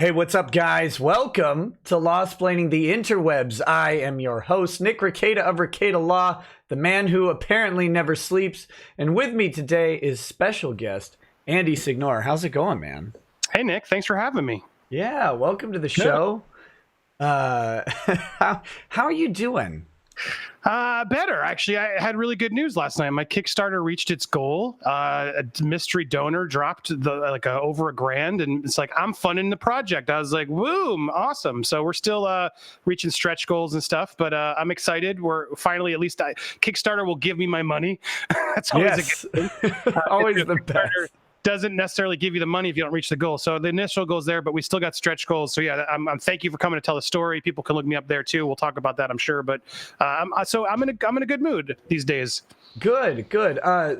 Hey, what's up, guys? Welcome to Lawsplaining the Interwebs. I am your host, Nick Rekieta of Rekieta Law, the man who apparently never sleeps. And with me today is special guest, Andy Signore. How's it going, man? Hey, Nick. Thanks for having me. Yeah, welcome to the show. How are you doing? Better, actually. I had really good news last night. My Kickstarter reached its goal. A mystery donor dropped over $1,000, and it's like, I'm funding the project. I was like, boom, awesome. So we're still reaching stretch goals and stuff, but I'm excited. We're finally, at least Kickstarter will give me my money. That's always a good thing. Always the best. Doesn't necessarily give you the money if you don't reach the goal. So the initial goal's there, but we still got stretch goals. So yeah, I'm thank you for coming to tell the story. People can look me up there too. We'll talk about that, I'm sure. But I'm in a good mood these days. Good.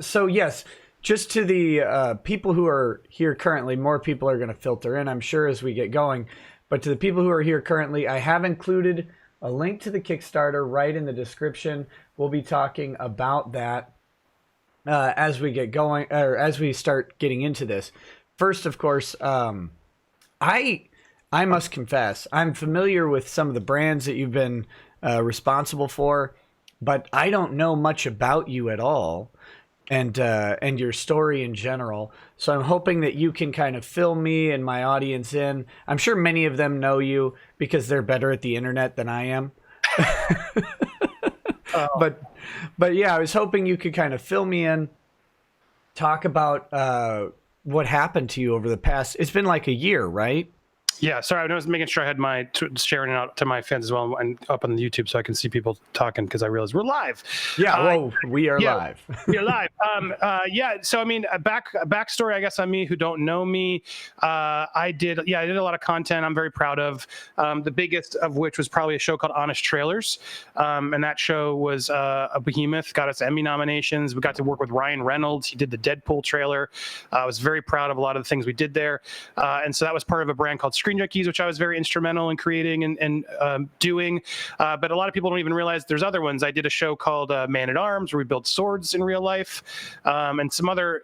So yes, just to the people who are here currently, more people are going to filter in, I'm sure, as we get going. But to the people who are here currently, I have included a link to the Kickstarter right in the description. We'll be talking about that as we get going, or as we start getting into this. First, of course, I must confess, I'm familiar with some of the brands that you've been responsible for, but I don't know much about you at all, and your story in general. So I'm hoping that you can kind of fill me and my audience in. I'm sure many of them know you because they're better at the internet than I am. But yeah, I was hoping you could kind of fill me in, talk about what happened to you over the past. It's been like a year, right? Yeah, sorry, I was making sure I had my sharing it out to my fans as well and up on the YouTube so I can see people talking because I realized we're live. Yeah, we are live. We're live. So I mean, a backstory, I guess, on me who don't know me. I did a lot of content I'm very proud of. The biggest of which was probably a show called Honest Trailers, and that show was a behemoth. Got us Emmy nominations. We got to work with Ryan Reynolds. He did the Deadpool trailer. I was very proud of a lot of the things we did there, and so that was part of a brand called Screen Junkies, which I was very instrumental in creating and doing. But a lot of people don't even realize there's other ones. I did a show called Man at Arms, where we built swords in real life, and some other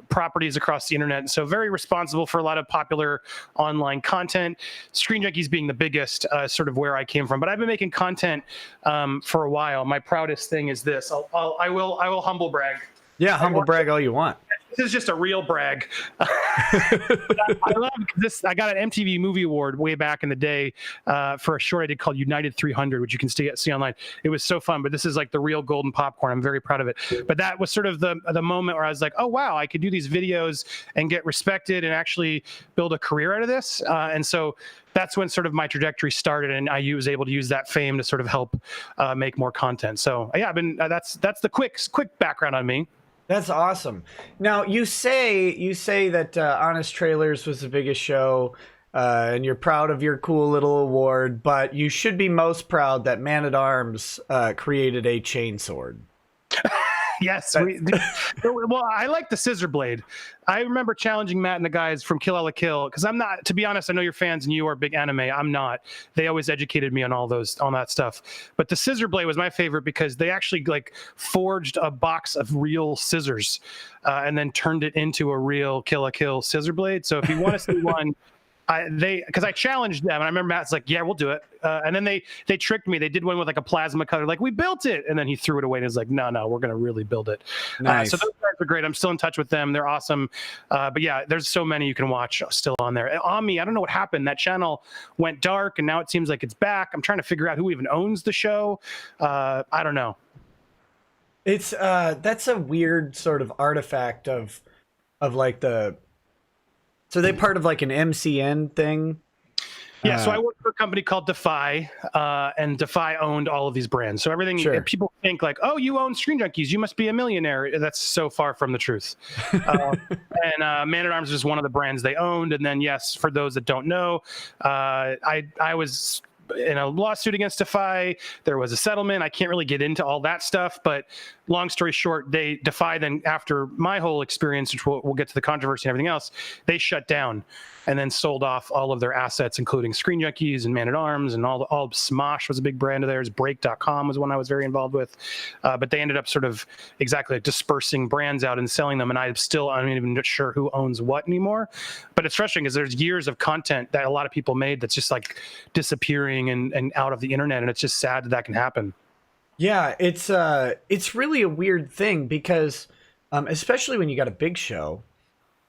properties across the internet. So very responsible for a lot of popular online content. Screen Junkies being the biggest, sort of where I came from. But I've been making content for a while. My proudest thing is this. I will humble brag. Yeah, humble brag all you want. This is just a real brag. I love this. I got an MTV Movie Award way back in the day for a short I did called United 300, which you can see online. It was so fun, but this is like the real golden popcorn. I'm very proud of it. But that was sort of the moment where I was like, oh, wow, I could do these videos and get respected and actually build a career out of this. And so that's when sort of my trajectory started, and I was able to use that fame to sort of help make more content. So yeah, I've been that's the quick background on me. That's awesome. Now you say that Honest Trailers was the biggest show, and you're proud of your cool little award, but you should be most proud that Man at Arms created a chainsword. Yes. Well, I like the scissor blade. I remember challenging Matt and the guys from Kill Alla Kill, because I'm not, to be honest, I know you're fans and you are big anime. I'm not. They always educated me on all that stuff. But the scissor blade was my favorite because they actually like forged a box of real scissors and then turned it into a real Kill Alla Kill scissor blade. So if you want to see one, because I challenged them, and I remember Matt's like, yeah, we'll do it. And then they tricked me. They did one with like a plasma cutter, like, we built it. And then he threw it away and was like, no, we're going to really build it. Nice. So those guys are great. I'm still in touch with them. They're awesome. But yeah, there's so many you can watch still on there. On me, I don't know what happened. That channel went dark, and now it seems like it's back. I'm trying to figure out who even owns the show. I don't know. It's that's a weird sort of artifact of like the. So they're part of like an MCN thing? Yeah, so I work for a company called Defy, and Defy owned all of these brands. So everything, sure. People think like, oh, you own Screen Junkies, you must be a millionaire. That's so far from the truth. And Man at Arms is one of the brands they owned. And then, yes, for those that don't know, I was in a lawsuit against Defy. There was a settlement. I can't really get into all that stuff, but long story short, Defy then, after my whole experience, which we'll get to the controversy and everything else, they shut down and then sold off all of their assets, including Screen Junkies and Man at Arms, and all Smosh was a big brand of theirs. Break.com was one I was very involved with, but they ended up sort of exactly like dispersing brands out and selling them. And I'm not even sure who owns what anymore. But it's frustrating because there's years of content that a lot of people made that's just like disappearing and out of the internet, and it's just sad that can happen. Yeah, it's really a weird thing because, especially when you got a big show,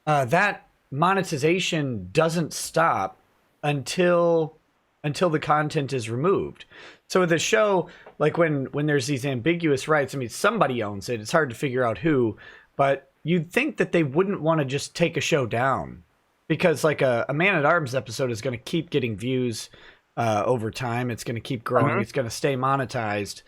that monetization doesn't stop until the content is removed. So with a show, like when there's these ambiguous rights, I mean, somebody owns it. It's hard to figure out who, but you'd think that they wouldn't want to just take a show down, because like a Man at Arms episode is going to keep getting views over time. It's going to keep growing. It's going to stay monetized.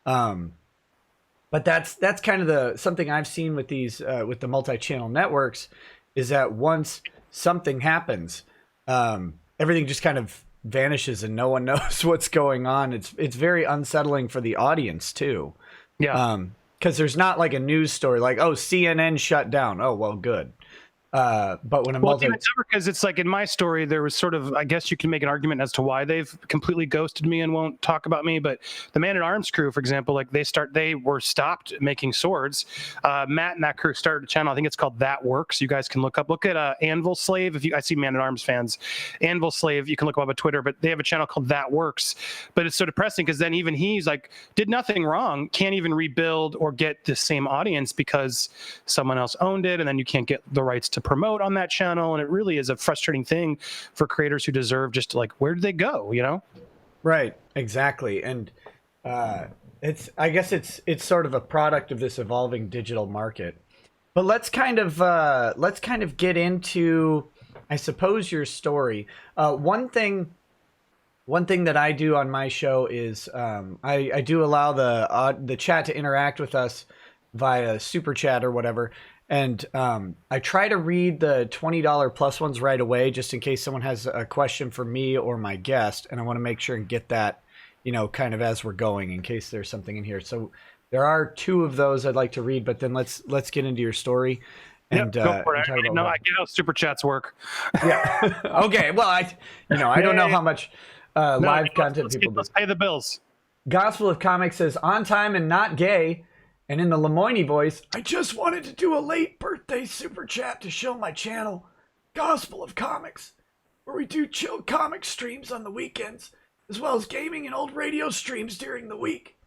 But that's kind of something I've seen with these with the multi-channel networks, is that once something happens, everything just kind of vanishes and no one knows what's going on. It's very unsettling for the audience too. Yeah. Because there's not like a news story like, oh, CNN shut down. Oh, well, good. But when because it's like in my story, there was sort of, I guess you can make an argument as to why they've completely ghosted me and won't talk about me. But the Man at Arms crew, for example, like they were stopped making swords. Matt and that crew started a channel. I think it's called That Works. You guys can look at Anvil Slave. I see Man at Arms fans, Anvil Slave. You can look them up on Twitter, but they have a channel called That Works. But it's so depressing because then even he's like, did nothing wrong, can't even rebuild or get the same audience because someone else owned it, and then you can't get the rights to promote on that channel. And it really is a frustrating thing for creators who deserve just like, where do they go, you know? Right, exactly. And I guess it's sort of a product of this evolving digital market. But let's kind of get into, I suppose, your story. One thing that I do on my show is I do allow the chat to interact with us via super chat or whatever. And I try to read the $20 plus ones right away, just in case someone has a question for me or my guest. And I want to make sure and get that, kind of as we're going, in case there's something in here. So there are 2 of those I'd like to read, but then let's get into your story. And go for it. I get how super chats work. Yeah. Okay. Well, I don't know how much live content people do. Let's pay the bills. Gospel of Comics says, on time and not gay. And in the Lemoyne voice, I just wanted to do a late birthday super chat to show my channel, Gospel of Comics, where we do chill comic streams on the weekends, as well as gaming and old radio streams during the week.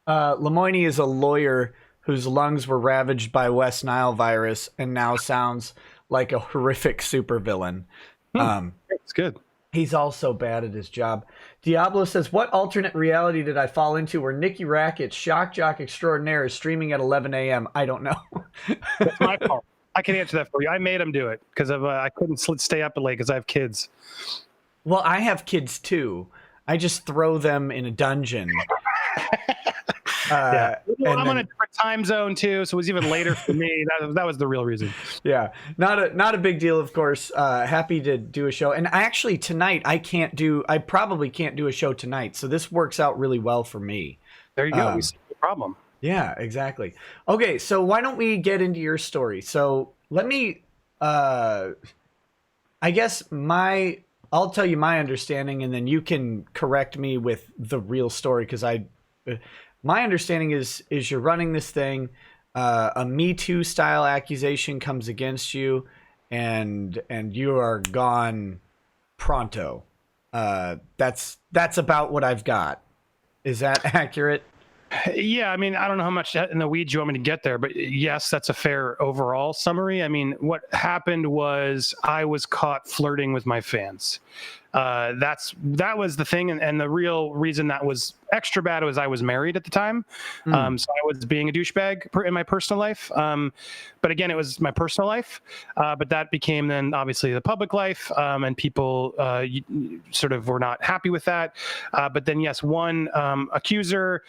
Lemoyne is a lawyer whose lungs were ravaged by West Nile virus and now sounds like a horrific supervillain. That's good. He's also bad at his job. Diablo says, what alternate reality did I fall into where Nicky Rackett's Shock Jock Extraordinaire is streaming at 11 a.m.? I don't know. That's my fault. I can answer that for you. I made him do it because I couldn't stay up late because I have kids. Well, I have kids too. I just throw them in a dungeon. Yeah. Well, I'm on a different time zone too, so it was even later for me. That was the real reason. Yeah, not a big deal, of course. Happy to do a show, and actually tonight I probably can't do a show tonight, so this works out really well for me. There you go. We see the problem. Yeah, exactly. Okay, so why don't we get into your story? So let me, I guess I'll tell you my understanding, and then you can correct me with the real story, because my understanding is you're running this thing, a Me Too style accusation comes against you, and you are gone pronto. That's about what I've got. Is that accurate? Yeah, I mean, I don't know how much in the weeds you want me to get there, but yes, that's a fair overall summary. I mean, what happened was I was caught flirting with my fans. That was the thing, and the real reason that was extra bad was I was married at the time, so I was being a douchebag in my personal life. But again, it was my personal life, but that became then obviously the public life, and people sort of were not happy with that. But then yes, one accuser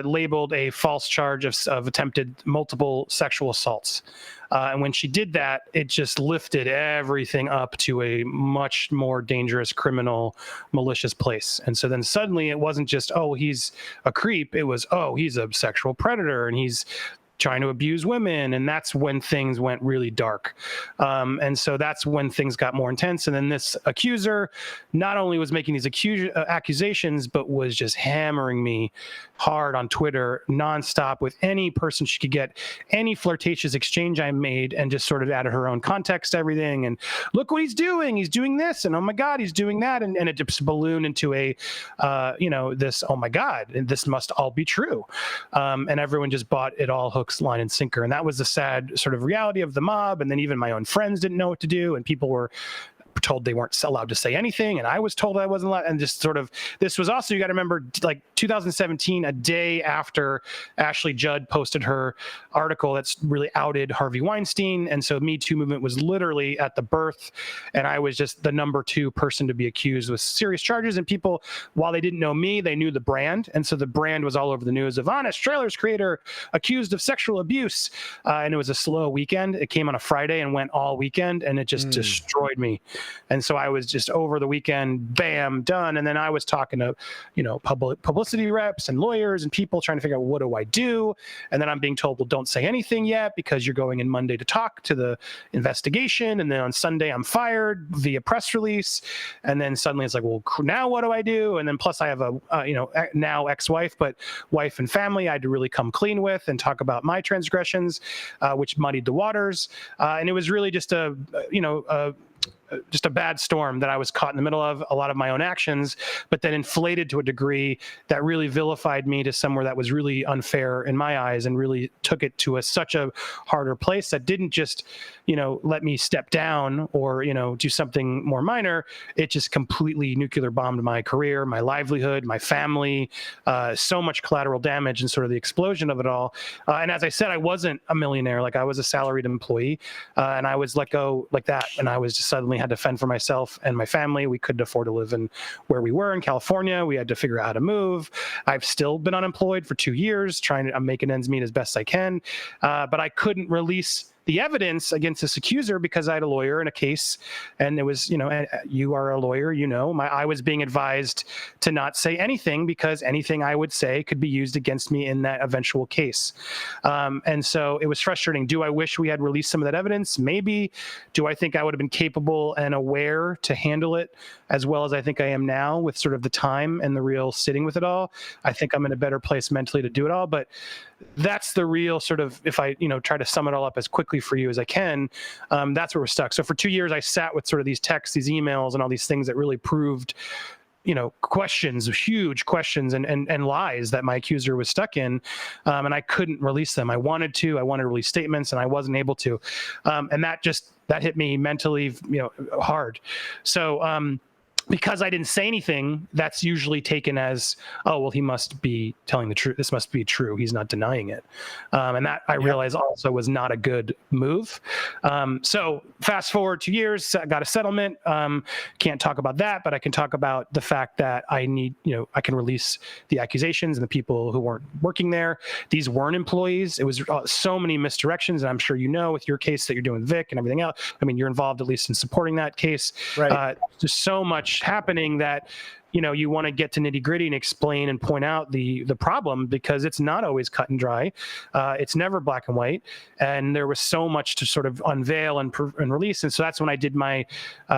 labeled a false charge of attempted multiple sexual assaults. And when she did that, it just lifted everything up to a much more dangerous, criminal, malicious place. And so then suddenly it wasn't just, oh, he's a creep. It was, oh, he's a sexual predator and he's trying to abuse women. And that's when things went really dark. And so that's when things got more intense. And then this accuser not only was making these accusations, but was just hammering me hard on Twitter nonstop with any person she could get, any flirtatious exchange I made, and just sort of added her own context to everything. And look what he's doing. He's doing this. And oh my God, he's doing that. And it just ballooned into a, this, oh my God, and this must all be true. And everyone just bought it all hooks, line, and sinker. And that was the sad sort of reality of the mob. And then even my own friends didn't know what to do. And people were told they weren't allowed to say anything, and I was told I wasn't allowed. And just sort of, this was also, you got to remember, like 2017, a day after Ashley Judd posted her article that's really outed Harvey Weinstein. And so Me Too movement was literally at the birth, and I was just the number 2 person to be accused with serious charges. And people, while they didn't know me, they knew the brand, and so the brand was all over the news of Honest Trailers creator accused of sexual abuse. And it was a slow weekend. It came on a Friday and went all weekend, and it just destroyed me. And so I was just over the weekend, bam, done. And then I was talking to, publicity reps and lawyers and people trying to figure out, what do I do? And then I'm being told, well, don't say anything yet because you're going in Monday to talk to the investigation. And then on Sunday, I'm fired via press release. And then suddenly it's like, well, now what do I do? And then plus I have a, now ex-wife, but wife and family I had to really come clean with and talk about my transgressions, which muddied the waters. And it was really just just a bad storm that I was caught in the middle of, a lot of my own actions, but then inflated to a degree that really vilified me to somewhere that was really unfair in my eyes, and really took it to such a harder place that didn't just, let me step down or, do something more minor. It just completely nuclear bombed my career, my livelihood, my family, so much collateral damage, and sort of the explosion of it all. And as I said, I wasn't a millionaire. Like, I was a salaried employee, and I was let go like that. And I was just suddenly had to fend for myself and my family. We couldn't afford to live in where we were in California. We had to figure out how to move. I've still been unemployed for 2 years, I'm making ends meet as best I can. But I couldn't release the evidence against this accuser because I had a lawyer in a case, and it was, you are a lawyer, I was being advised to not say anything because anything I would say could be used against me in that eventual case. And so it was frustrating. Do I wish we had released some of that evidence? Maybe. Do I think I would have been capable and aware to handle it as well as I think I am now, with sort of the time and the real sitting with it all? I think I'm in a better place mentally to do it all, but that's the real sort of, if I, try to sum it all up as quickly for you as I can, that's where we're stuck. So for 2 years, I sat with sort of these texts, these emails, and all these things that really proved, questions, huge questions and lies that my accuser was stuck in. And I couldn't release them. I wanted to release statements, and I wasn't able to. And that hit me mentally, hard. So, because I didn't say anything, that's usually taken as, oh, well, he must be telling the truth. This must be true. He's not denying it. And that I realized also was not a good move. So fast forward 2 years, I got a settlement. Can't talk about that, but I can talk about the fact that I need, I can release the accusations and the people who weren't working there. These weren't employees. It was so many misdirections. And I'm sure with your case that you're doing, Vic, and everything else. I mean, you're involved at least in supporting that case. Right. Just so much happening that you want to get to nitty gritty and explain and point out the problem, because it's not always cut and dry. It's never black and white. And there was so much to sort of unveil and release. And so that's when I did my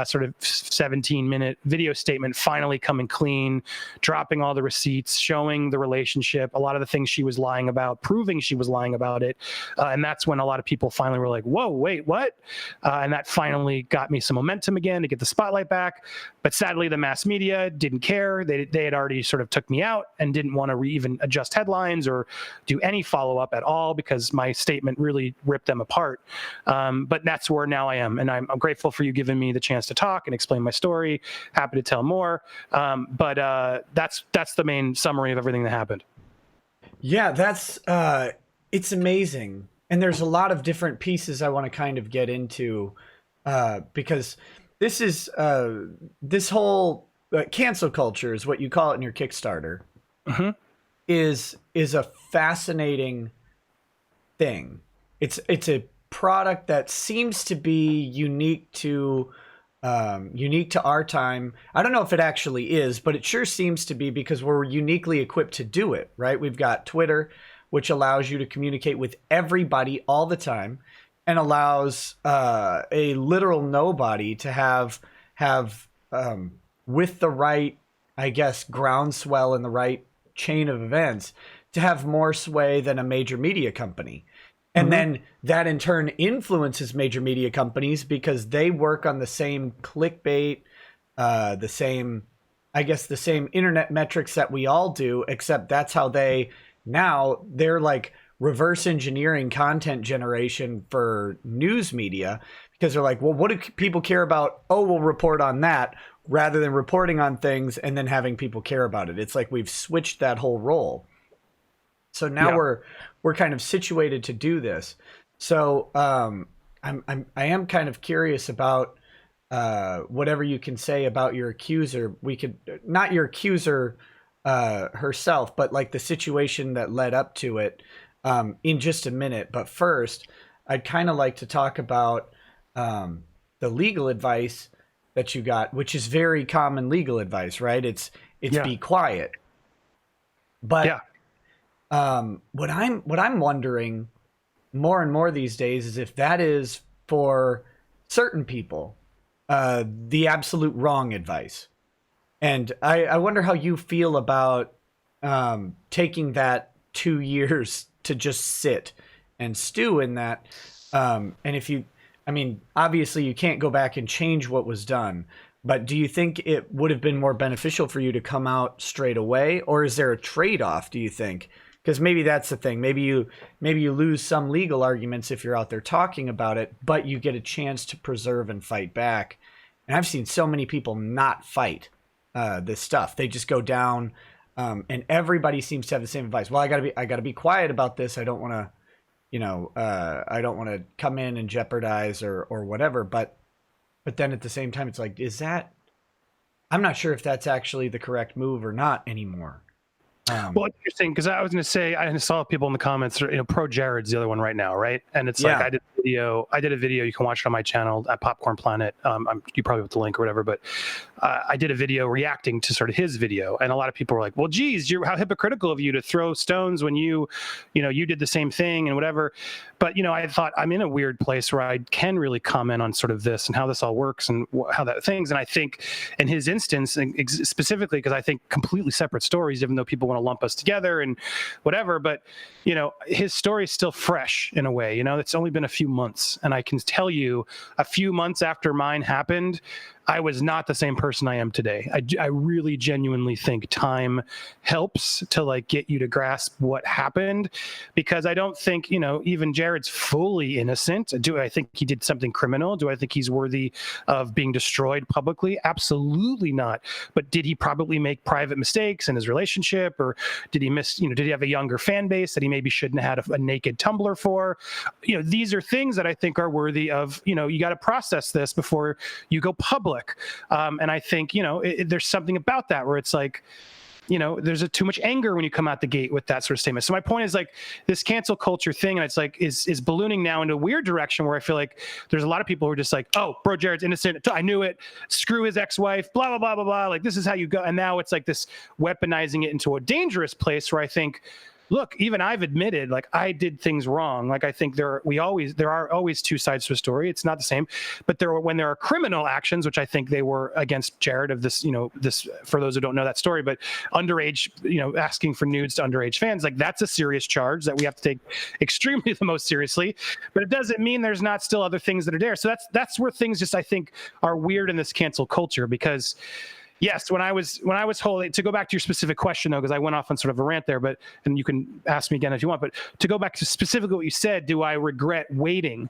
sort of 17-minute video statement, finally coming clean, dropping all the receipts, showing the relationship, a lot of the things she was lying about, proving she was lying about it. And that's when a lot of people finally were like, whoa, wait, what? And that finally got me some momentum again to get the spotlight back. But sadly, the mass media didn't care. They had already sort of took me out and didn't want to even adjust headlines or do any follow-up at all, because my statement really ripped them apart. But that's where now I am. And I'm grateful for you giving me the chance to talk and explain my story. Happy to tell more. But that's the main summary of everything that happened. Yeah, it's amazing. And there's a lot of different pieces I want to kind of get into, because this is this whole cancel culture is what you call it in your Kickstarter, is a fascinating thing. It's a product that seems to be unique to our time. I don't know if it actually is, but it sure seems to be, because we're uniquely equipped to do it, right? We've got Twitter, which allows you to communicate with everybody all the time, and allows a literal nobody to have with the right, I guess, groundswell in the right chain of events, to have more sway than a major media company. And then that in turn influences major media companies, because they work on the same clickbait, the same internet metrics that we all do, except that's how they're like reverse engineering content generation for news media, because they're like, well, what do people care about? Oh, we'll report on that, rather than reporting on things and then having people care about it. It's like we've switched that whole role. So now we're kind of situated to do this. So I am kind of curious about whatever you can say about your accuser. We could, not your accuser herself, but like the situation that led up to it in just a minute. But first, I'd kind of like to talk about the legal advice that you got, which is very common legal advice, right? It's be quiet. But what I'm wondering more and more these days is if that is, for certain people, the absolute wrong advice. And I wonder how you feel about taking that 2 years to just sit and stew in that. And if you, I mean, obviously you can't go back and change what was done, but do you think it would have been more beneficial for you to come out straight away? Or is there a trade-off, do you think? Because maybe that's the thing. Maybe you lose some legal arguments if you're out there talking about it, but you get a chance to preserve and fight back. And I've seen so many people not fight this stuff. They just go down, and everybody seems to have the same advice. Well, I gotta be quiet about this. I don't want to, I don't want to come in and jeopardize or whatever. But then at the same time, it's like, I'm not sure if that's actually the correct move or not anymore. Well, interesting, because I was going to say, I saw people in the comments, Pro Jared's the other one right now, right? And it's like, I did a video, you can watch it on my channel at Popcorn Planet. You probably have the link or whatever, but I did a video reacting to sort of his video, and a lot of people were like, well, geez, how hypocritical of you to throw stones when you did the same thing and whatever. But, I thought I'm in a weird place where I can really comment on sort of this and how this all works and how that things. And I think in his instance, specifically, because I think completely separate stories, even though people want to lump us together and whatever, but his story is still fresh in a way. It's only been a few months, and I can tell you, a few months after mine happened, I was not the same person I am today. I really genuinely think time helps to like get you to grasp what happened, because I don't think, even Jared's fully innocent. Do I think he did something criminal? Do I think he's worthy of being destroyed publicly? Absolutely not. But did he probably make private mistakes in his relationship, or did he did he have a younger fan base that he maybe shouldn't have had a naked Tumblr for? These are things that I think are worthy of, you got to process this before you go public. And I think, there's something about that where it's like, there's too much anger when you come out the gate with that sort of statement. So my point is like this cancel culture thing, and it's like is ballooning now into a weird direction where I feel like there's a lot of people who are just like, oh, Bro Jared's innocent. I knew it. Screw his ex-wife, blah, blah, blah, blah, blah. Like, this is how you go. And now it's like this weaponizing it into a dangerous place where I think, look, even I've admitted, like, I did things wrong. Like, I think there are always two sides to a story. It's not the same, but when there are criminal actions, which I think they were against Jared of this, this, for those who don't know that story, but underage, asking for nudes to underage fans, like, that's a serious charge that we have to take extremely the most seriously, but it doesn't mean there's not still other things that are there. So that's where things just, I think, are weird in this cancel culture, because yes, when I was holding, to go back to your specific question though, because I went off on sort of a rant there, and you can ask me again if you want, but to go back to specifically what you said, do I regret waiting?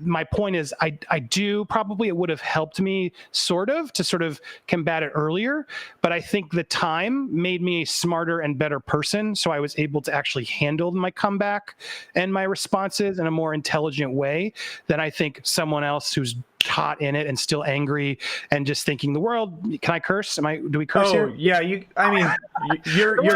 My point is I do. Probably it would have helped me to combat it earlier, but I think the time made me a smarter and better person. So I was able to actually handle my comeback and my responses in a more intelligent way than I think someone else who's caught in it and still angry and just thinking the world. Can I curse? Do we curse here? Yeah, you're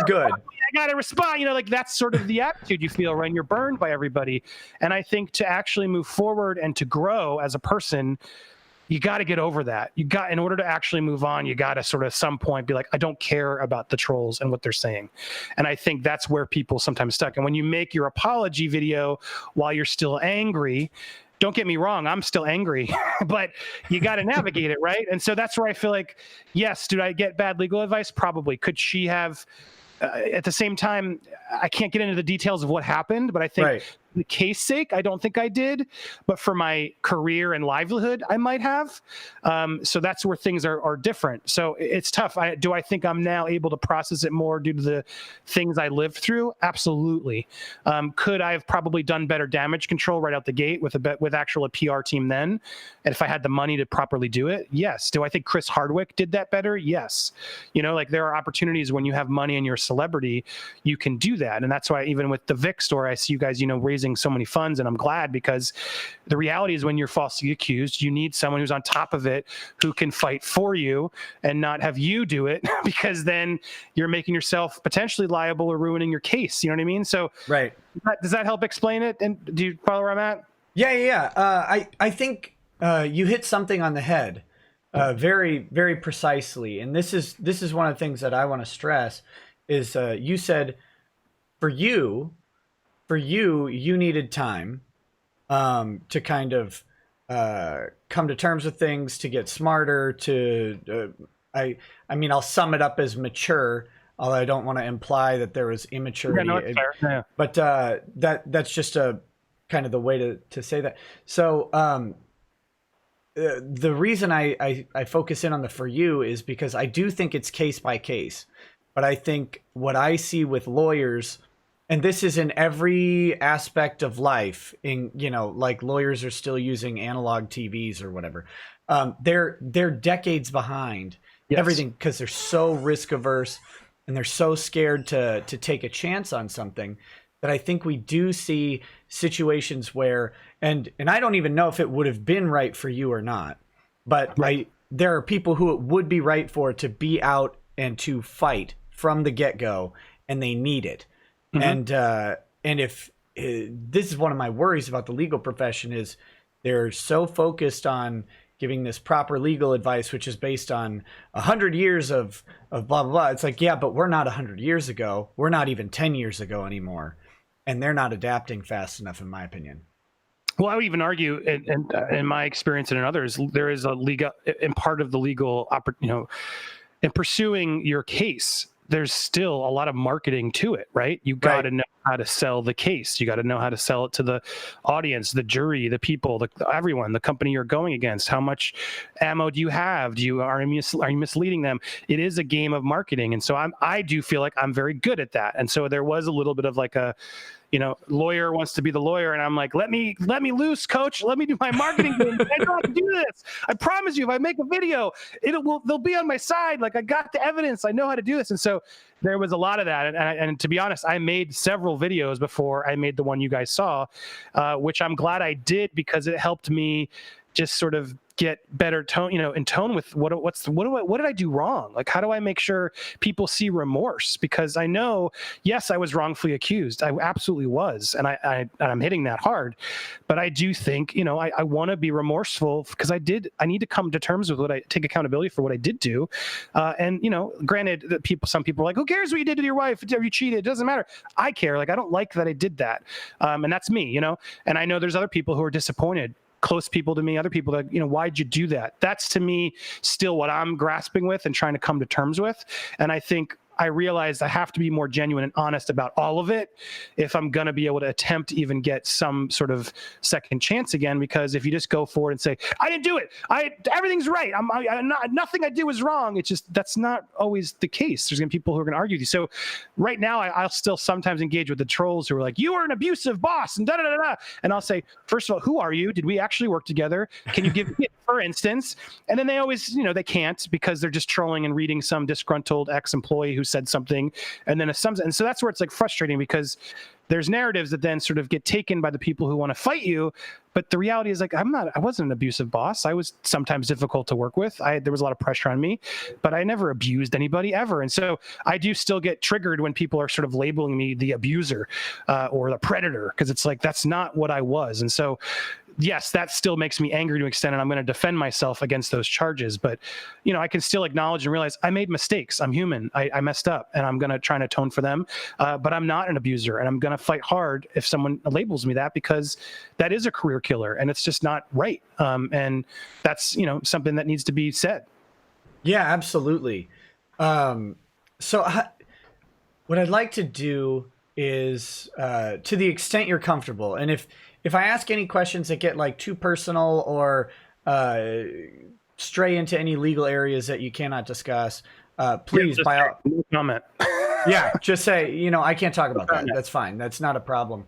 good. I got to respond. Like that's sort of the attitude you feel when you're burned by everybody. And I think to actually move forward and to grow as a person, you got to get over that. In order to actually move on, you got to sort of some point be like, I don't care about the trolls and what they're saying. And I think that's where people sometimes stuck. And when you make your apology video while you're still angry, don't get me wrong, I'm still angry, but you got to navigate it, right? And so that's where I feel like, yes, did I get bad legal advice? Probably. Could she have, at the same time, I can't get into the details of what happened, but I think Right. for the case sake, I don't think I did, but for my career and livelihood, I might have. So that's where things are different. So it's tough. Do I think I'm now able to process it more due to the things I lived through? Absolutely. Could I have probably done better damage control right out the gate with actual a PR team then? And if I had the money to properly do it? Yes. Do I think Chris Hardwick did that better? Yes. Like there are opportunities when you have money and you're a celebrity, you can do that. And that's why even with the Vic story, I see you guys, raising so many funds, and I'm glad, because the reality is when you're falsely accused, you need someone who's on top of it, who can fight for you and not have you do it, because then you're making yourself potentially liable or ruining your case. You know what I mean? So Right. Does that help explain it? And do you follow where I'm at? Yeah. I think you hit something on the head very, very precisely. And this is one of the things that I want to stress is you said for you needed time to kind of come to terms with things, to get smarter, to I'll sum it up as mature, although I don't want to imply that there was immaturity. Yeah, no, it's fair. Yeah. But that's just a kind of the way to say that. So the reason I focus in on the for you is because I do think it's case by case. But I think what I see with lawyers, and this is in every aspect of life, like lawyers are still using analog TVs or whatever. They're decades behind everything because they're so risk averse and they're so scared to take a chance on something that I think we do see situations where, and I don't even know if it would have been right for you or not, but there are people who it would be right for to be out and to fight from the get-go, and they need it. Mm-hmm. And if this is one of my worries about the legal profession is they're so focused on giving this proper legal advice, which is based on 100 years of blah, blah, blah. It's like, yeah, but we're not 100 years ago. We're not even 10 years ago anymore. And they're not adapting fast enough, in my opinion. Well, I would even argue, in my experience and in others, there is a legal, and part of the legal, in pursuing your case, there's still a lot of marketing to it, right? You got to know how to sell the case. You got to know how to sell it to the audience, the jury, the people, everyone, the company you're going against. How much ammo do you have? Are you misleading them? It is a game of marketing, and so I do feel like I'm very good at that. And so there was a little bit of like a, lawyer wants to be the lawyer, and I'm like, let me loose, coach. Let me do my marketing game. I know how to do this. I promise you, if I make a video, they'll be on my side. Like I got the evidence. I know how to do this. And so there was a lot of that. And to be honest, I made several videos before I made the one you guys saw, which I'm glad I did because it helped me just sort of get better tone, in tone with what did I do wrong? Like, how do I make sure people see remorse? Because I know, yes, I was wrongfully accused. I absolutely was. And I'm hitting that hard, but I do think, I want to be remorseful because I need to come to terms with take accountability for what I did do. And, granted, some people are like, who cares what you did to your wife? If you cheated, it doesn't matter. I care. Like, I don't like that I did that. And that's me, and I know there's other people who are disappointed, close people to me, other people that, why'd you do that? That's to me still what I'm grasping with and trying to come to terms with. And I think I realized I have to be more genuine and honest about all of it if I'm going to be able to attempt to even get some sort of second chance again. Because if you just go forward and say, I didn't do it, everything's right, nothing I did was wrong, it's just, that's not always the case. There's going to be people who are going to argue with you. So right now, I'll still sometimes engage with the trolls who are like, you are an abusive boss and da-da-da-da. And I'll say, first of all, who are you? Did we actually work together? Can you give me, for instance? And then they always, they can't because they're just trolling and reading some disgruntled ex-employee who said something, and then and so that's where it's like frustrating, because there's narratives that then sort of get taken by the people who want to fight you. But the reality is, like, I wasn't an abusive boss. I was sometimes difficult to work with. There was a lot of pressure on me, but I never abused anybody ever. And so I do still get triggered when people are sort of labeling me the abuser or the predator, because it's like, that's not what I was. And so, yes, that still makes me angry to an extent, and I'm going to defend myself against those charges. But, you know, I can still acknowledge and realize I made mistakes. I'm human. I messed up, and I'm going to try and atone for them. But I'm not an abuser, and I'm going to fight hard if someone labels me that, because that is a career killer, and it's just not right. And that's, you know, something that needs to be said. Yeah, absolutely. So what I'd like to do is, to the extent you're comfortable, and if I ask any questions that get like too personal or stray into any legal areas that you cannot discuss, please, no comment. Yeah, just say, you know, I can't talk about that. That's fine. That's not a problem.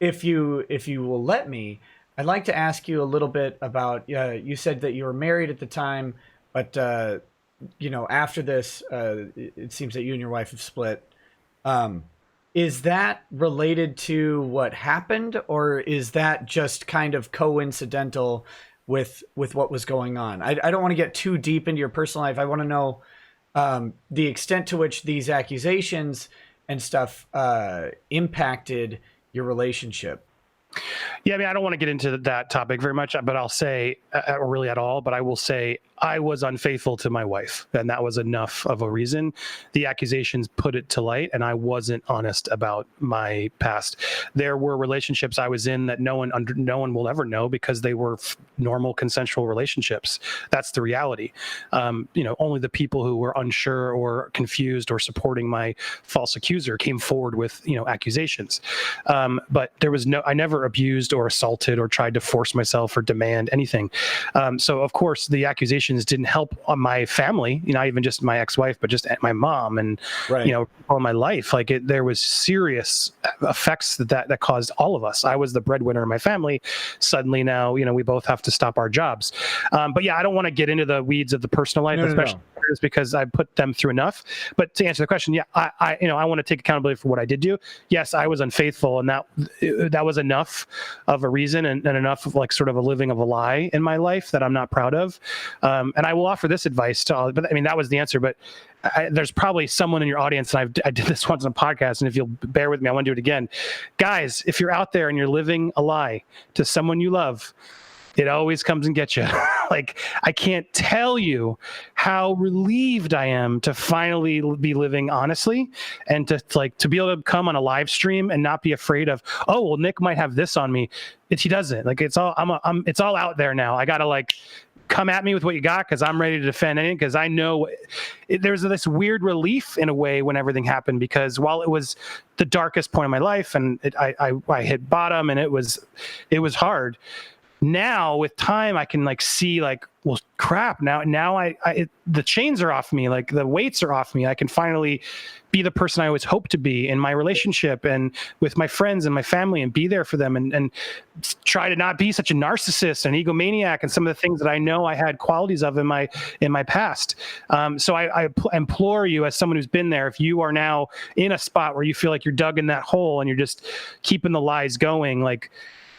If you will let me, I'd like to ask you a little bit about, you said that you were married at the time, but you know, after this, it seems that you and your wife have split. Is that related to what happened, or is that just kind of coincidental with what was going on? I don't want to get too deep into your personal life. I want to know the extent to which these accusations and stuff impacted your relationship. Yeah, I mean, I don't want to get into that topic very much, but I'll say, or really at all, but I will say I was unfaithful to my wife, and that was enough of a reason. The accusations put it to light, and I wasn't honest about my past. There were relationships I was in that no one will ever know, because they were normal consensual relationships. That's the reality. You know, only the people who were unsure or confused or supporting my false accuser came forward with, you know, accusations. But there was I never abused or assaulted or tried to force myself or demand anything. So of course the accusations didn't help on my family, not even just my ex-wife, but just my mom and, right, you know, all my life. Like there was serious effects that caused all of us. I was the breadwinner in my family. Suddenly now, you know, we both have to stop our jobs. But yeah, I don't want to get into the weeds of the personal life, especially because I put them through enough. But to answer the question, yeah, I want to take accountability for what I did do. Yes, I was unfaithful, and that was enough of a reason and enough of like sort of a living of a lie in my life that I'm not proud of. And I will offer this advice to all, but I mean, that was the answer, but there's probably someone in your audience, and I did this once on a podcast, and if you'll bear with me, I want to do it again. Guys, if you're out there and you're living a lie to someone you love, it always comes and gets you. Like, I can't tell you how relieved I am to finally be living honestly, and to be able to come on a live stream and not be afraid of, oh, well, Nick might have this on me. He doesn't. Like, it's all it's all out there now. I gotta like come at me with what you got, because I'm ready to defend anything, because I know there's this weird relief in a way when everything happened, because while it was the darkest point of my life and I hit bottom and it was hard. Now with time, I can like see like, well, crap. Now the chains are off me. Like the weights are off me. I can finally be the person I always hoped to be in my relationship and with my friends and my family, and be there for them, and try to not be such a narcissist and egomaniac and some of the things that I know I had qualities of in my past. So I implore you, as someone who's been there, if you are now in a spot where you feel like you're dug in that hole and you're just keeping the lies going, like,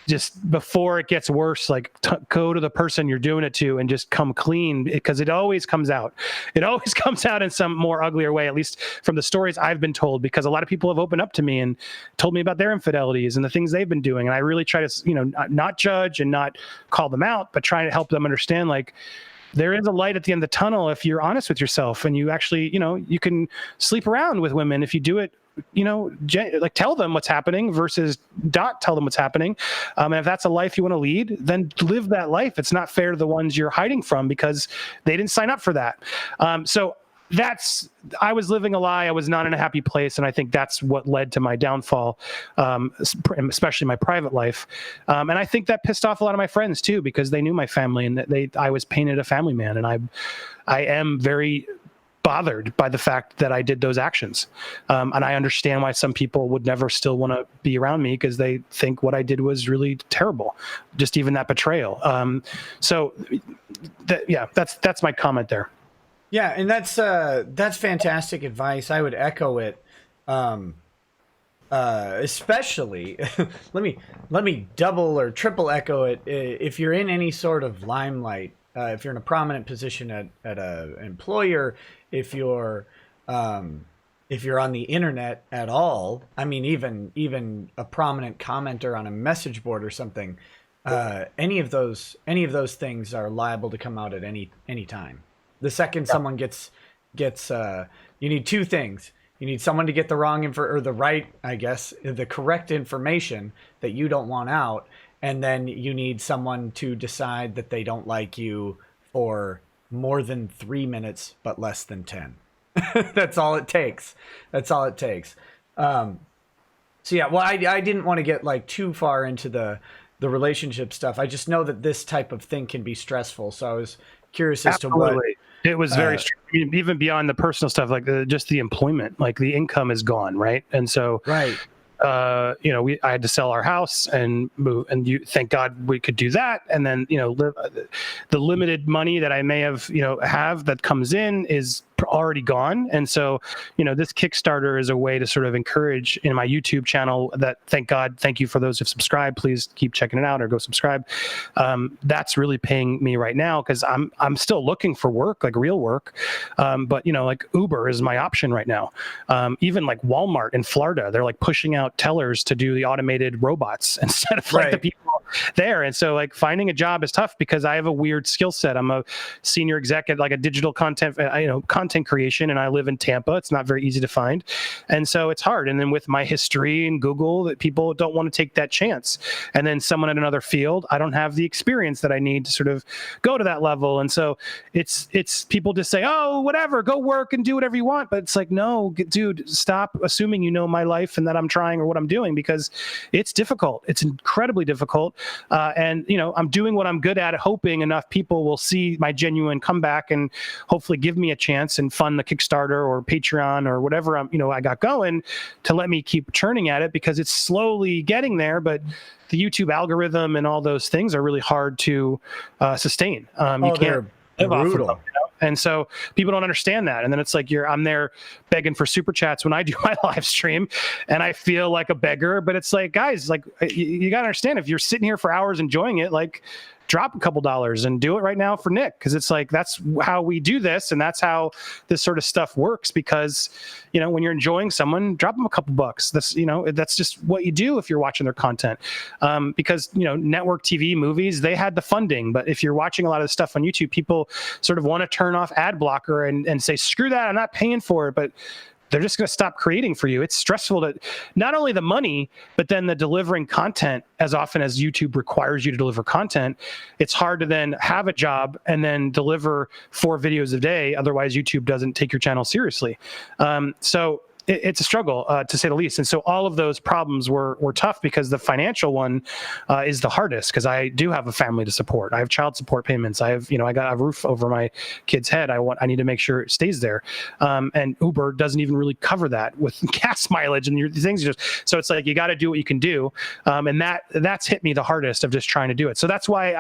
just before it gets worse, like go to the person you're doing it to and just come clean, because it always comes out. It always comes out in some more uglier way, at least from the stories I've been told, because a lot of people have opened up to me and told me about their infidelities and the things they've been doing. And I really try to, you know, not judge and not call them out, but try to help them understand, like, there is a light at the end of the tunnel if you're honest with yourself, and you actually, you know, you can sleep around with women if you do it, you know, like tell them what's happening versus not tell them what's happening. And if that's a life you want to lead, then live that life. It's not fair to the ones you're hiding from, because they didn't sign up for that. So I was living a lie. I was not in a happy place. And I think that's what led to my downfall, especially my private life. And I think that pissed off a lot of my friends too, because they knew my family, and I was painted a family man. And I am very bothered by the fact that I did those actions. And I understand why some people would never still want to be around me, because they think what I did was really terrible, just even that betrayal. So that's my comment there. Yeah, and that's fantastic advice. I would echo it. Um, Especially, let me double or triple echo it. If you're in any sort of limelight, if you're in a prominent position at a employer, if you're if you're on the internet at all, I mean, even a prominent commenter on a message board or something, any of those things are liable to come out at any time. The second someone gets you need two things. You need someone to get the wrong or the right, I guess, the correct information that you don't want out, and then you need someone to decide that they don't like you for more than 3 minutes, but less than 10. That's all it takes. That's all it takes. So yeah, well, I didn't want to get like too far into the relationship stuff. I just know that this type of thing can be stressful. So I was curious as to what. It was very even beyond the personal stuff, like just the employment, like the income is gone, right? And so, right. I had to sell our house and move, and thank God we could do that. And then, the limited money that I may have that comes in is already gone. And so, this Kickstarter is a way to sort of encourage in my YouTube channel that, thank you for those who've subscribed. Please keep checking it out or go subscribe. That's really paying me right now because I'm still looking for work, like real work. But like Uber is my option right now. Even like Walmart in Florida, they're like pushing out tellers to do the automated robots instead of like the people there. And so like finding a job is tough because I have a weird skill set. I'm a senior exec at like a digital content creation, and I live in Tampa. It's not very easy to find. And so it's hard. And then with my history in Google, that people don't want to take that chance. And then someone in another field, I don't have the experience that I need to sort of go to that level. And so it's people just say, oh, whatever, go work and do whatever you want. But it's like, no, dude, stop assuming you know my life and that I'm trying or what I'm doing, because it's difficult. It's incredibly difficult. And I'm doing what I'm good at, hoping enough people will see my genuine comeback and hopefully give me a chance and fund the Kickstarter or Patreon or whatever I got going to let me keep churning at it, because it's slowly getting there. But the YouTube algorithm and all those things are really hard to sustain. You can't live off of them. And so people don't understand that. And then it's like I'm there begging for super chats when I do my live stream, and I feel like a beggar. But it's like, guys, like you got to understand, if you're sitting here for hours enjoying it, like drop a couple dollars and do it right now for Nick, because it's like that's how we do this, and that's how this sort of stuff works. Because when you're enjoying someone, drop them a couple bucks. That's just what you do if you're watching their content. Because network TV, movies, they had the funding, but if you're watching a lot of the stuff on YouTube, people sort of want to turn off ad blocker and say, screw that, I'm not paying for it. But they're just going to stop creating for you. It's stressful to not only the money, but then the delivering content. As often as YouTube requires you to deliver content, it's hard to then have a job and then deliver 4 videos a day. Otherwise, YouTube doesn't take your channel seriously. So it's a struggle, to say the least. And so all of those problems were tough, because the financial one is the hardest, because I do have a family to support. I have child support payments. I have, I got a roof over my kid's head. I need to make sure it stays there. And Uber doesn't even really cover that with gas mileage and your things. So it's like, you got to do what you can do. And that's hit me the hardest, of just trying to do it. So that's why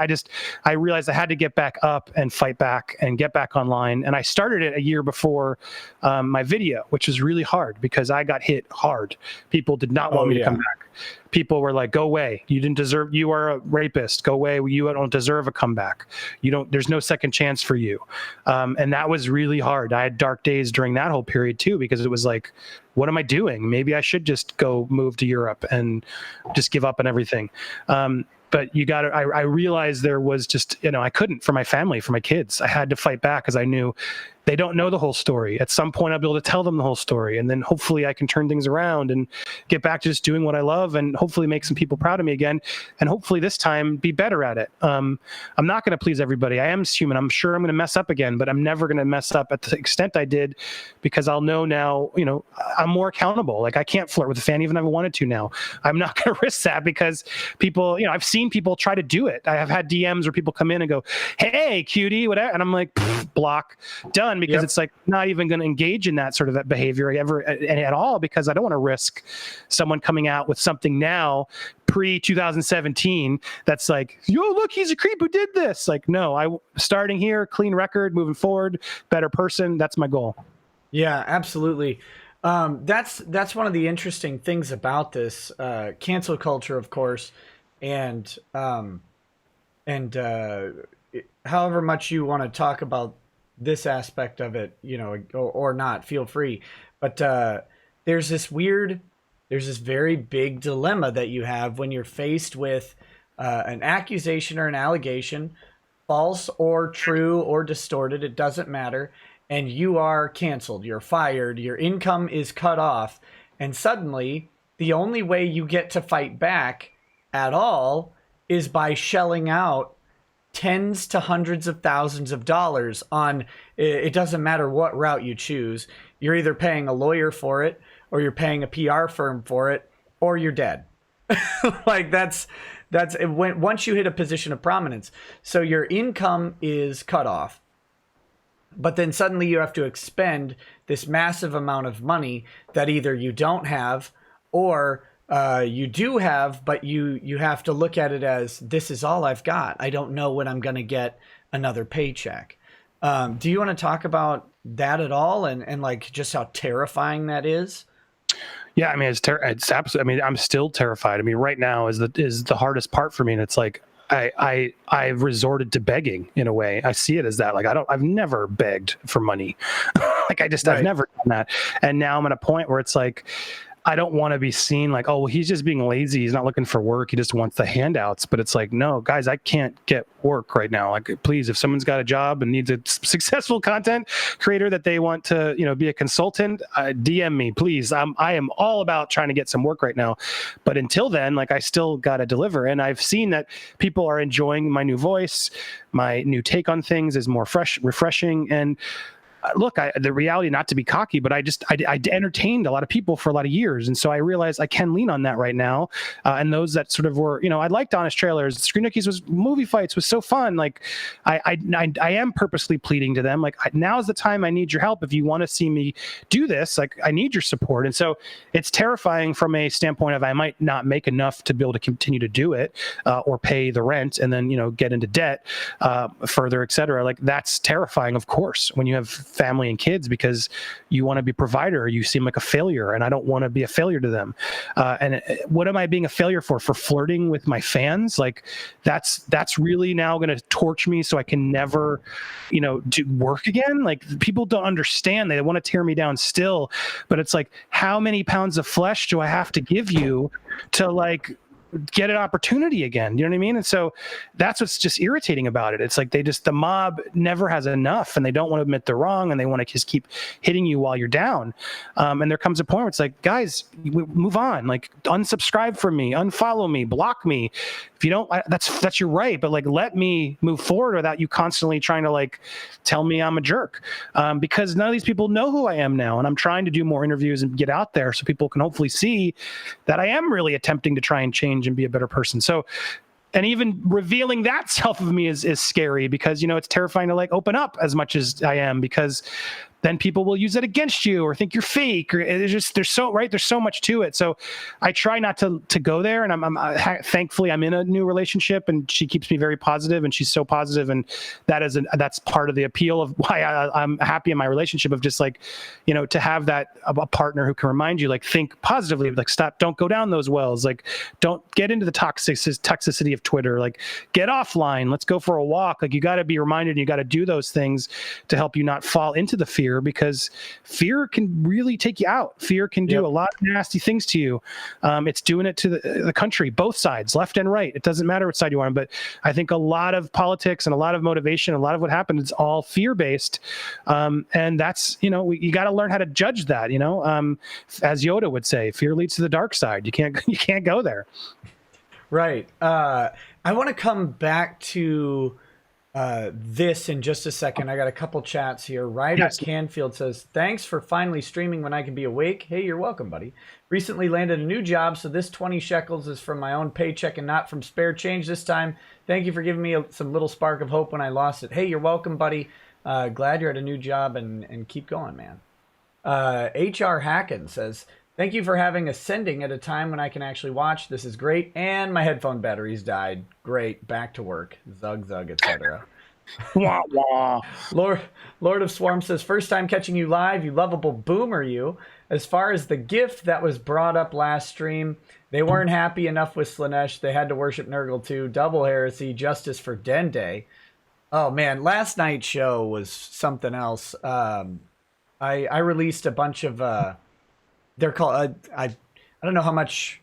I realized I had to get back up and fight back and get back online. And I started it a year before my video, which was really hard, because I got hit hard. People did not want me to come back. People were like, go away. You are a rapist. Go away. You don't deserve a comeback. There's no second chance for you. And that was really hard. I had dark days during that whole period too, because it was like, what am I doing? Maybe I should just go move to Europe and just give up on everything. But I realized there was just, I couldn't, for my family, for my kids. I had to fight back, because I knew they don't know the whole story. At some point, I'll be able to tell them the whole story. And then hopefully I can turn things around and get back to just doing what I love, and hopefully make some people proud of me again. And hopefully this time be better at it. I'm not going to please everybody. I am human. I'm sure I'm going to mess up again, but I'm never going to mess up at the extent I did, because I'll know now, I'm more accountable. Like, I can't flirt with a fan even if I wanted to now. I'm not going to risk that, because people, I've seen seen people try to do it. I have had DMs where people come in and go, "Hey, cutie," whatever, and I'm like, block, done, because it's like not even going to engage in that sort of behavior ever at all, because I don't want to risk someone coming out with something now pre 2017 that's like, yo, look, he's a creep who did this. Like, no, I starting here, clean record, moving forward, better person. That's my goal. Yeah, absolutely. That's one of the interesting things about this cancel culture, of course, and however much you want to talk about this aspect of it, you know, or not, feel free. But there's this very big dilemma that you have when you're faced with an accusation or an allegation, false or true or distorted, it doesn't matter, and you are canceled, you're fired, your income is cut off, and suddenly the only way you get to fight back at all is by shelling out tens to hundreds of thousands of dollars on, it doesn't matter what route you choose. You're either paying a lawyer for it, or you're paying a PR firm for it, or you're dead. Like that's once you hit a position of prominence. So your income is cut off, but then suddenly you have to expend this massive amount of money that either you don't have, or you do have, but you have to look at it as, this is all I've got. I don't know when I'm going to get another paycheck. Do you want to talk about that at all, and like just how terrifying that is? Yeah, I mean, it's absolutely. I mean, I'm still terrified. I mean, right now is the hardest part for me, and it's like I've resorted to begging in a way. I see it as that. Like I've never begged for money. Like I've never done that, and now I'm at a point where it's like, I don't want to be seen like, oh, well, he's just being lazy. He's not looking for work. He just wants the handouts. But it's like, no, guys, I can't get work right now. Like, please, if someone's got a job and needs a successful content creator that they want to, you know, be a consultant, DM me, please. I am all about trying to get some work right now. But until then, like, I still got to deliver. And I've seen that people are enjoying my new voice. My new take on things is more refreshing. And look, the reality, not to be cocky, but I entertained a lot of people for a lot of years. And so I realized I can lean on that right now. And those that sort of were, you know, I liked Honest Trailers. Screen Nookies was movie fights was so fun. Like I am purposely pleading to them. Like, now's the time I need your help. If you want to see me do this, like, I need your support. And so it's terrifying from a standpoint of I might not make enough to be able to continue to do it or pay the rent and then, you know, get into debt further, et cetera. Like, that's terrifying, of course, when you have family and kids, because you want to be a provider. You seem like a failure, and I don't want to be a failure to them. And what am I being a failure for? For flirting with my fans? Like, that's really now going to torch me, so I can never, you know, do work again. Like, people don't understand. They want to tear me down still, but it's like, how many pounds of flesh do I have to give you to, like, get an opportunity again? You know what I mean? And so that's what's just irritating about it. It's like the mob never has enough, and they don't want to admit they're wrong, and they want to just keep hitting you while you're down. And there comes a point where it's like, guys, move on. Like, unsubscribe from me, unfollow me, block me. If you don't, that's your right. But like, let me move forward without you constantly trying to like tell me I'm a jerk. Because none of these people know who I am now, and I'm trying to do more interviews and get out there so people can hopefully see that I am really attempting to try and change and be a better person. So, and even revealing that self of me is scary, because, you know, it's terrifying to like open up as much as I am, because then people will use it against you or think you're fake, or there's so much to it. So I try not to go there. And thankfully I'm in a new relationship, and she keeps me very positive, and she's so positive. And that's part of the appeal of why I'm happy in my relationship, of just like, you know, to have that, a partner who can remind you, like, think positively, like, don't go down those wells. Like, don't get into the toxicity of Twitter, like, get offline, let's go for a walk. Like, you got to be reminded, and you got to do those things to help you not fall into the fear, because fear can really take you out. Fear can do a lot of nasty things to you. It's doing it to the country, both sides, left and right. It doesn't matter which side you are on, but I think a lot of politics and a lot of motivation, a lot of what happened is all fear-based. And that's, you know, you got to learn how to judge that, you know, as Yoda would say, fear leads to the dark side. You can't go there. Right. I want to come back to this in just a second. I got a couple chats here. Ryder Yes. Canfield says, thanks for finally streaming when I can be awake. Hey, you're welcome, buddy. Recently landed a new job, so this 20 shekels is from my own paycheck and not from spare change this time. Thank you for giving me some little spark of hope when I lost it. Hey, you're welcome, buddy. Glad you're at a new job, and keep going, man. HR Hacken says, thank you for having Ascending at a time when I can actually watch. This is great. And my headphone batteries died. Great. Back to work. Zug, zug, etc. Wah, wah. Lord of Swarm says, first time catching you live, you lovable boomer you. As far as the gift that was brought up last stream, they weren't happy enough with Slanesh. They had to worship Nurgle too. Double heresy, justice for Dende. Oh man, last night's show was something else. I released a bunch of they're called I don't know how much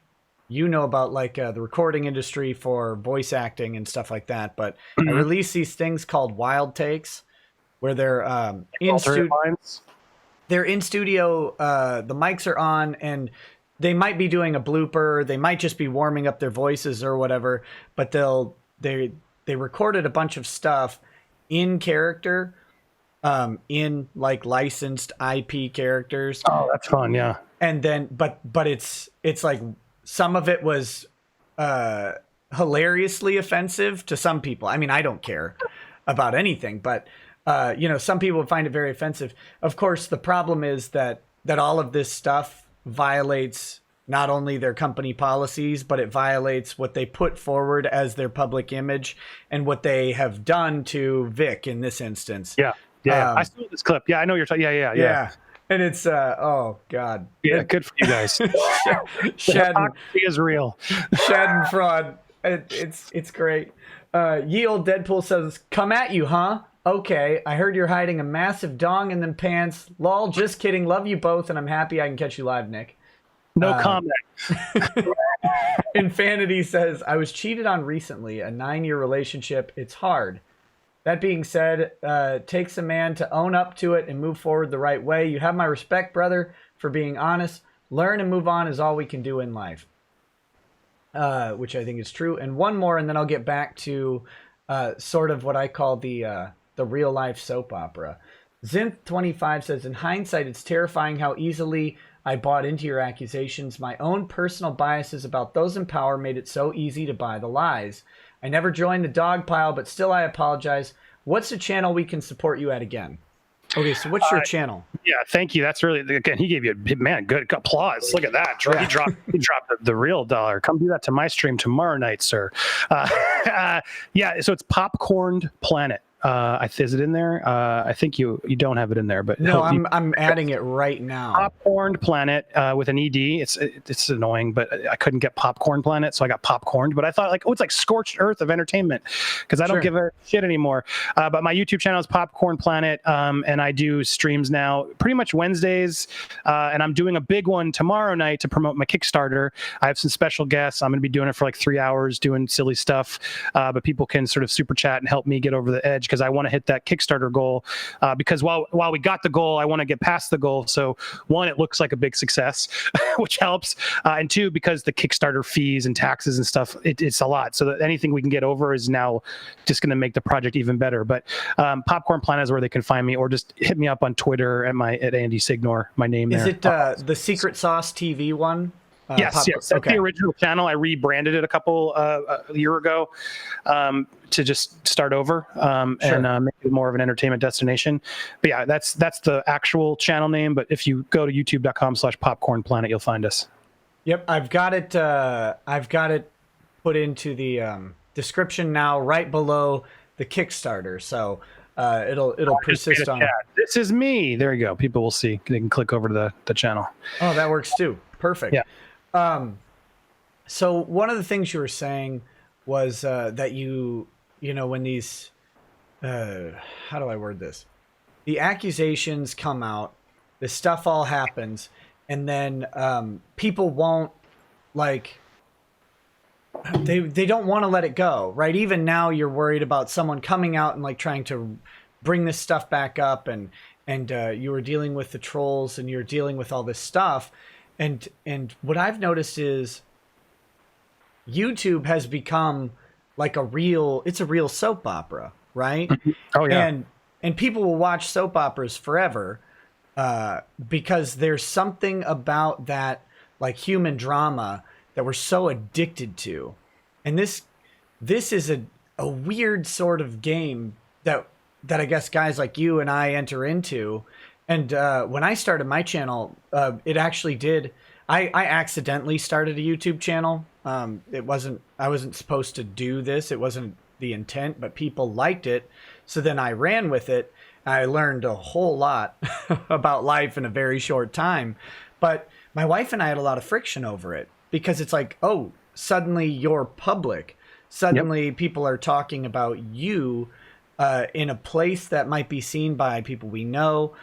you know about like the recording industry for voice acting and stuff like that, but I released these things called wild takes where they're in studio, the mics are on, and they might be doing a blooper, they might just be warming up their voices or whatever, but they recorded a bunch of stuff in character, in like licensed IP characters. Oh, that's fun, yeah. And then but it's like some of it was hilariously offensive to some people. I mean, I don't care about anything, but some people would find it very offensive. Of course, the problem is that all of this stuff violates not only their company policies, but it violates what they put forward as their public image and what they have done to Vic in this instance. Yeah. I saw this clip. Yeah, I know you're talking. Yeah. And it's oh god. Yeah, good for you guys. Hypocrisy is real. Schadenfreude. It's great. Ye old Deadpool says, "Come at you, huh? Okay, I heard you're hiding a massive dong in them pants. Lol, just kidding. Love you both, and I'm happy I can catch you live, Nick." No comment. Infinity says, "I was cheated on recently. A 9-year relationship. It's hard. That being said, takes a man to own up to it and move forward the right way. You have my respect, brother, for being honest. Learn and move on is all we can do in life." Which I think is true. And one more, and then I'll get back to sort of what I call the real life soap opera. Zinth25 says, "In hindsight, it's terrifying how easily I bought into your accusations. My own personal biases about those in power made it so easy to buy the lies. I never joined the dog pile, but still I apologize. What's the channel we can support you at again?" Okay, so what's your channel? Yeah, thank you. That's really, again, he gave you good applause. Look at that. He dropped the real dollar. Come do that to my stream tomorrow night, sir. Yeah, so it's Popcorned Planet. Is it in there? I think you don't have it in there, but no, I'm adding it right now. Popcorned Planet with an ED. It's annoying, but I couldn't get Popcorn Planet, so I got Popcorned. But I thought it's like Scorched Earth of entertainment because I don't give a shit anymore. But my YouTube channel is Popcorn Planet, and I do streams now pretty much Wednesdays, and I'm doing a big one tomorrow night to promote my Kickstarter. I have some special guests. I'm going to be doing it for like 3 hours, doing silly stuff, but people can sort of super chat and help me get over the edge because I want to hit that Kickstarter goal. Because while we got the goal, I want to get past the goal. So one, it looks like a big success, which helps. And two, because the Kickstarter fees and taxes and stuff, it's a lot. So that anything we can get over is now just going to make the project even better. But Popcorn Planet is where they can find me, or just hit me up on Twitter at Andy Signore, my name there. Is it the Secret Sauce TV one? Yes. That's the original channel. I rebranded it a year ago to just start over and make it more of an entertainment destination. But yeah, that's the actual channel name. But if you go to youtube.com/popcornplanet, you'll find us. Yep, I've got it put into the description now, right below the Kickstarter. So it'll persist on. This is me. There you go. People will see. They can click over to the channel. Oh, that works too. Perfect. Yeah. So one of the things you were saying was that when these how do I word this? The accusations come out, this stuff all happens, and then people won't they don't want to let it go, right? Even now you're worried about someone coming out and trying to bring this stuff back up, and you were dealing with the trolls and you're dealing with all this stuff. And what I've noticed is YouTube has become it's a real soap opera, right? Oh yeah. And people will watch soap operas forever because there's something about that like human drama that we're so addicted to. And this is a weird sort of game that I guess guys like you and I enter into. And when I started my channel, it actually did. I accidentally started a YouTube channel. I wasn't supposed to do this. It wasn't the intent, but people liked it. So then I ran with it. I learned a whole lot about life in a very short time. But my wife and I had a lot of friction over it because it's like, oh, suddenly you're public. Suddenly people are talking about you in a place that might be seen by people we know.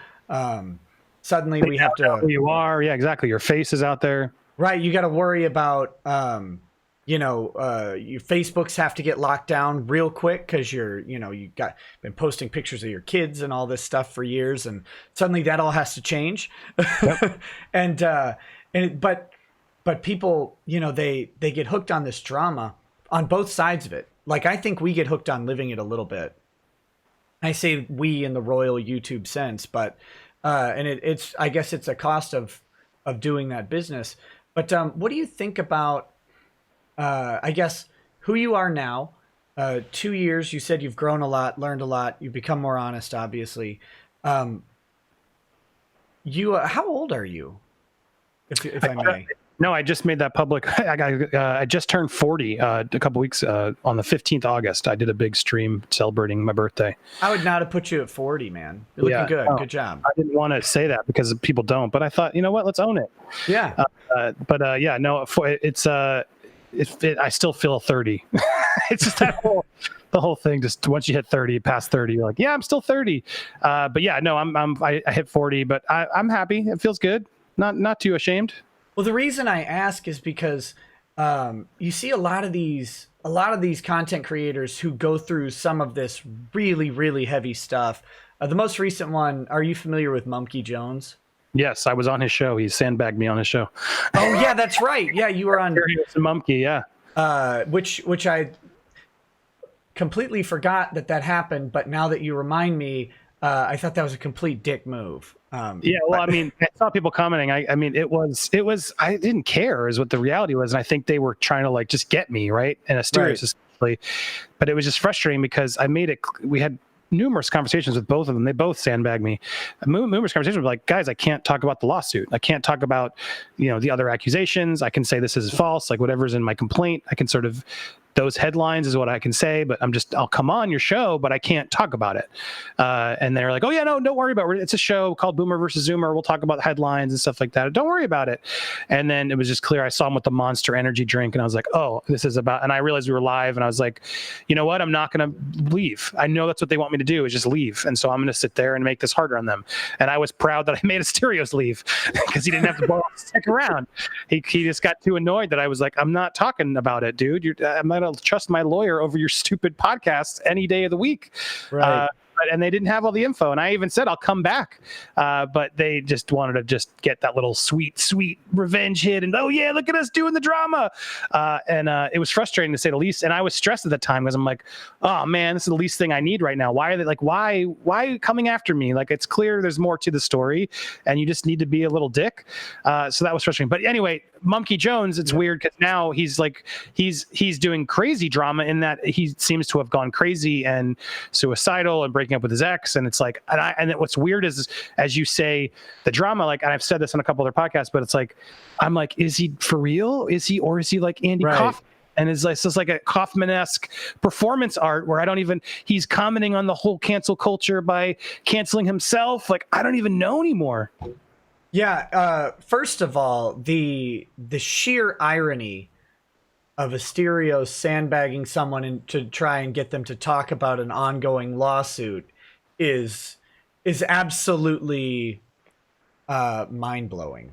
Suddenly we have to... Who you are. Yeah, exactly. Your face is out there. Right. You got to worry about, your Facebooks have to get locked down real quick because you been posting pictures of your kids and all this stuff for years, and suddenly that all has to change. Yep. But people, they get hooked on this drama on both sides of it. Like, I think we get hooked on living it a little bit. I say we in the royal YouTube sense, but it's I guess it's a cost of doing that business. But what do you think about I guess who you are now? 2 years, you said you've grown a lot, learned a lot, you've become more honest, obviously. How old are you, if I may? No, I just made that public. I just turned 40 a couple weeks on the 15th August. I did a big stream celebrating my birthday. I would not have put you at 40, man. You're looking good. Good job. I didn't want to say that because people don't, but I thought, you know what? Let's own it. Yeah. I still feel 30. It's just the whole thing. Just once you hit 30, past 30, you're like, yeah, I'm still 30. But yeah, no, I hit 40, but I'm happy. It feels good. Not too ashamed. Well, the reason I ask is because you see a lot of these content creators who go through some of this really, really heavy stuff. The most recent one, are you familiar with Mumkey Jones? Yes, I was on his show. He sandbagged me on his show. Oh yeah, that's right. Yeah, you were on Mumkey. Yeah. Which I completely forgot that happened, but now that you remind me, I thought that was a complete dick move. Yeah, well, I mean, I saw people commenting. I mean, it was. I didn't care, is what the reality was, and I think they were trying to like just get me right in a stereotype. Right. But it was just frustrating because I made it. We had numerous conversations with both of them. They both sandbagged me. Numerous conversations were like, guys, I can't talk about the lawsuit. I can't talk about the other accusations. I can say this is false, like whatever's in my complaint. I can sort of. Those headlines is what I can say, but I'll come on your show, but I can't talk about it. And they're like, oh yeah, no, don't worry about it. It's a show called Boomer versus Zoomer. We'll talk about the headlines and stuff like that. Don't worry about it. And then it was just clear. I saw him with the Monster Energy drink and I was like, oh, this is about, and I realized we were live and I was like, you know what? I'm not going to leave. I know that's what they want me to do is just leave. And so I'm going to sit there and make this harder on them. And I was proud that I made Asterios leave because he didn't have to stick around. He just got too annoyed that I was like, I'm not talking about it, dude. I'm not going to trust my lawyer over your stupid podcast any day of the week. Right. And they didn't have all the info. And I even said, I'll come back. But they just wanted to just get that little sweet revenge hit. And, oh, yeah, look at us doing the drama. And it was frustrating to say the least. And I was stressed at the time because I'm like, oh, man, this is the least thing I need right now. Why are they like, why coming after me? Like, it's clear there's more to the story and you just need to be a little dick. So that was frustrating. But anyway, Mumkey Jones, it's weird because now he's like, he's doing crazy drama in that he seems to have gone crazy and suicidal and breaking up with his ex. And it's like, and what's weird is, as you say, the drama, like, and I've said this on a couple other podcasts, but it's like, I'm like, is he for real? Is he like Andy Kaufman? And it's just like a Kaufman-esque performance art where he's commenting on the whole cancel culture by canceling himself. Like, I don't even know anymore. Yeah. First of all, the sheer irony of Asterios sandbagging someone to try and get them to talk about an ongoing lawsuit is absolutely mind-blowing.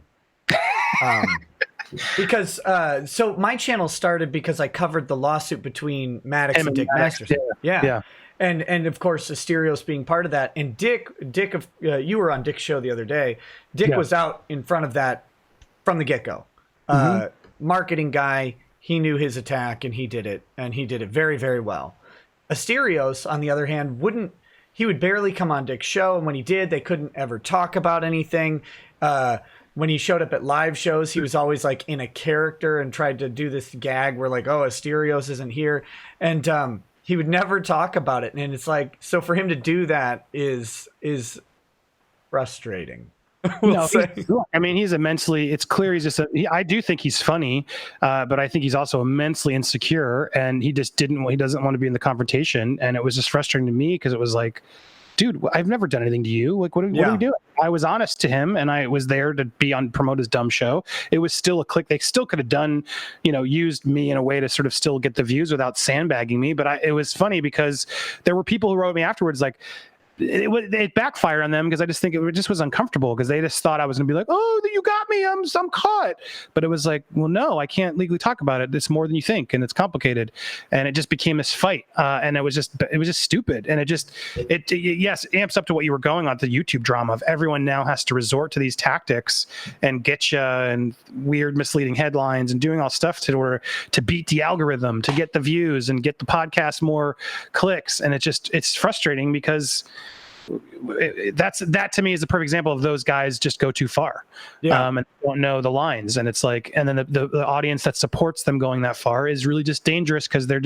Because so my channel started because I covered the lawsuit between Maddox and Dick Masters. Yeah. And of course, Asterios being part of that. And Dick, you were on Dick's show the other day. Dick was out in front of that from the get-go. Marketing guy, he knew his attack and he did it very, very well. Asterios, on the other hand, he would barely come on Dick's show, and when he did, they couldn't ever talk about anything. When he showed up at live shows, he was always like in a character and tried to do this gag where like, oh, Asterios isn't here. And he would never talk about it. And it's like, so for him to do that is frustrating. I mean, he's immensely, it's clear he's just, I do think he's funny, but I think he's also immensely insecure, and he doesn't want to be in the confrontation. And it was just frustrating to me because it was like, dude, I've never done anything to you. Like, what are you doing? I was honest to him, and I was there to promote his dumb show. It was still a click. They still could have done, used me in a way to sort of still get the views without sandbagging me. But it was funny because there were people who wrote me afterwards like, it backfired on them because I just think it just was uncomfortable because they just thought I was going to be like, oh, you got me, I'm caught. But it was like, well, no, I can't legally talk about it. It's more than you think, and it's complicated. And it just became this fight, and it was just stupid. And it amps up to what you were going on, the YouTube drama of everyone now has to resort to these tactics and get you and weird misleading headlines and doing all stuff in order to beat the algorithm, to get the views and get the podcast more clicks. And it's frustrating because that to me is the perfect example of those guys just go too far, and don't know the lines. And it's like, and then the audience that supports them going that far is really just dangerous because they're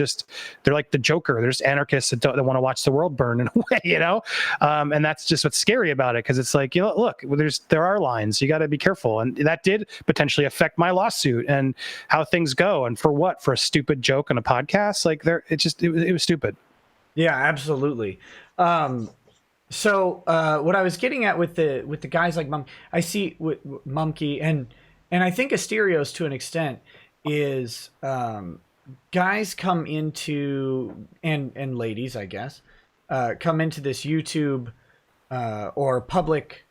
like the Joker. They're just anarchists that want to watch the world burn in a way, and that's just what's scary about it, because it's like, look, there are lines, you got to be careful. And that did potentially affect my lawsuit and how things go. And for a stupid joke on a podcast, like it was stupid. Yeah, absolutely. So what I was getting at with the guys like I see with Mumkey and I think Asterios to an extent is guys come into and ladies, I guess, come into this YouTube or public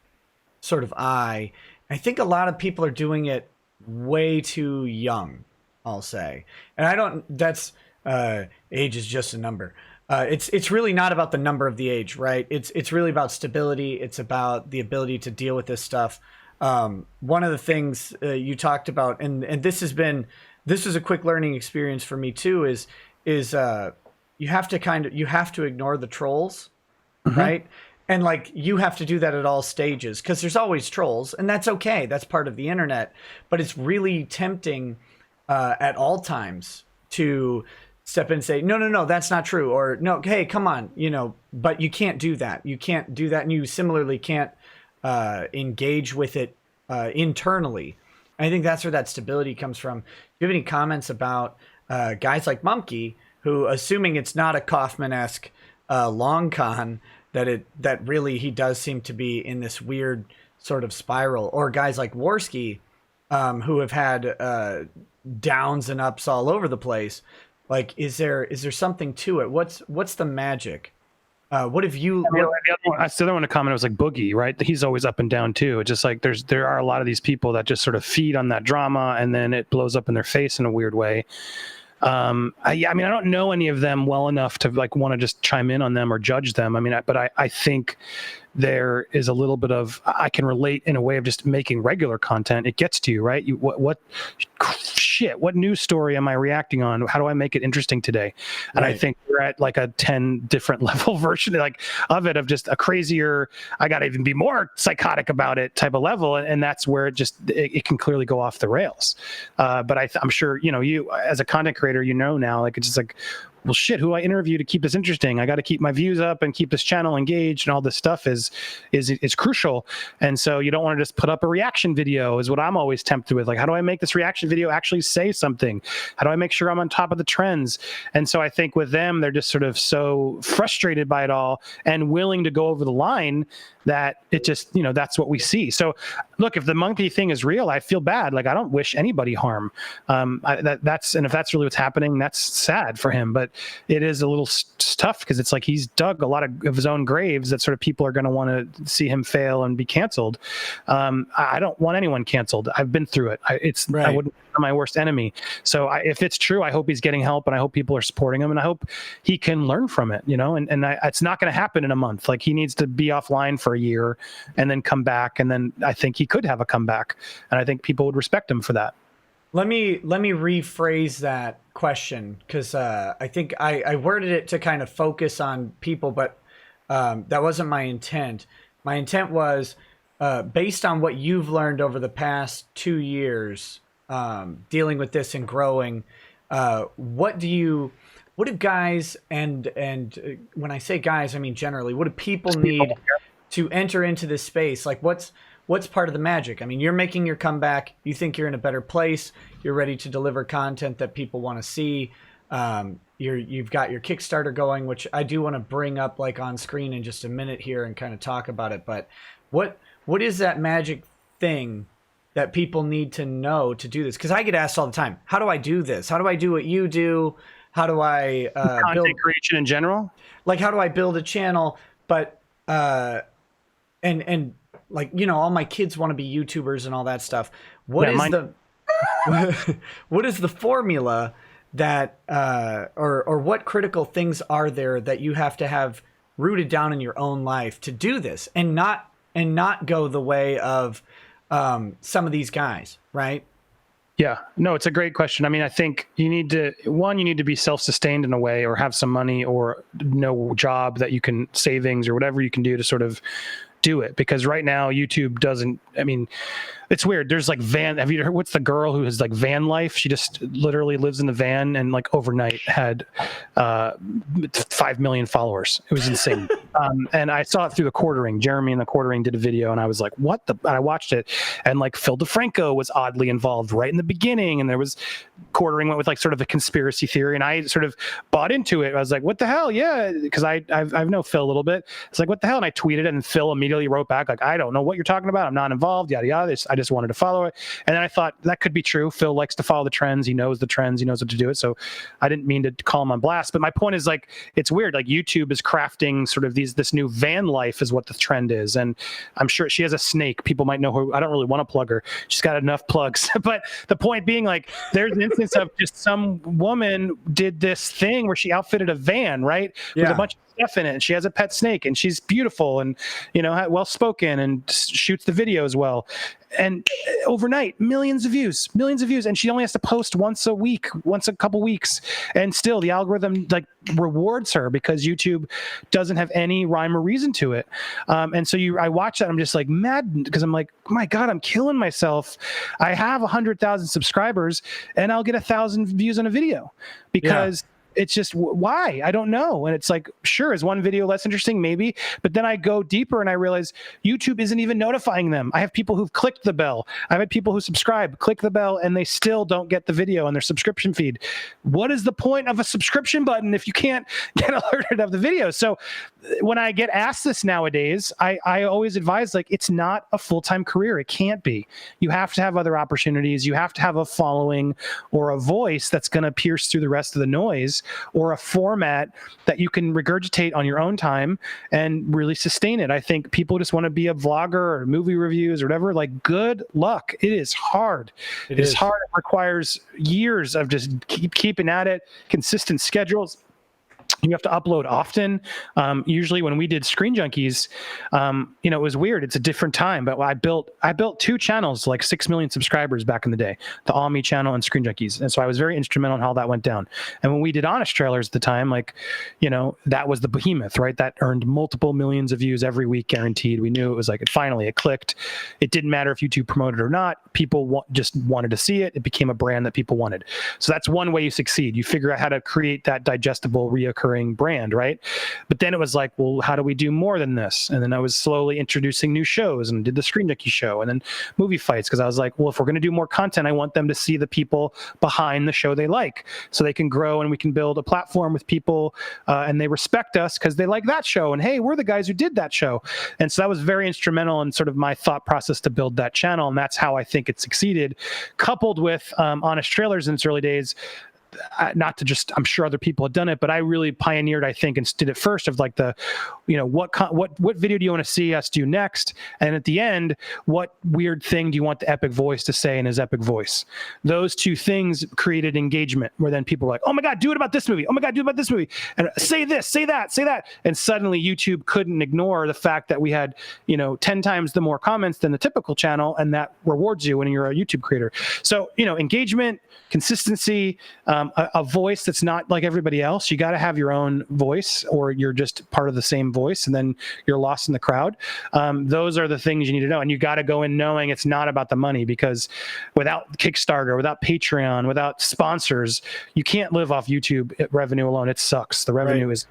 sort of eye. I think a lot of people are doing it way too young, I'll say. And that's age is just a number. It's really not about the number of the age, right? It's really about stability. It's about the ability to deal with this stuff. One of the things you talked about, and this was a quick learning experience for me too, is you have to ignore the trolls, right? And like you have to do that at all stages because there's always trolls, and that's okay. That's part of the internet. But it's really tempting at all times to step in and say, no, that's not true. Or no, hey, come on, but you can't do that. You can't do that. And you similarly can't engage with it internally. I think that's where that stability comes from. Do you have any comments about guys like Mumkey, who, assuming it's not a Kaufman-esque long con, that really he does seem to be in this weird sort of spiral, or guys like Worski, who have had downs and ups all over the place? Like, is there something to it? What's the magic? What have you? I still don't want to comment. It was like Boogie, right? He's always up and down too. It's just like there are a lot of these people that just sort of feed on that drama, and then it blows up in their face in a weird way. I don't know any of them well enough to like want to just chime in on them or judge them. But I think there is a little bit of, I can relate in a way of just making regular content. It gets to you, right? What news story am I reacting on? How do I make it interesting today? And right. I think we're at like a 10 different level version of it, of just a crazier, I got to even be more psychotic about it type of level. And that's where it can clearly go off the rails. But I'm sure, you as a content creator, now, like, it's just like, well, shit, who I interview to keep this interesting? I got to keep my views up and keep this channel engaged, and all this stuff is crucial. And so you don't want to just put up a reaction video, is what I'm always tempted with. Like, how do I make this reaction video actually say something? How do I make sure I'm on top of the trends? And so I think with them, they're just sort of so frustrated by it all and willing to go over the line that it just, that's what we see. So look, if the monkey thing is real, I feel bad. Like, I don't wish anybody harm. And if that's really what's happening, that's sad for him. But it is a little tough because it's like he's dug a lot of his own graves that sort of people are going to want to see him fail and be canceled. I don't want anyone canceled. I've been through it. Right. I wouldn't be my worst enemy. So if it's true, I hope he's getting help, and I hope people are supporting him, and I hope he can learn from it, and it's not going to happen in a month. Like, he needs to be offline for a year and then come back. And then I think he could have a comeback, and I think people would respect him for that. Let me rephrase that question because I think I worded it to kind of focus on people, but that wasn't my intent. My intent was based on what you've learned over the past 2 years dealing with this and growing. What do guys and when I say guys, I mean generally, what do people need to enter into this space? Like what's part of the magic? I mean, you're making your comeback. You think you're in a better place. You're ready to deliver content that people want to see. You've got your Kickstarter going, which I do want to bring up like on screen in just a minute here and kind of talk about it. But what is that magic thing that people need to know to do this? Because I get asked all the time, how do I do this? How do I do what you do? How do I content creation in general? Like, how do I build a channel? But and like, you know, all my kids want to be YouTubers and all that stuff. What is the formula that or what critical things are there that you have to have rooted down in your own life to do this and not go the way of some of these guys, right? Yeah, no, it's a great question. I mean, I think you need to be self-sustained in a way, or have some money or no job that you can savings or whatever you can do to sort of do it. Because right now YouTube doesn't, I mean, it's weird. There's like have you heard, what's the girl who has like van life? She just literally lives in the van and like overnight had 5 million followers. It was insane. And I saw it through the Quartering. Jeremy and the Quartering did a video and I was like, what the, and I watched it and like Phil DeFranco was oddly involved right in the beginning. And there was Quartering went with like sort of a conspiracy theory. And I sort of bought into it. I was like, what the hell? Yeah. Cause I know Phil a little bit. It's like, what the hell? And I tweeted it and Phil immediately wrote back like, I don't know what you're talking about. I'm not involved, yada, yada. I just wanted to follow it. And then I thought that could be true. Phil likes to follow the trends. He knows the trends. He knows what to do it. So I didn't mean to call him on blast, but my point is like, it's weird. Like YouTube is crafting sort of this new van life is what the trend is. And I'm sure she has a snake. People might know her. I don't really want to plug her. She's got enough plugs. But the point being like, there's an instance of just some woman did this thing where she outfitted a van, right? With a bunch of stuff in it. And she has a pet snake and she's beautiful and, you know, well spoken and shoots the videos well. And overnight, millions of views. And she only has to post once a week, once a couple weeks. And still the algorithm like rewards her because YouTube doesn't have any rhyme or reason to it. And so I watch that. I'm just like maddened because I'm like, my God, I'm killing myself. I have 100,000 subscribers and I'll get 1,000 views on a video because it's just why? I don't know. And it's like, sure, is one video less interesting? Maybe. But then I go deeper and I realize YouTube isn't even notifying them. I have people who've clicked the bell. I've had people who subscribe, click the bell, and they still don't get the video on their subscription feed. What is the point of a subscription button if you can't get alerted of the video? So when I get asked this nowadays, I always advise, like, it's not a full-time career. It can't be. You have to have other opportunities. You have to have a following or a voice that's going to pierce through the rest of the noise, or a format that you can regurgitate on your own time and really sustain it. I think people just want to be a vlogger or movie reviews or whatever. Like, good luck. It is hard. It is hard. It requires years of just keeping at it, consistent schedules. You have to upload often. Usually when we did Screen Junkies, you know, it was weird. It's a different time, but I built 2 channels, like 6 million subscribers back in the day, the All Me channel and Screen Junkies. And so I was very instrumental in how that went down. And when we did Honest Trailers at the time, like, you know, that was the behemoth, right? That earned multiple millions of views every week, guaranteed. We knew it was like, it clicked. It didn't matter if YouTube promoted it or not. People just wanted to see it. It became a brand that people wanted. So that's one way you succeed. You figure out how to create that digestible, reoccurring brand, right? But then it was like, well, how do we do more than this? And then I was slowly introducing new shows and did the Screen Junkie show and then movie fights, because I was like, well, if we're going to do more content, I want them to see the people behind the show they like, so they can grow and we can build a platform with people and they respect us because they like that show. And hey, we're the guys who did that show. And so that was very instrumental in sort of my thought process to build that channel. And that's how I think it succeeded, coupled with Honest Trailers in its early days. Not to just, I'm sure other people had done it, but I really pioneered, I think, and did it first of like the, you know, what video do you want to see us do next? And at the end, what weird thing do you want the epic voice to say in his epic voice? Those 2 things created engagement where then people were like, oh my God, do it about this movie. Oh my God, do it about this movie. And say this, say that, say that. And suddenly YouTube couldn't ignore the fact that we had, you know, 10 times the more comments than the typical channel. And that rewards you when you're a YouTube creator. So, you know, engagement, consistency, a voice that's not like everybody else. You got to have your own voice, or you're just part of the same voice, and then you're lost in the crowd. Those are the things you need to know, and you got to go in knowing it's not about the money, because without Kickstarter, without Patreon, without sponsors, you can't live off YouTube revenue alone. It sucks. The revenue is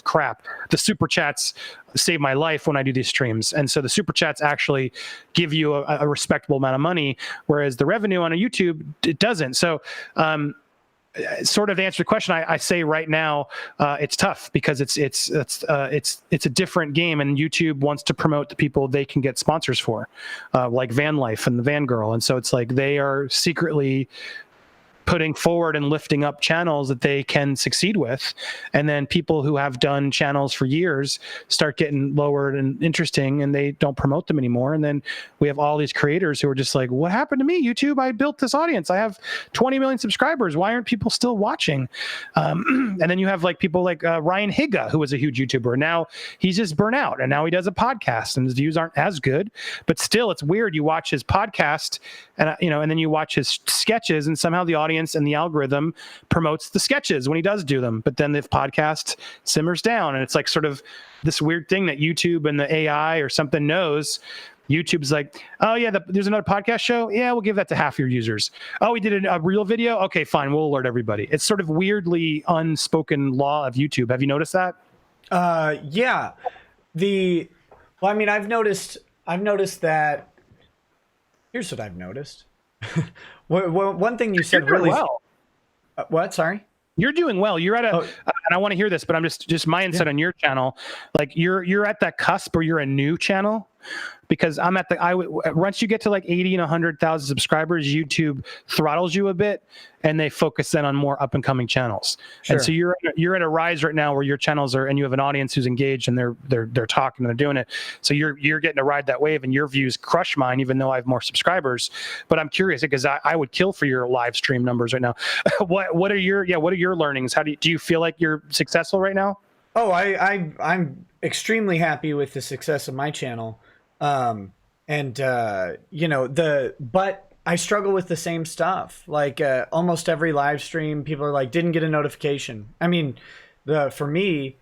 crap. The super chats save my life when I do these streams, and so the super chats actually give you a respectable amount of money, whereas the revenue on a YouTube, it doesn't. So sort of to answer the question, I say right now it's tough, because it's a different game, and YouTube wants to promote the people they can get sponsors for, like Van Life and the Van Girl, and so it's like they are secretly putting forward and lifting up channels that they can succeed with, and then people who have done channels for years start getting lowered and interesting, and they don't promote them anymore. And then we have all these creators who are just like, what happened to me, YouTube? I built this audience, I have 20 million subscribers, why aren't people still watching? And then you have like people like Ryan Higa, who was a huge YouTuber. Now he's just burnt out, and now he does a podcast, and his views aren't as good, but still it's weird. You watch his podcast, and and then you watch his sketches, and somehow the audience and the algorithm promotes the sketches when he does do them, but then the podcast simmers down, and it's like sort of this weird thing that YouTube and the AI or something knows. YouTube's like, oh yeah, there's another podcast show, yeah, we'll give that to half your users. Oh, we did a real video, okay, fine, we'll alert everybody. It's sort of weirdly unspoken law of YouTube. Have you noticed that? Yeah. Well, I mean, I've noticed that. Here's what I've noticed. One thing you said really well. What? Sorry. You're doing well. You're at and I want to hear this, but I'm just my insight on your channel. Like you're at that cusp, or you're a new channel, because I'm at once you get to like 80 and 100,000 subscribers, YouTube throttles you a bit, and they focus then on more up and coming channels. Sure. And so you're at a rise right now where your channels are, and you have an audience who's engaged, and they're talking and they're doing it. So you're getting to ride that wave, and your views crush mine, even though I have more subscribers. But I'm curious, because I would kill for your live stream numbers right now. What are your learnings? Do you feel like you're successful right now? Oh, I'm extremely happy with the success of my channel. But I struggle with the same stuff. Like almost every live stream, people are like, didn't get a notification. I mean, for me,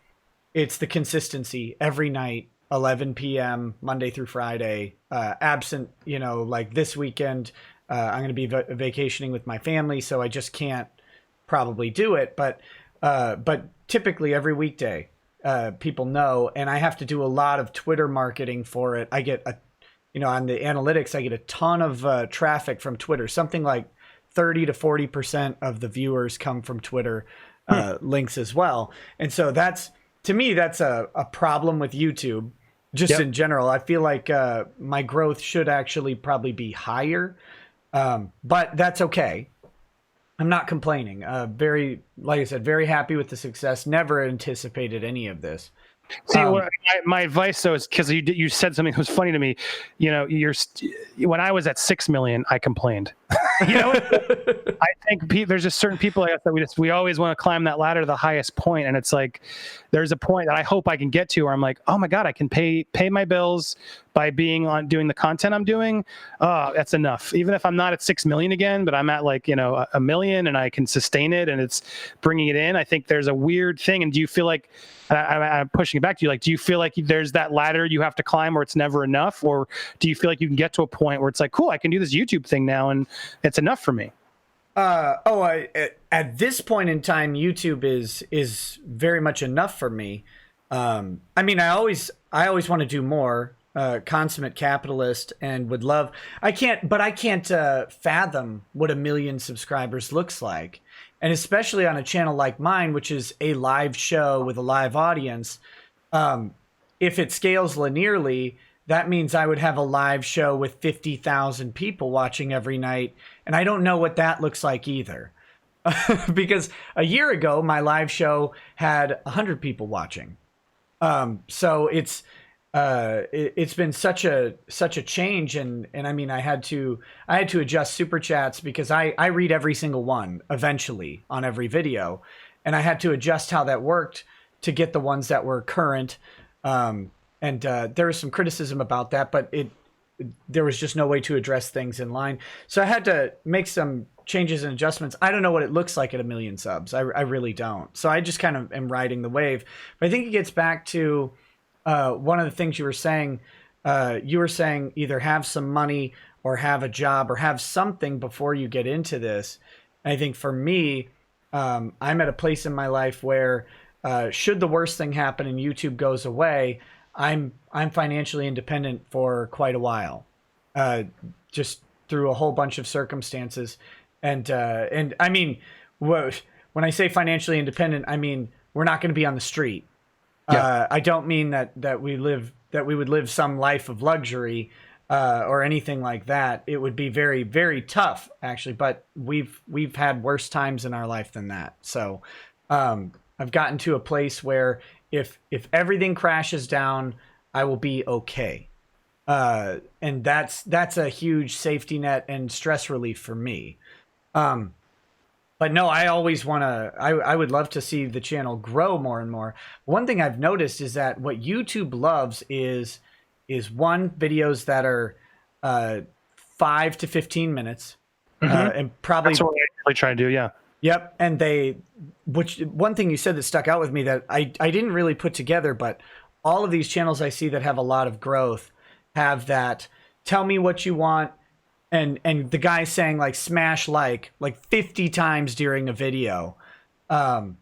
it's the consistency every night, 11 p.m. Monday through Friday. Absent, like this weekend, I'm going to be vacationing with my family, so I just can't probably do it. But typically every weekday, people know, and I have to do a lot of Twitter marketing for it. I get on the analytics, I get a ton of traffic from Twitter. Something like 30 to 40% of the viewers come from Twitter links as well. And so to me, that's a problem with YouTube. Just in general, I feel like my growth should actually probably be higher, but that's okay. I'm not complaining. Like I said, very happy with the success. Never anticipated any of this. See, my advice though is, because you said something that was funny to me. When I was at 6 million, I complained. I think there's just certain people like us that we always want to climb that ladder to the highest point, and it's like there's a point that I hope I can get to where I'm like, oh my god, I can pay my bills by doing the content I'm doing. That's enough. Even if I'm not at 6 million again, but I'm at like a million, and I can sustain it, and it's bringing it in. I think there's a weird thing. And do you feel like, I'm pushing it back to you, like, do you feel like there's that ladder you have to climb where it's never enough, or do you feel like you can get to a point where it's like, cool, I can do this YouTube thing now, and it's enough for me? At this point in time, YouTube is very much enough for me. I mean, I always want to do more. Consummate capitalist, and would love. I can't fathom what 1 million subscribers looks like, and especially on a channel like mine, which is a live show with a live audience. If it scales linearly, that means I would have a live show with 50,000 people watching every night, and I don't know what that looks like either. Because a year ago, my live show had 100 people watching. So it's been such a change, and I mean, I had to adjust super chats, because I read every single one eventually on every video, and I had to adjust how that worked to get the ones that were current. And there was some criticism about that, but there was just no way to address things in line. So I had to make some changes and adjustments. I don't know what it looks like at 1 million subs. I really don't. So I just kind of am riding the wave. But I think it gets back to one of the things you were saying. You were saying either have some money or have a job or have something before you get into this. And I think for me, I'm at a place in my life where should the worst thing happen and YouTube goes away, I'm financially independent for quite a while, just through a whole bunch of circumstances. And I mean, when I say financially independent, I mean we're not going to be on the street. Yeah. I don't mean that we would live some life of luxury or anything like that. It would be very, very tough, actually. But we've had worse times in our life than that. So I've gotten to a place where if everything crashes down, I will be okay. And that's a huge safety net and stress relief for me. But no, I always want to, I would love to see the channel grow more and more. One thing I've noticed is that what YouTube loves is one, videos that are 5 to 15 minutes. And probably that's what I try to do, yeah. Yep. And which one thing you said that stuck out with me that I didn't really put together, but all of these channels I see that have a lot of growth have that tell me what you want. And the guy saying like smash like 50 times during a video. God,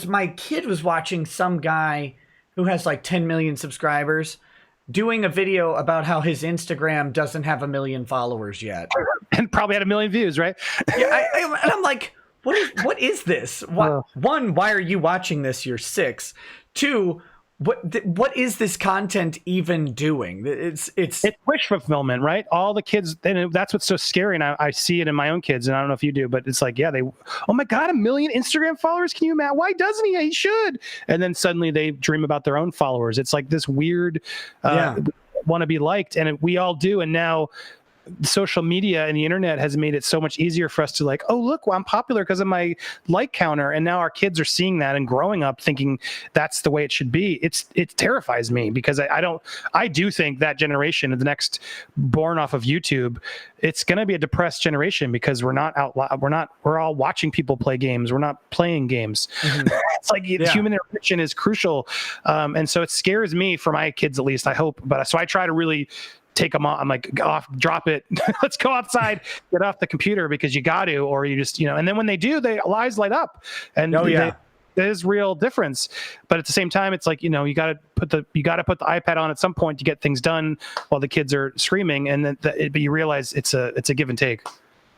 my kid was watching some guy who has like 10 million subscribers doing a video about how his Instagram doesn't have 1 million followers yet. And probably had 1 million views, right? Yeah, and I'm like, what is this? One, why are you watching this? You're 6. 2, what is this content even doing? It's wish fulfillment, right? All the kids, and that's what's so scary. And I see it in my own kids, and I don't know if you do, but it's like, yeah, oh my God, 1 million Instagram followers. Can you imagine? Why doesn't he? He should. And then suddenly they dream about their own followers. It's like this weird, want to be liked. And we all do. And now social media and the internet has made it so much easier for us to like, oh, look, well, I'm popular because of my like counter. And now our kids are seeing that and growing up thinking that's the way it should be. It terrifies me because I do think that generation, the next born off of YouTube, it's going to be a depressed generation because we're all watching people play games. We're not playing games. Mm-hmm. It's like human interaction is crucial. And so it scares me for my kids, at least, I hope. But so I try to really take them off. I'm like, drop it. Let's go outside, get off the computer because you got to, or you just, and then when they do, their eyes light up. And there's real difference. But at the same time, it's like, you got to put the iPad on at some point to get things done while the kids are screaming. And but you realize it's a give and take.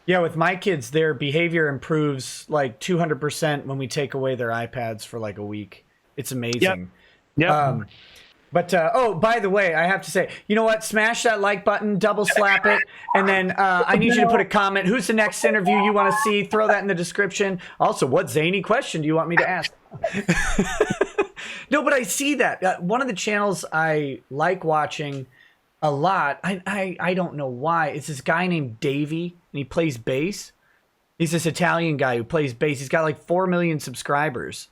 Yeah. With my kids, their behavior improves like 200% when we take away their iPads for like a week. It's amazing. Yep. But, by the way, I have to say, you know what? Smash that like button, double slap it, and then I need you to put a comment. Who's the next interview you want to see? Throw that in the description. Also, what zany question do you want me to ask? No, but I see that. One of the channels I like watching a lot, I don't know why, it's this guy named Davey, and he plays bass. He's this Italian guy who plays bass. He's got like 4 million subscribers.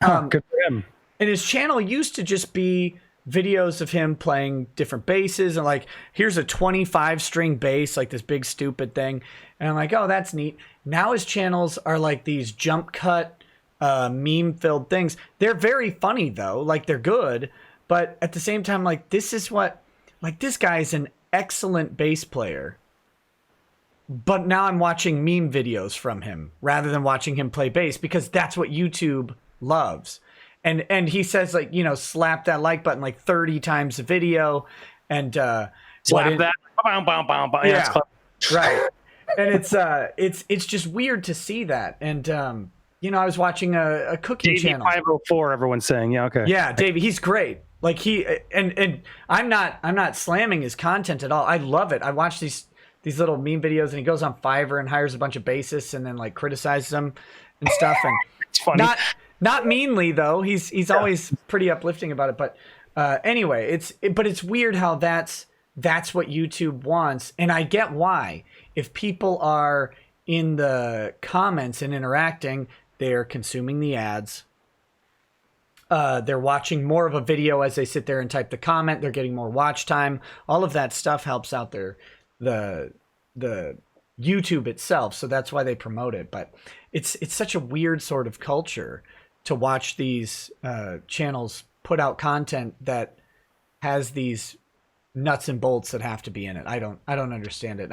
Good for him. And his channel used to just be videos of him playing different basses and like, here's a 25 string bass, like this big stupid thing. And I'm like, oh, that's neat. Now his channels are like these jump cut, meme filled things. They're very funny though. Like they're good. But at the same time, like this guy is an excellent bass player. But now I'm watching meme videos from him rather than watching him play bass because that's what YouTube loves. And he says like, slap that like button like 30 times a video and slap that. Yeah, right. And it's just weird to see that. And I was watching a cooking channel. 504, everyone's saying. Yeah, okay. Yeah, Davey, he's great. Like he and I'm not slamming his content at all. I love it. I watch these little meme videos and he goes on Fiverr and hires a bunch of bassists and then like criticizes them and stuff. And it's funny. Not meanly though. He's always pretty uplifting about it. But anyway, it's weird how that's what YouTube wants, and I get why. If people are in the comments and interacting, they are consuming the ads. They're watching more of a video as they sit there and type the comment. They're getting more watch time. All of that stuff helps out the YouTube itself. So that's why they promote it. But it's such a weird sort of culture to watch these channels put out content that has these nuts and bolts that have to be in it. I don't understand it.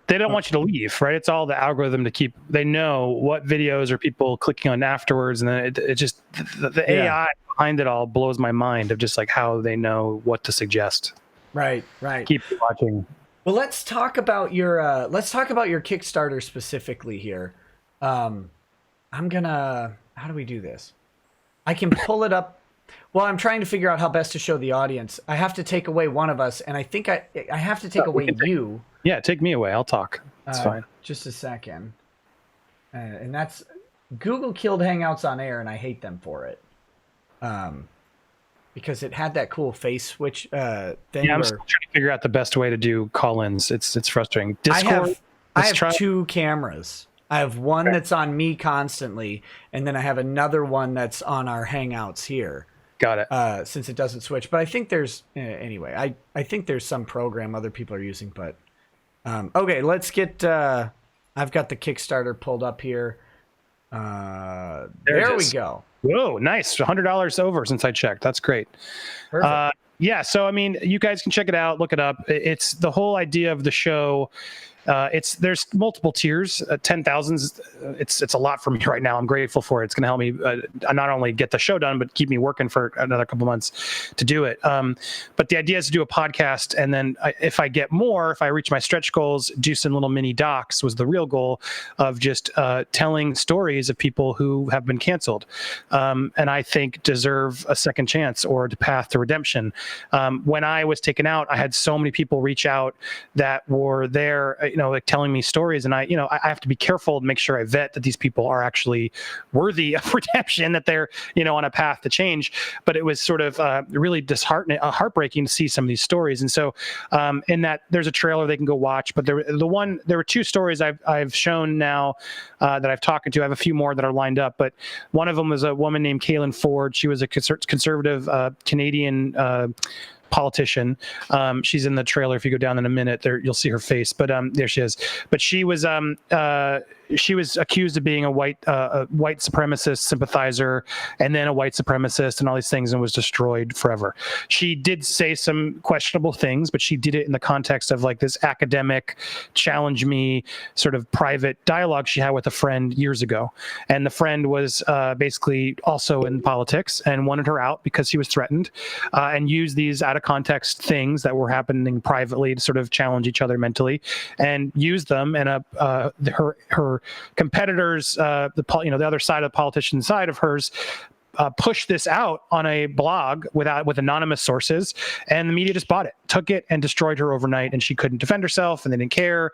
They don't want you to leave, right? It's all the algorithm to keep. They know what videos are people clicking on afterwards, and then it just the AI behind it all blows my mind of just like how they know what to suggest. Right. Keep watching. Well, let's talk about your Kickstarter specifically here. I'm gonna. How do we do this? I can pull it up. Well, I'm trying to figure out how best to show the audience. I have to take away one of us, and I think I have to take away you. Yeah, take me away. I'll talk. It's fine. Just a second. And that's Google killed Hangouts on Air, and I hate them for it. Because it had that cool face switch thing. Yeah, I'm still trying to figure out the best way to do call-ins. It's frustrating. Discord. I have two cameras. I have one that's on me constantly, and then I have another one that's on our Hangouts here. Got it. Since it doesn't switch, but I think there's anyway. I think there's some program other people are using, but okay. Let's get. I've got the Kickstarter pulled up here. There we go. Whoa, nice! $100 over since I checked. That's great. Perfect. Yeah, so I mean, you guys can check it out, look it up. It's the whole idea of the show. There's multiple tiers. 10,000. It's a lot for me right now. I'm grateful for it. It's going to help me not only get the show done, but keep me working for another couple months to do it. But the idea is to do a podcast, and then if I get more, if I reach my stretch goals, do some little mini docs. Was the real goal of just telling stories of people who have been canceled, and I think deserve a second chance or the path to redemption. When I was taken out, I had so many people reach out that were there, like telling me stories, and I have to be careful to make sure I vet that these people are actually worthy of redemption, that they're on a path to change. But it was sort of really disheartening, heartbreaking to see some of these stories. And so in that, there's a trailer they can go watch. But there were two stories I've shown now that I've talked to. I have a few more that are lined up, but one of them was a woman named Kaylin Ford. She was a conservative Canadian politician. She's in the trailer. If you go down in a minute, there you'll see her face. But there she is. But she was accused of being a white supremacist sympathizer, and then a white supremacist, and all these things, and was destroyed forever. She did say some questionable things, but she did it in the context of like this academic, challenge me sort of private dialogue she had with a friend years ago. And the friend was basically also in politics and wanted her out because she was threatened, and used these out of context things that were happening privately to sort of challenge each other mentally, and used them. And her competitors, the other side of the politician side of hers, pushed this out on a blog with anonymous sources, and the media just bought it, took it, and destroyed her overnight. And she couldn't defend herself, and they didn't care.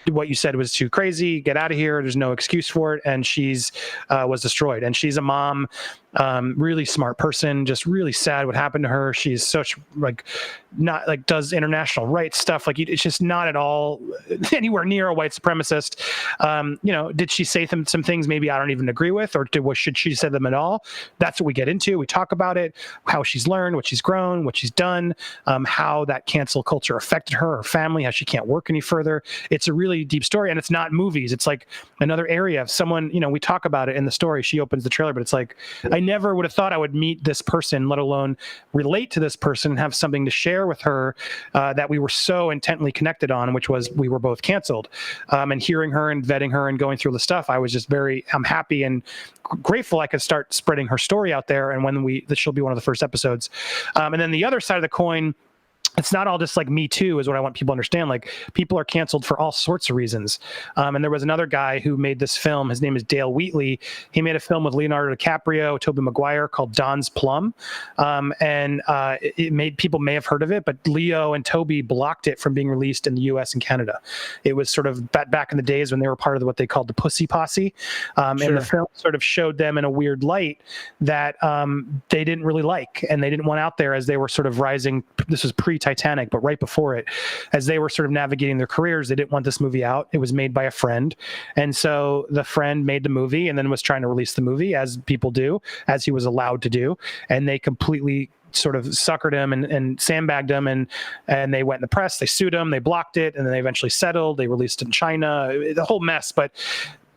What you said was too crazy. Get out of here. There's no excuse for it. And she's was destroyed. And she's a mom, really smart person. Just really sad what happened to her. She's such not does international rights stuff. It's just not at all anywhere near a white supremacist. Did she say some things maybe I don't even agree with, or should she say them at all? That's what we get into. We talk about it, how she's learned, what she's grown, what she's done, how that cancel culture affected her family, how she can't work any further. It's a really deep story, and it's not movies. It's like another area of someone, we talk about it in the story. She opens the trailer, but it's like, I never would have thought I would meet this person, let alone relate to this person and have something to share with her that we were so intently connected on, which was we were both canceled. And hearing her and vetting her and going through the stuff, I was just I'm happy and grateful I could start spreading her story out there. And she'll be one of the first episodes. And then the other side of the coin, it's not all just like Me Too is what I want people to understand. Like, people are canceled for all sorts of reasons. And there was another guy who made this film. His name is Dale Wheatley. He made a film with Leonardo DiCaprio, Tobey Maguire, called Don's Plum. It made, people may have heard of it, but Leo and Toby blocked it from being released in the US and Canada. It was sort of back in the days when they were part of what they called the Pussy Posse. And the film sort of showed them in a weird light that they didn't really like, and they didn't want out there as they were sort of rising. This was pre Titanic, but right before it, as they were sort of navigating their careers, they didn't want this movie out. It was made by a friend. And so the friend made the movie and then was trying to release the movie, as people do, as he was allowed to do. And they completely sort of suckered him and sandbagged him, and they went in the press, they sued him, they blocked it, and then they eventually settled. They released it in China, the whole mess. But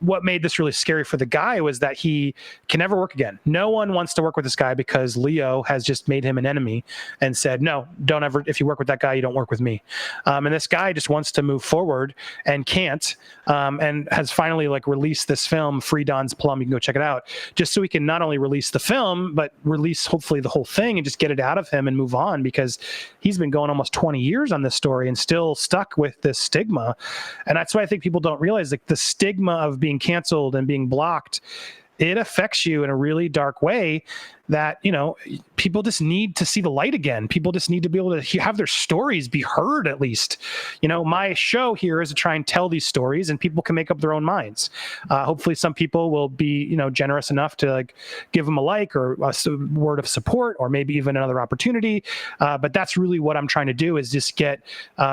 what made this really scary for the guy was that he can never work again. No one wants to work with this guy because Leo has just made him an enemy and said, no, don't ever, if you work with that guy, you don't work with me. And this guy just wants to move forward and can't, and has finally like released this film, Free Don's Plum. You can go check it out, just so he can not only release the film, but release hopefully the whole thing and just get it out of him and move on, because he's been going almost 20 years on this story and still stuck with this stigma. And that's why I think people don't realize, like, the stigma of being canceled and being blocked, it affects you in a really dark way that, you know, people just need to see the light again. People just need to be able to have their stories be heard, at least. You know, my show here is to try and tell these stories, and people can make up their own minds. Hopefully some people will be, you know, generous enough to like give them a like or a word of support, or maybe even another opportunity. But that's really what I'm trying to do, is just get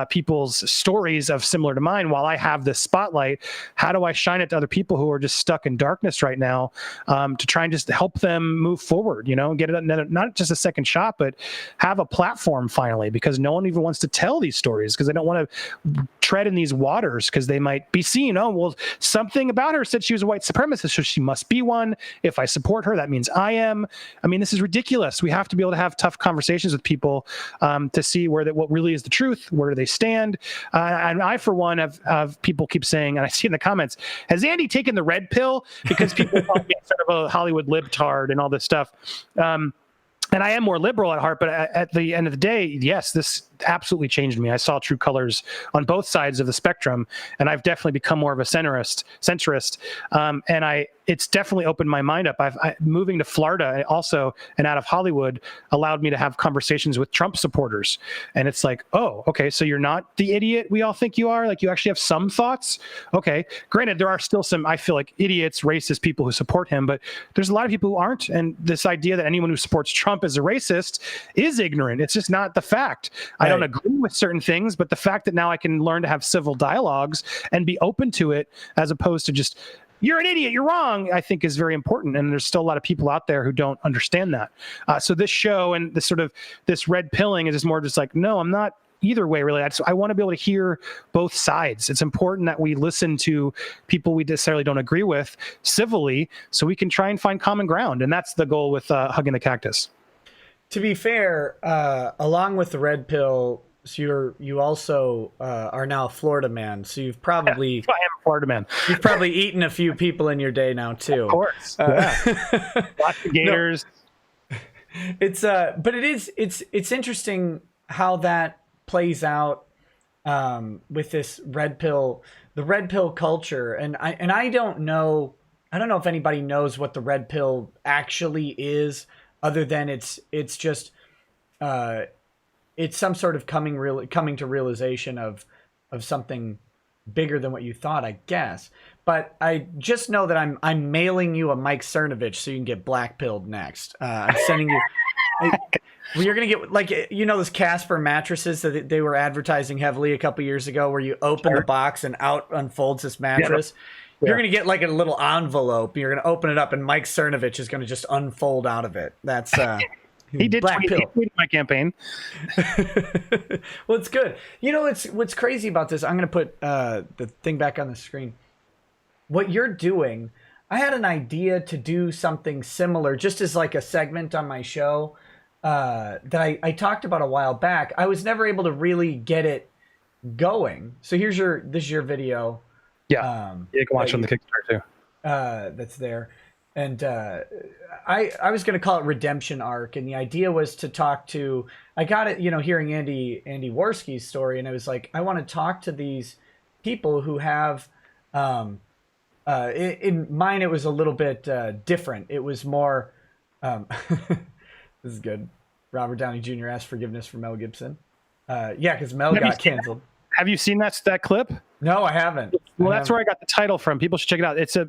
people's stories of similar to mine while I have this spotlight. How do I shine it to other people who are just stuck in darkness right now, to try and just help them move forward, you know, get it another, not just a second shot, but have a platform finally, because no one even wants to tell these stories because they don't want to tread in these waters, because they might be seen, oh, well, something about her said she was a white supremacist, so she must be one. If I support her, that means I am. I mean, this is ridiculous. We have to be able to have tough conversations with people, to see what really is the truth, where do they stand. And I, for one, have people keep saying, and I see in the comments, has Andy taken the red pill? Because people call me sort of a Hollywood libtard and all this stuff. And I am more liberal at heart, but at the end of the day, yes, this absolutely changed me. I saw true colors on both sides of the spectrum, and I've definitely become more of a centrist. And it's definitely opened my mind up. Moving to Florida also and out of Hollywood allowed me to have conversations with Trump supporters. And it's like, oh, okay, so you're not the idiot we all think you are. Like, you actually have some thoughts. Okay, granted, there are still some, I feel like, idiots, racist people who support him, but there's a lot of people who aren't. And this idea that anyone who supports Trump is a racist is ignorant. It's just not the fact. I don't agree with certain things, but the fact that now I can learn to have civil dialogues and be open to it, as opposed to just, you're an idiot, you're wrong, I think is very important. And there's still a lot of people out there who don't understand that. So this show and this red pilling is just more just like, no, I'm not either way, really. I want to be able to hear both sides. It's important that we listen to people we necessarily don't agree with civilly, so we can try and find common ground. And that's the goal with Hugging the Cactus. To be fair, along with the red pill, so you also are now a Florida man. So you've probably I am a Florida man. You've probably eaten a few people in your day now too. Of course, yeah. Lots of gators. No, but it's interesting how that plays out with this red pill, the red pill culture, and I don't know if anybody knows what the red pill actually is, other than it's just it's some sort of coming to realization of something bigger than what you thought, I guess. But I just know that I'm mailing you a Mike Cernovich so you can get black pilled next. I'm sending you. You're gonna get, like, you know, those Casper mattresses that they were advertising heavily a couple years ago, where you open the box and out unfolds this mattress. Yeah. You're gonna get like a little envelope. You're gonna open it up, and Mike Cernovich is gonna just unfold out of it. That's he did tweet my campaign. Well, it's good. You know, what's crazy about this. I'm gonna put the thing back on the screen. What you're doing, I had an idea to do something similar, just as like a segment on my show that I talked about a while back. I was never able to really get it going. So this is your video. Yeah, you can watch on the Kickstarter too. That's there. And I was going to call it Redemption Arc, and the idea was to talk to, I got it, you know, hearing Andy Worski's story, and I was like, I want to talk to these people who have, in mine it was a little bit different. It was more, this is good. Robert Downey Jr. asked forgiveness for Mel Gibson. Yeah, because Mel got canceled. Have you seen that clip? No, I haven't. Well, that's where I got the title from. People should check it out. It's a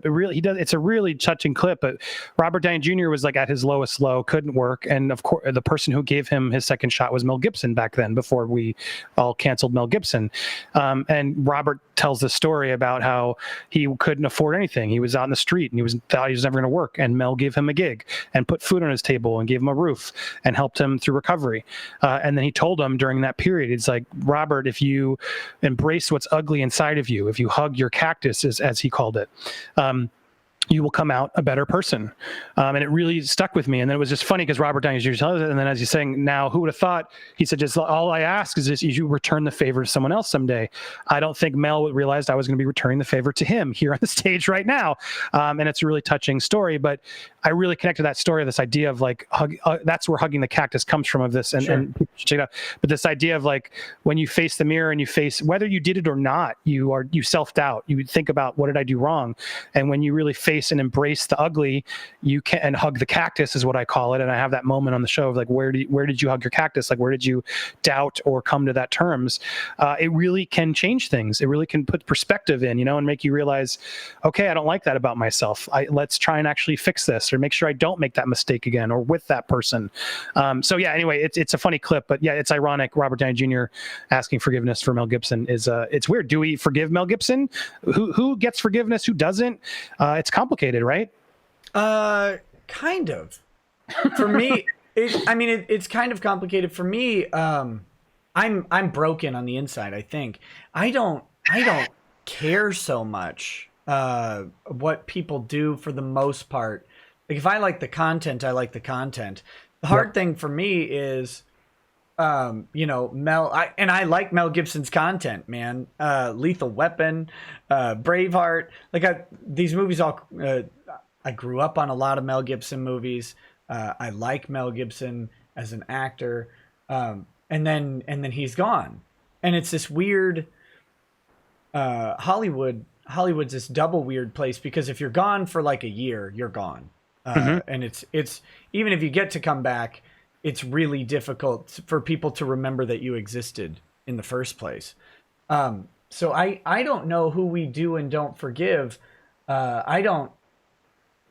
really touching clip. But Robert Downey Jr. was like at his lowest low, couldn't work, and of course, the person who gave him his second shot was Mel Gibson back then, before we all canceled Mel Gibson. And Robert tells the story about how he couldn't afford anything. He was out in the street and thought he was never going to work. And Mel gave him a gig and put food on his table and gave him a roof and helped him through recovery. And then he told him during that period, it's like, Robert, if you embrace what's ugly inside of you, if you hug your cactus, as he called it, you will come out a better person. And it really stuck with me. And then it was just funny because Robert Downey Jr. tells it. And then as he's saying, now, who would have thought? He said, just all I ask is you return the favor to someone else someday. I don't think Mel realized I was going to be returning the favor to him here on the stage right now. And it's a really touching story. But I really connected that story, this idea of like, that's where hugging the cactus comes from, of this. And, Sure. and people should check it out. But this idea of like, when you face the mirror and you face, whether you did it or not, you self-doubt. You think about, what did I do wrong? And when you really face and embrace the ugly, you can, and hug the cactus is what I call it. And I have that moment on the show of like, where did you hug your cactus? Like, where did you doubt or come to that terms? It really can change things. It really can put perspective in, and make you realize, okay, I don't like that about myself. Let's try and actually fix this, or make sure I don't make that mistake again, or with that person. So yeah, anyway, it's a funny clip, but yeah, it's ironic. Robert Downey Jr. asking forgiveness for Mel Gibson is it's weird. Do we forgive Mel Gibson? Who gets forgiveness? Who doesn't? It's complicated, right? Kind of. For me, it's kind of complicated. For me, I'm broken on the inside. I think I don't care so much what people do for the most part. Like, if I like the content, I like the content. The hard thing for me is, Mel. I like Mel Gibson's content, man. Lethal Weapon, Braveheart. Like, these movies all. I grew up on a lot of Mel Gibson movies. I like Mel Gibson as an actor, and then he's gone, and it's this weird. Hollywood's this double weird place, because if you're gone for like a year, you're gone, and it's even if you get to come back, it's really difficult for people to remember that you existed in the first place. So I don't know who we do and don't forgive.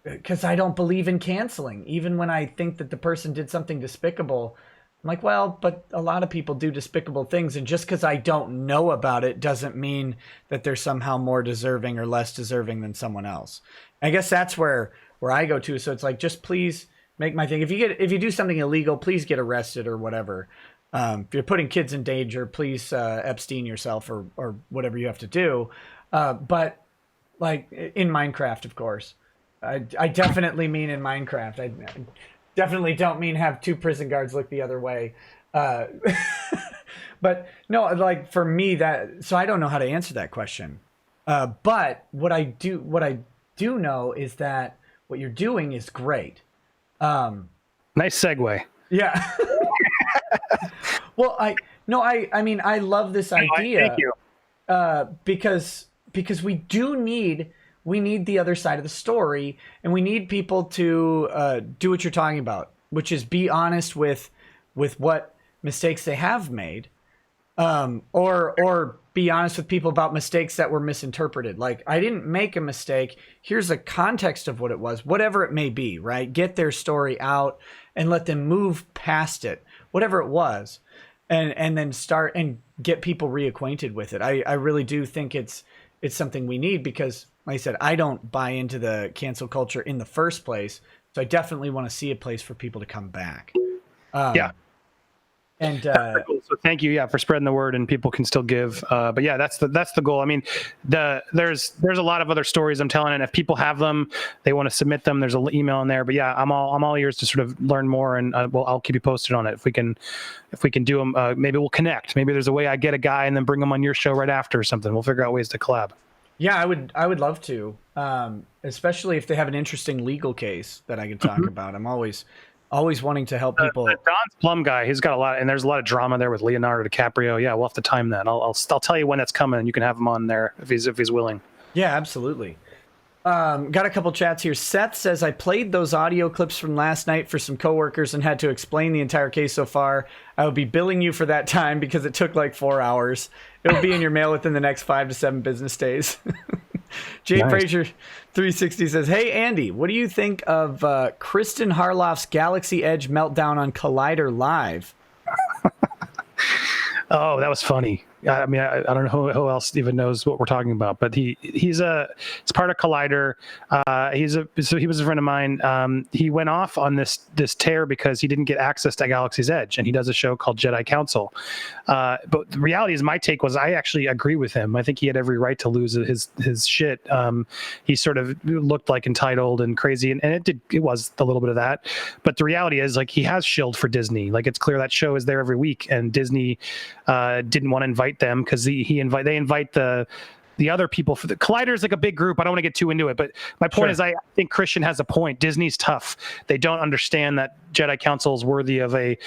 Because I don't believe in canceling. Even when I think that the person did something despicable, I'm like, well, but a lot of people do despicable things. And just because I don't know about it doesn't mean that they're somehow more deserving or less deserving than someone else. I guess that's where I go to. So it's like, just please make my thing. If you do something illegal, please get arrested or whatever. If you're putting kids in danger, please Epstein yourself or whatever you have to do. But like in Minecraft, of course. I definitely mean in Minecraft. I definitely don't mean have two prison guards look the other way. But no, like for me so I don't know how to answer that question. But what I do know is that what you're doing is great. Nice segue. Yeah. Well, I love this idea. Thank you. Because we need the other side of the story, and we need people to do what you're talking about, which is be honest with what mistakes they have made, or be honest with people about mistakes that were misinterpreted. Like, I didn't make a mistake. Here's the context of what it was, whatever it may be, right? Get their story out and let them move past it, whatever it was, and then start and get people reacquainted with it. I really do think it's something we need, because like I said, I don't buy into the cancel culture in the first place. So I definitely want to see a place for people to come back. Yeah. And so thank you, for spreading the word, and people can still give. But yeah, that's the goal. I mean, there's a lot of other stories I'm telling, and if people have them, they want to submit them, there's an email in there. But yeah, I'm all ears to sort of learn more, and I'll keep you posted on it. If we can do them, maybe we'll connect. Maybe there's a way I get a guy and then bring him on your show right after or something. We'll figure out ways to collab. Yeah, I would love to, especially if they have an interesting legal case that I can talk about. I'm always wanting to help people. The Don's Plum guy, he's got a lot, and there's a lot of drama there with Leonardo DiCaprio. Yeah, we'll have to time that. I'll tell you when that's coming, and you can have him on there if he's willing. Yeah, absolutely. Got a couple chats here. Seth says, I played those audio clips from last night for some coworkers and had to explain the entire case so far. I will be billing you for that time because it took like 4 hours. It will be in your mail within the next 5 to 7 business days. Jay Frazier 360 says, hey, Andy, what do you think of Kristen Harloff's Galaxy Edge meltdown on Collider Live? Oh, that was funny. I mean, I don't know who else even knows what we're talking about, but he's part of Collider. He was a friend of mine. He went off on this tear because he didn't get access to Galaxy's Edge, and he does a show called Jedi Council. But the reality is, my take was I actually agree with him. I think he had every right to lose his shit. He sort of looked like entitled and crazy, and it was a little bit of that. But the reality is, like, he has shilled for Disney. Like, it's clear that show is there every week, and Disney didn't want to invite them because they invite the other people for the Collider is like a big group. I don't want to get too into it, but my point is, I think Christian has a point. Disney's tough. They don't understand that Jedi Council is worthy of a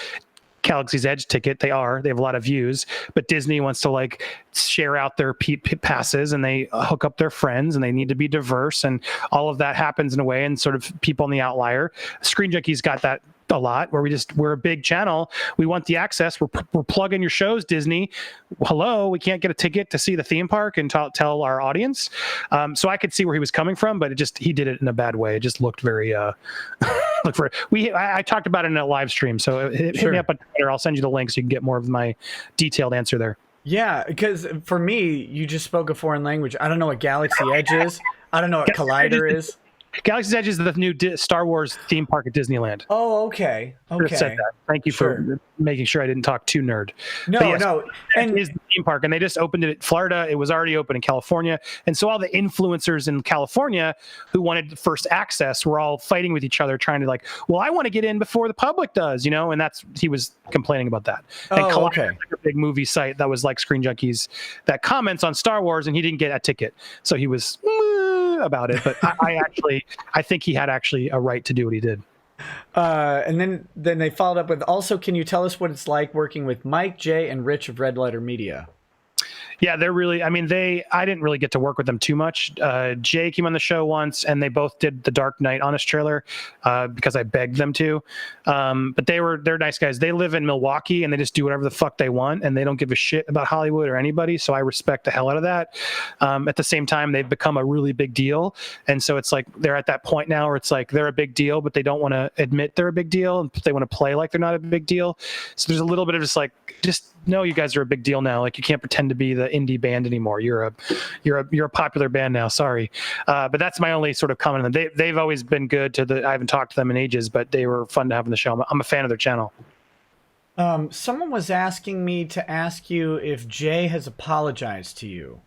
Galaxy's Edge ticket. They have a lot of views, but Disney wants to like share out their passes, and they hook up their friends, and they need to be diverse, and all of that happens in a way, and sort of people on the outlier. Screen Junkie's got that a lot, where we're a big channel, we want the access, we're plugging your shows, Disney. Hello, we can't get a ticket to see the theme park and tell our audience. So I could see where he was coming from, but he did it in a bad way. It just looked very I talked about it in a live stream, so hit me up on Twitter. I'll send you the link so you can get more of my detailed answer there. Yeah, because for me, you just spoke a foreign language. I don't know what Galaxy Edge is. I don't know what Collider is. Galaxy's Edge is the new Star Wars theme park at Disneyland. Oh, okay. Okay. Said that. Thank you for making sure I didn't talk too nerd. No, no. And it is the theme park, and they just opened it in Florida. It was already open in California. And so all the influencers in California who wanted first access were all fighting with each other, trying to like, well, I want to get in before the public does, and he was complaining about that. And okay. Like a big movie site that was like Screen Junkies that comments on Star Wars, and he didn't get a ticket. So he was about it, but I think he had actually a right to do what he did. And then they followed up with, also, can you tell us what it's like working with Mike, Jay, and Rich of Red Letter Media? Yeah, they're really, I didn't really get to work with them too much. Jay came on the show once, and they both did the Dark Knight Honest trailer because I begged them to. But they're nice guys. They live in Milwaukee, and they just do whatever the fuck they want, and they don't give a shit about Hollywood or anybody, so I respect the hell out of that. At the same time, they've become a really big deal, and so it's like they're at that point now where it's like they're a big deal, but they don't want to admit they're a big deal, and they want to play like they're not a big deal. So there's a little bit of just know you guys are a big deal now. Like, you can't pretend to be the indie band anymore. You're a popular band now. Sorry, but that's my only sort of comment on them. They've always been good I haven't talked to them in ages, but they were fun to have on the show. I'm a fan of their channel. Someone was asking me to ask you if Jay has apologized to you.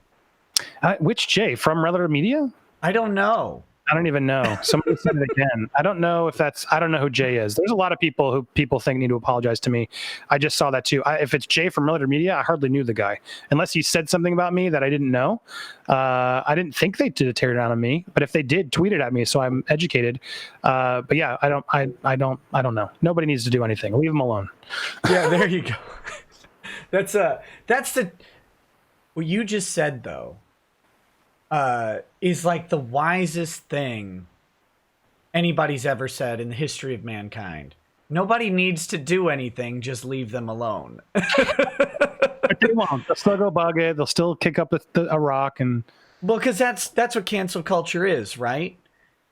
Which Jay? From Red Letter Media? I don't know. I don't even know. Somebody said it again. I don't know I don't know who Jay is. There's a lot of people who people think need to apologize to me. I just saw that too. If it's Jay from Red Letter Media, I hardly knew the guy. Unless he said something about me that I didn't know. I didn't think they did a teardown on me, but if they did, tweet it at me, so I'm educated. But yeah, I don't know. Nobody needs to do anything. Leave them alone. Yeah, there you go. That's what you just said, though. Is like the wisest thing anybody's ever said in the history of mankind. Nobody needs to do anything, just leave them alone. But they won't. They'll still go bug it. They'll still kick up a rock. Well, because that's what cancel culture is, right?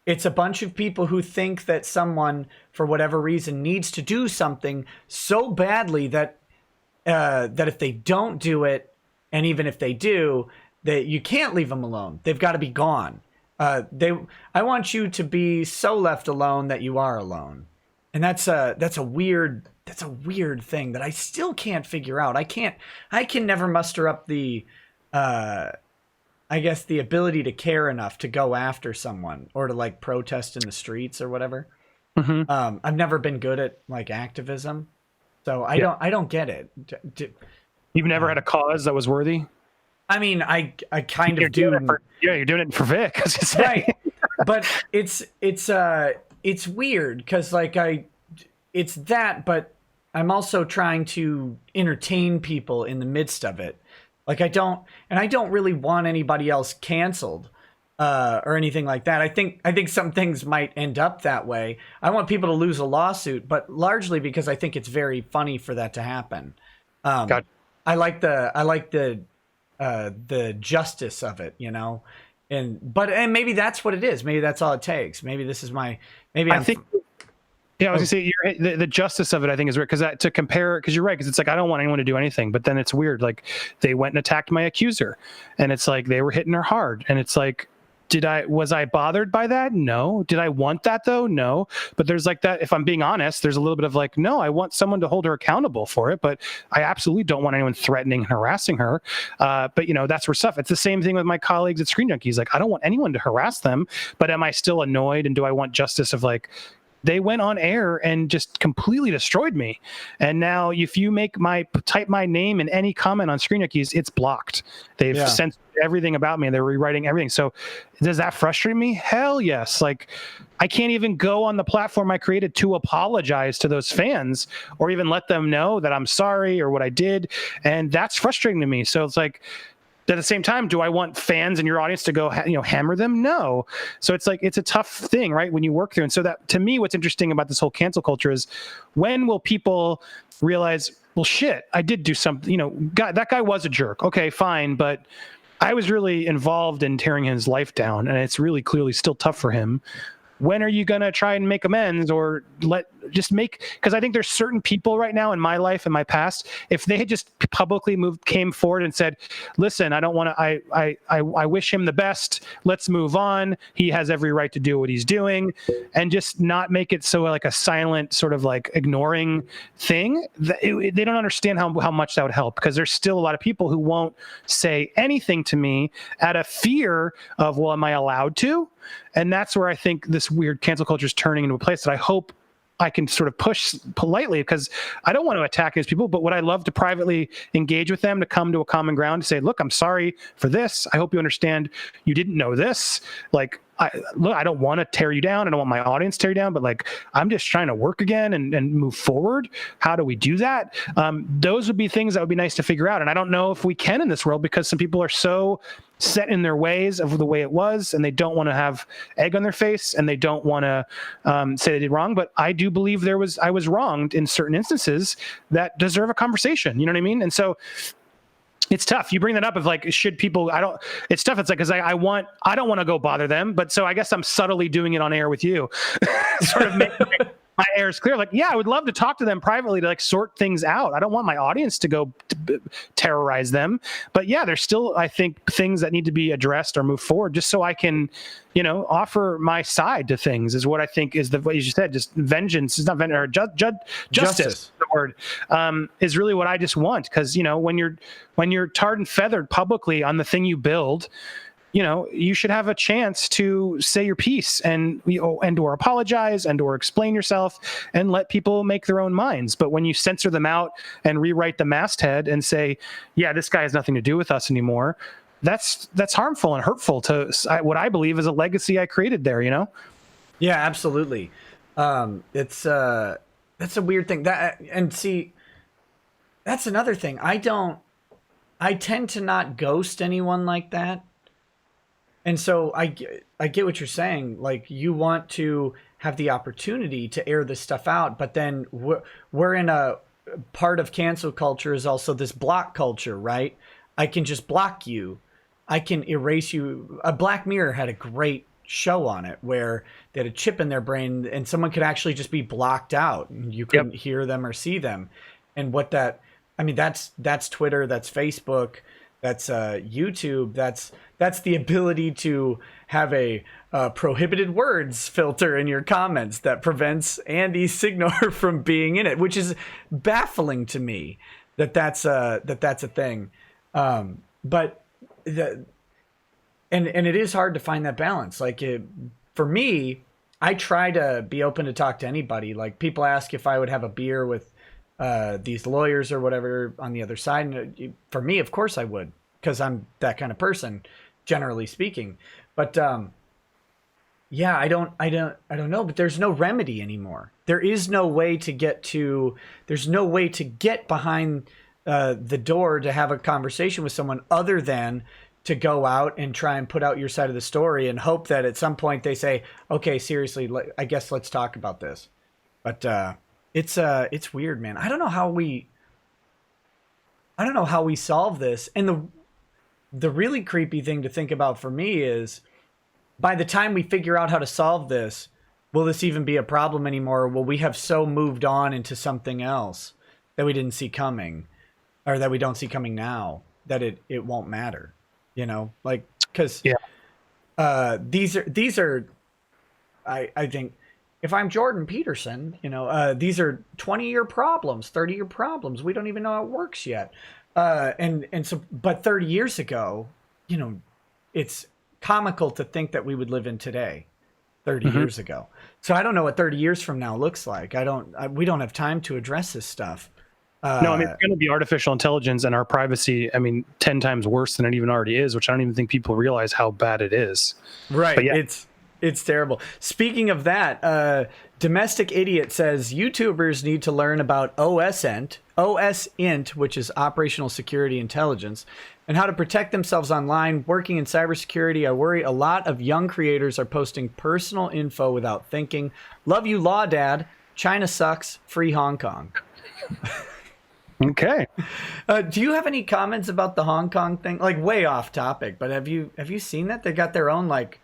It's a bunch of people who think that someone, for whatever reason, needs to do something so badly that if they don't do it, and even if they do, that you can't leave them alone. They've got to be gone. I want you to be so left alone that you are alone. And that's a weird thing that I still can't figure out. I can never muster up the the ability to care enough to go after someone or to like protest in the streets or whatever. Mm-hmm. I've never been good at like activism. So I don't get it. You've never had a cause that was worthy? I mean, I kind of do. You're doing it for Vic. Right. But it's weird because it's that, but I'm also trying to entertain people in the midst of it. Like I don't really want anybody else canceled. or anything like that. I think some things might end up that way. I want people to lose a lawsuit, but largely because I think it's very funny for that to happen. Got I like the justice of it, you know, and maybe that's what it is. Maybe that's all it takes. Maybe this is I think. Yeah, I was gonna say the justice of it. I think is weird because to compare, because you're right, because it's like I don't want anyone to do anything, but then it's weird. Like they went and attacked my accuser, and it's like they were hitting her hard, and it's like, was I bothered by that? No. Did I want that though? No. But there's like that. If I'm being honest, there's a little bit of like, no, I want someone to hold her accountable for it, but I absolutely don't want anyone threatening and harassing her. But you know, that's where stuff. It's the same thing with my colleagues at Screen Junkies. Like I don't want anyone to harass them, but am I still annoyed? And do I want justice of like, they went on air and just completely destroyed me. And now if you type my name in any comment on Screen Junkies, it's blocked. They've censored everything about me and they're rewriting everything. So does that frustrate me? Hell yes. Like I can't even go on the platform I created to apologize to those fans or even let them know that I'm sorry or what I did. And that's frustrating to me. So it's like, at the same time, do I want fans in your audience to go, hammer them? No. So it's like, it's a tough thing, right? When you work through. And so that, to me, what's interesting about this whole cancel culture is when will people realize, well, shit, I did do something, that guy was a jerk. Okay, fine. But I was really involved in tearing his life down. And it's really clearly still tough for him. When are you going to try and make amends or because I think there's certain people right now in my life and my past, if they had just publicly came forward and said, listen, I don't want to, I wish him the best. Let's move on. He has every right to do what he's doing and just not make it so like a silent sort of like ignoring thing. They don't understand how much that would help because there's still a lot of people who won't say anything to me out of fear of, well, am I allowed to? And that's where I think this weird cancel culture is turning into a place that I hope I can sort of push politely because I don't want to attack these people, but would I love to privately engage with them to come to a common ground to say, look, I'm sorry for this. I hope you understand you didn't know this. Like, I don't want to tear you down. I don't want my audience to tear you down, but like, I'm just trying to work again and move forward. How do we do that? Those would be things that would be nice to figure out. And I don't know if we can in this world because some people are so set in their ways of the way it was, and they don't want to have egg on their face, and they don't want to say they did wrong. But I do believe I was wronged in certain instances that deserve a conversation. You know what I mean? And so it's tough. You bring that up of like, should people, it's tough. It's like, cause I don't want to go bother them, but so I guess I'm subtly doing it on air with you, sort of making my air is clear. Like, yeah, I would love to talk to them privately to like sort things out. I don't want my audience to go terrorize them, but yeah, there's still, I think, things that need to be addressed or move forward just so I can, offer my side to things is what I think is what you just said, just vengeance is not vengeance or justice. The word is really what I just want. Cause when you're tarred and feathered publicly on the thing you build, you should have a chance to say your piece and or apologize and or explain yourself and let people make their own minds. But when you censor them out and rewrite the masthead and say, yeah, this guy has nothing to do with us anymore, that's harmful and hurtful to what I believe is a legacy I created there, Yeah, absolutely. That's a weird thing that's another thing. I tend to not ghost anyone like that. And so I get what you're saying. Like you want to have the opportunity to air this stuff out, but then we're in a part of cancel culture is also this block culture, right? I can just block you. I can erase you. A Black Mirror had a great show on it where they had a chip in their brain and someone could actually just be blocked out and you couldn't hear them or see them. And that's Twitter, that's Facebook, that's YouTube, that's the ability to have a prohibited words filter in your comments that prevents Andy Signore from being in it, which is baffling to me that's a thing. But it is hard to find that balance. Like for me, I try to be open to talk to anybody. Like people ask if I would have a beer with these lawyers or whatever on the other side. And for me, of course I would, because I'm that kind of person, generally speaking. But yeah, I don't know, but there's no remedy anymore. There is no way to there's no way to get behind the door to have a conversation with someone other than to go out and try and put out your side of the story and hope that at some point they say, okay, seriously, I guess let's talk about this. But it's weird, man. I don't know how we solve this. And the really creepy thing to think about for me is, by the time we figure out how to solve this, will this even be a problem anymore? Or will we have so moved on into something else that we didn't see coming, or that we don't see coming now, that it won't matter, like, because these are I think, if I'm Jordan Peterson, these are 20-year problems, 30-year problems. We don't even know how it works yet. And so, but 30 years ago, it's comical to think that we would live in today, 30 years ago. So I don't know what 30 years from now looks like. We don't have time to address this stuff. No, I mean, it's going to be artificial intelligence and our privacy, 10 times worse than it even already is, which I don't even think people realize how bad it is. Right. But yeah. It's terrible. Speaking of that, Domestic Idiot says YouTubers need to learn about OSINT, which is Operational Security Intelligence, and how to protect themselves online. Working in cybersecurity, I worry a lot of young creators are posting personal info without thinking. Love you, Law Dad. China sucks. Free Hong Kong. Okay. Do you have any comments about the Hong Kong thing? Like, way off topic, but have you seen that? They got their own, like,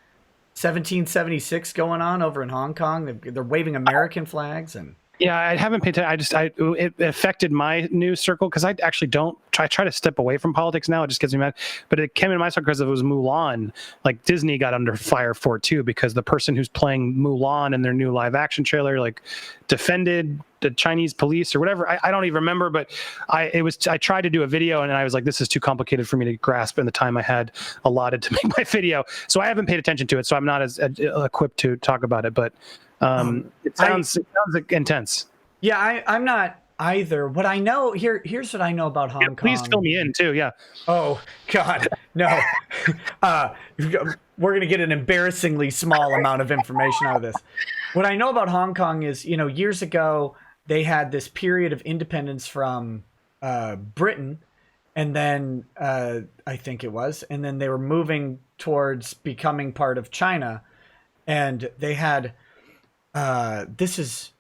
1776 going on over in Hong Kong. They're waving American flags and... Yeah, I haven't paid attention. It affected my news circle because I actually don't try to step away from politics now. It just gets me mad. But it came in my circle because it was Mulan. Like, Disney got under fire for it too, because the person who's playing Mulan in their new live action trailer, like, defended the Chinese police or whatever. I don't even remember, but I tried to do a video and I was like, this is too complicated for me to grasp in the time I had allotted to make my video. So I haven't paid attention to it. So I'm not as equipped to talk about it, but it sounds intense. Yeah, I'm not either. What I know here's what I know about Hong Kong. Please fill me in too. Yeah. Oh God, no. We're gonna get an embarrassingly small amount of information out of this. What I know about Hong Kong is, years ago they had this period of independence from Britain, and then I think it was, and then they were moving towards becoming part of China, and they had. This is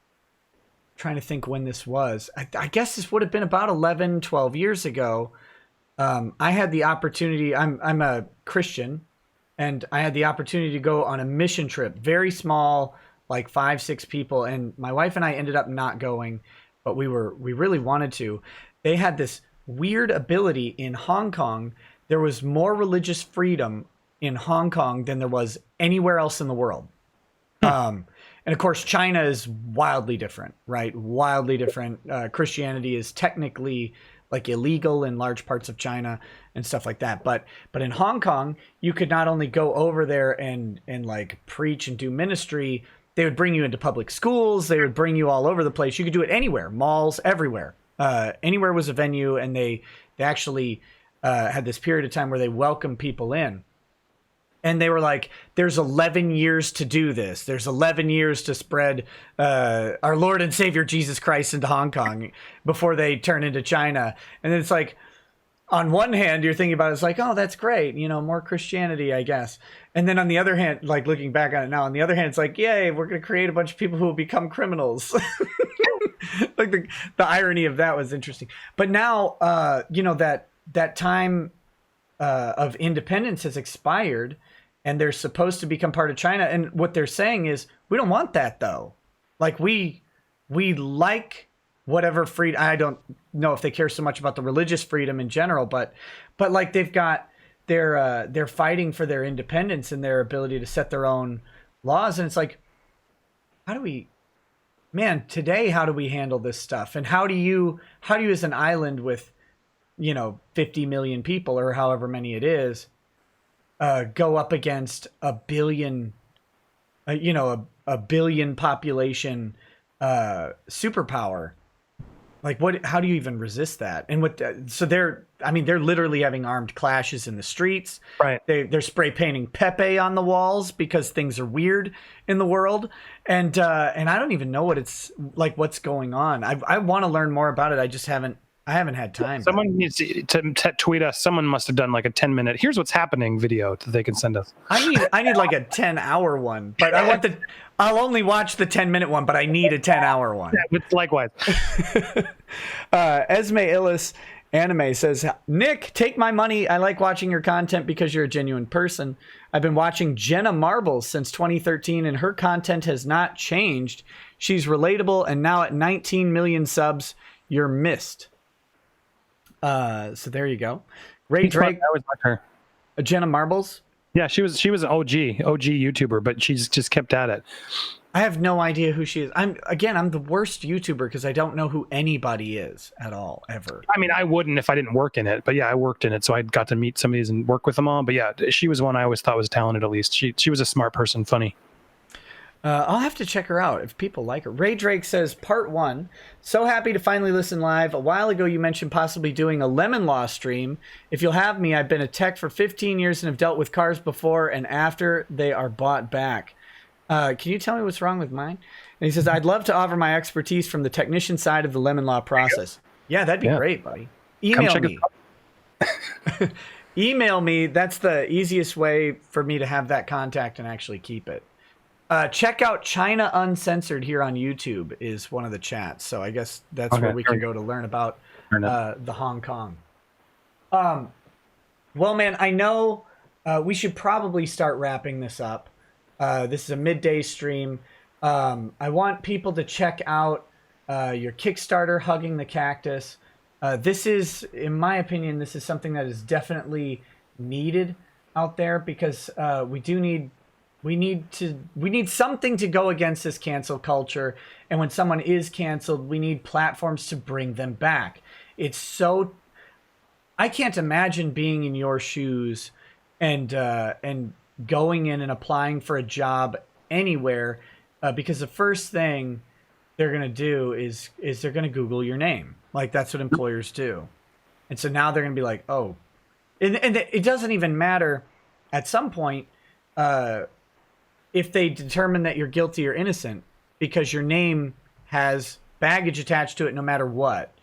trying to think when this was. I guess this would have been about 11, 12 years ago. I had the opportunity. I'm a Christian, and I had the opportunity to go on a mission trip, very small, like 5, 6 people. And my wife and I ended up not going, but we really wanted to. They had this weird ability in Hong Kong. There was more religious freedom in Hong Kong than there was anywhere else in the world. And of course, China is wildly different, right? Wildly different. Christianity is technically like illegal in large parts of China and stuff like that. But in Hong Kong, you could not only go over there and like preach and do ministry, they would bring you into public schools. They would bring you all over the place. You could do it anywhere, malls, everywhere. Anywhere was a venue, and they actually had this period of time where they welcomed people in. And they were like, there's 11 years to do this. There's 11 years to spread our Lord and Savior Jesus Christ into Hong Kong before they turn into China. And then it's like, on one hand, you're thinking about it, it's like, oh, that's great. More Christianity, I guess. And then on the other hand, like looking back on it now, on the other hand, it's like, yay, we're going to create a bunch of people who will become criminals. Like the irony of that was interesting. But now, that time of independence has expired, and they're supposed to become part of China. And what they're saying is, we don't want that though. Like we like whatever freedom. I don't know if they care so much about the religious freedom in general, but like they've got they're fighting for their independence and their ability to set their own laws. And it's like, how do we handle this stuff? And how do you as an island with 50 million people or however many it is, go up against a billion population superpower? Like, how do you even resist that? And so they're literally having armed clashes in the streets. Right. They're spray painting Pepe on the walls because things are weird in the world. And I don't even know what it's like, what's going on. I want to learn more about it. I just haven't I haven't had time. Someone needs to tweet us. Someone must have done like a 10-minute. Here's what's happening video that they can send us. I need like a 10-hour one, but I'll only watch the 10-minute one, but I need a 10-hour one. Yeah, likewise. Esme Illis Anime says, Nick, take my money. I like watching your content because you're a genuine person. I've been watching Jenna Marbles since 2013, and her content has not changed. She's relatable, and now at 19 million subs, you're missed. So there you go. Ray Drake. I always like her. Jenna Marbles. Yeah, she was an OG YouTuber, but she's just kept at it. I have no idea who she is. I'm the worst YouTuber because I don't know who anybody is at all, ever. I mean, I wouldn't if I didn't work in it, but yeah, I worked in it, so I got to meet some of these and work with them all. But yeah, she was one I always thought was talented. At least she was a smart person, funny. I'll have to check her out if people like her. Ray Drake says, Part 1. So happy to finally listen live. A while ago, you mentioned possibly doing a Lemon Law stream. If you'll have me, I've been a tech for 15 years and have dealt with cars before and after they are bought back. Can you tell me what's wrong with mine? And he says, I'd love to offer my expertise from the technician side of the Lemon Law process. Yeah, that'd be great, buddy. Email me. Email me. That's the easiest way for me to have that contact and actually keep it. Check out China Uncensored here on YouTube is one of the chats. So I guess that's where we can go to learn about the Hong Kong. Well, man, I know we should probably start wrapping this up. This is a midday stream. I want people to check out your Kickstarter, Hugging the Cactus. This is, in my opinion, this is something that is definitely needed out there because we need something to go against this cancel culture. And when someone is canceled, we need platforms to bring them back. I can't imagine being in your shoes and going in and applying for a job anywhere because the first thing they're going to do is they're going to Google your name. Like that's what employers do. And so now they're going to be like, oh, and it doesn't even matter at some point, if they determine that you're guilty or innocent because your name has baggage attached to it no matter what.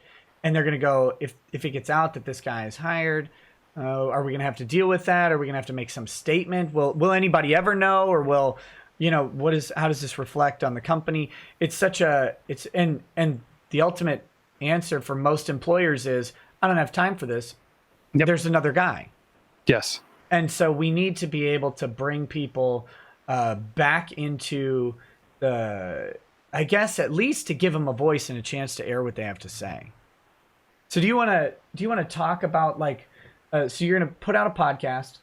And they're going to go, if it gets out that this guy is hired, are we going to have to deal with that? Are we going to have to make some statement? Will anybody ever know? Or will, how does this reflect on the company? And the ultimate answer for most employers is, I don't have time for this. Yep. There's another guy. Yes. And so we need to be able to bring people back into I guess at least to give them a voice and a chance to air what they have to say. So do you want to talk about so you're going to put out a podcast?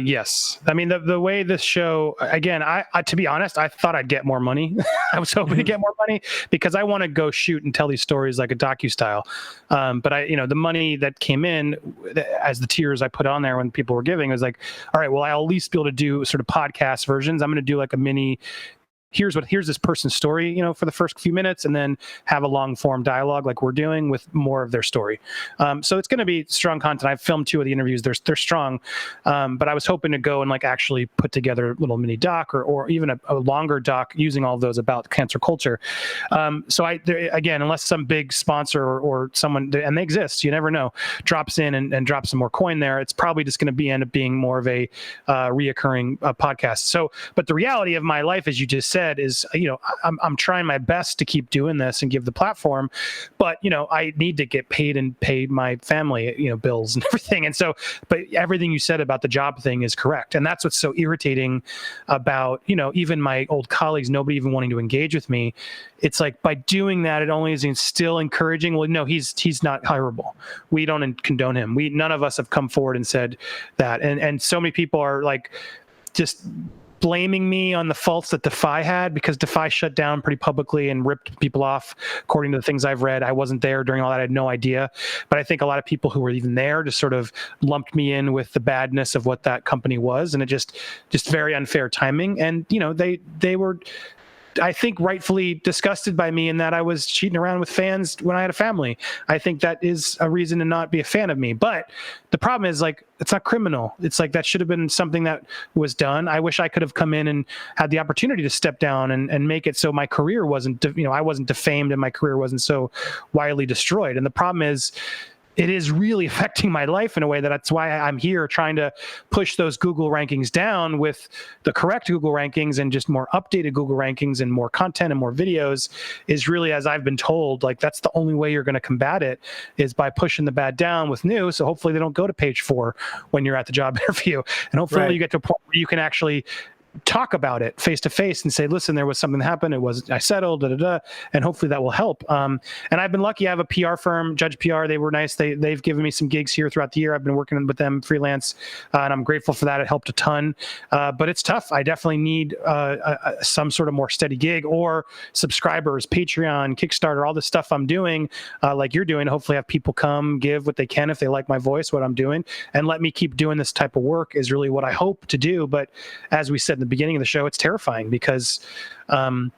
Yes. I mean, the way this show, again, I to be honest, I thought I'd get more money. I was hoping to get more money because I want to go shoot and tell these stories like a docu-style. But the money that came in as the tiers I put on there when people were giving was like, all right, well, I'll at least be able to do sort of podcast versions. I'm going to do like a mini, here's this person's story, for the first few minutes, and then have a long form dialogue like we're doing with more of their story. So it's going to be strong content. I've filmed 2 of the interviews. They're strong. But I was hoping to go and actually put together a little mini doc or even a longer doc using all of those about cancer culture. So again, unless some big sponsor or someone, and they exist, you never know, drops in and drops some more coin there, it's probably just going to end up being more of a reoccurring podcast. So, but the reality of my life, as you just said, is I'm trying my best to keep doing this and give the platform, but I need to get paid and pay my family bills and everything. And so, but everything you said about the job thing is correct, and that's what's so irritating about even my old colleagues, nobody even wanting to engage with me. It's like by doing that, it only is still encouraging. Well, no, he's not hireable. We don't condone him. None of us have come forward and said that, and so many people are just blaming me on the faults that Defy had because Defy shut down pretty publicly and ripped people off. According to the things I've read, I wasn't there during all that. I had no idea. But I think a lot of people who were even there just sort of lumped me in with the badness of what that company was. And it just very unfair timing. And, they were I think rightfully disgusted by me in that I was cheating around with fans when I had a family. I think that is a reason to not be a fan of me. But the problem is, like, it's not criminal. It's like that should have been something that was done. I wish I could have come in and had the opportunity to step down and make it so my career wasn't, I wasn't defamed and my career wasn't so widely destroyed. And the problem is, it is really affecting my life in a way that's why I'm here trying to push those Google rankings down with the correct Google rankings and just more updated Google rankings and more content and more videos is really, as I've been told, like that's the only way you're going to combat it is by pushing the bad down with new. So hopefully they don't go to page 4 when you're at the job interview. And hopefully you get to a point where you can actually talk about it face to face and say, listen, there was something that happened. I settled, and hopefully that will help. And I've been lucky. I have a PR firm, Judge PR. They were nice. They've given me some gigs here throughout the year. I've been working with them freelance, and I'm grateful for that. It helped a ton. But it's tough. I definitely need some sort of more steady gig or subscribers, Patreon, Kickstarter, all the stuff I'm doing, like you're doing. Hopefully have people come give what they can if they like my voice, what I'm doing, and let me keep doing this type of work is really what I hope to do. But as we said in the beginning of the show, it's terrifying because it's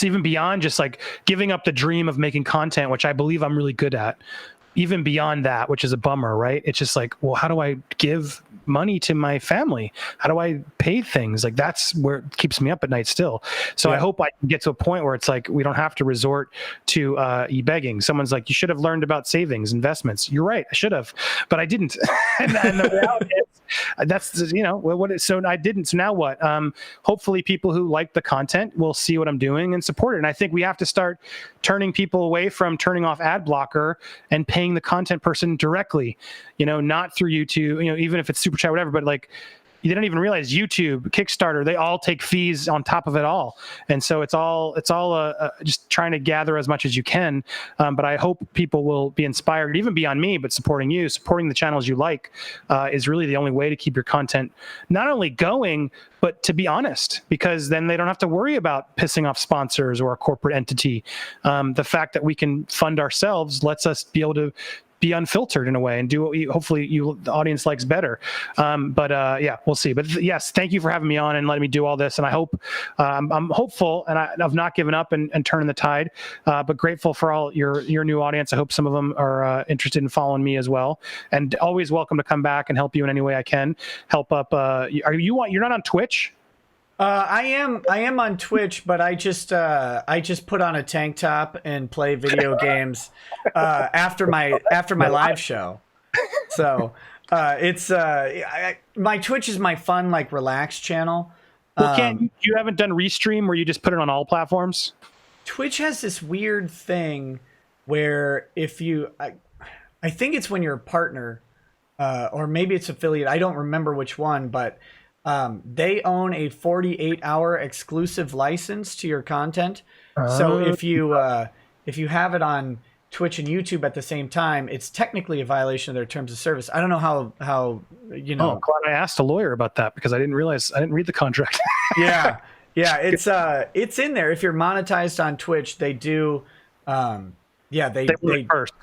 even beyond just like giving up the dream of making content, which I believe I'm really good at. Even beyond that, which is a bummer, right? It's just like, well, how do I give money to my family? How do I pay things? Like that's where it keeps me up at night still. So I hope I can get to a point where it's like we don't have to resort to e-begging. Someone's like, you should have learned about savings, investments. You're right, I should have, but I didn't. and the reality is, that's so I didn't. So now what? Hopefully people who like the content will see what I'm doing and support it. And I think we have to start turning people away from turning off ad blocker and paying the content person directly, not through YouTube, even if it's super chat, whatever, but like, you don't even realize YouTube, Kickstarter, they all take fees on top of it all. And so it's all just trying to gather as much as you can. But I hope people will be inspired, even beyond me, but supporting you, supporting the channels you like is really the only way to keep your content not only going, but to be honest, because then they don't have to worry about pissing off sponsors or a corporate entity. The fact that we can fund ourselves lets us be able to be unfiltered in a way and do what hopefully the audience likes better. But we'll see. But yes, thank you for having me on and letting me do all this. And I hope I'm hopeful and I've not given up and turning the tide, but grateful for all your new audience. I hope some of them are interested in following me as well, and always welcome to come back and help you in any way I can help up. You're not on Twitch? I am on Twitch, but I just put on a tank top and play video games after my live show. So my Twitch is my fun, like, relaxed channel. Well, you haven't done Restream where you just put it on all platforms? Twitch has this weird thing where if I think it's when you're a partner, or maybe it's affiliate. I don't remember which one, but they own a 48-hour exclusive license to your content. So if you have it on Twitch and YouTube at the same time, it's technically a violation of their terms of service. I don't know how Oh, glad I asked a lawyer about that because I didn't read the contract. Yeah, it's in there. If you're monetized on Twitch, they do. They first.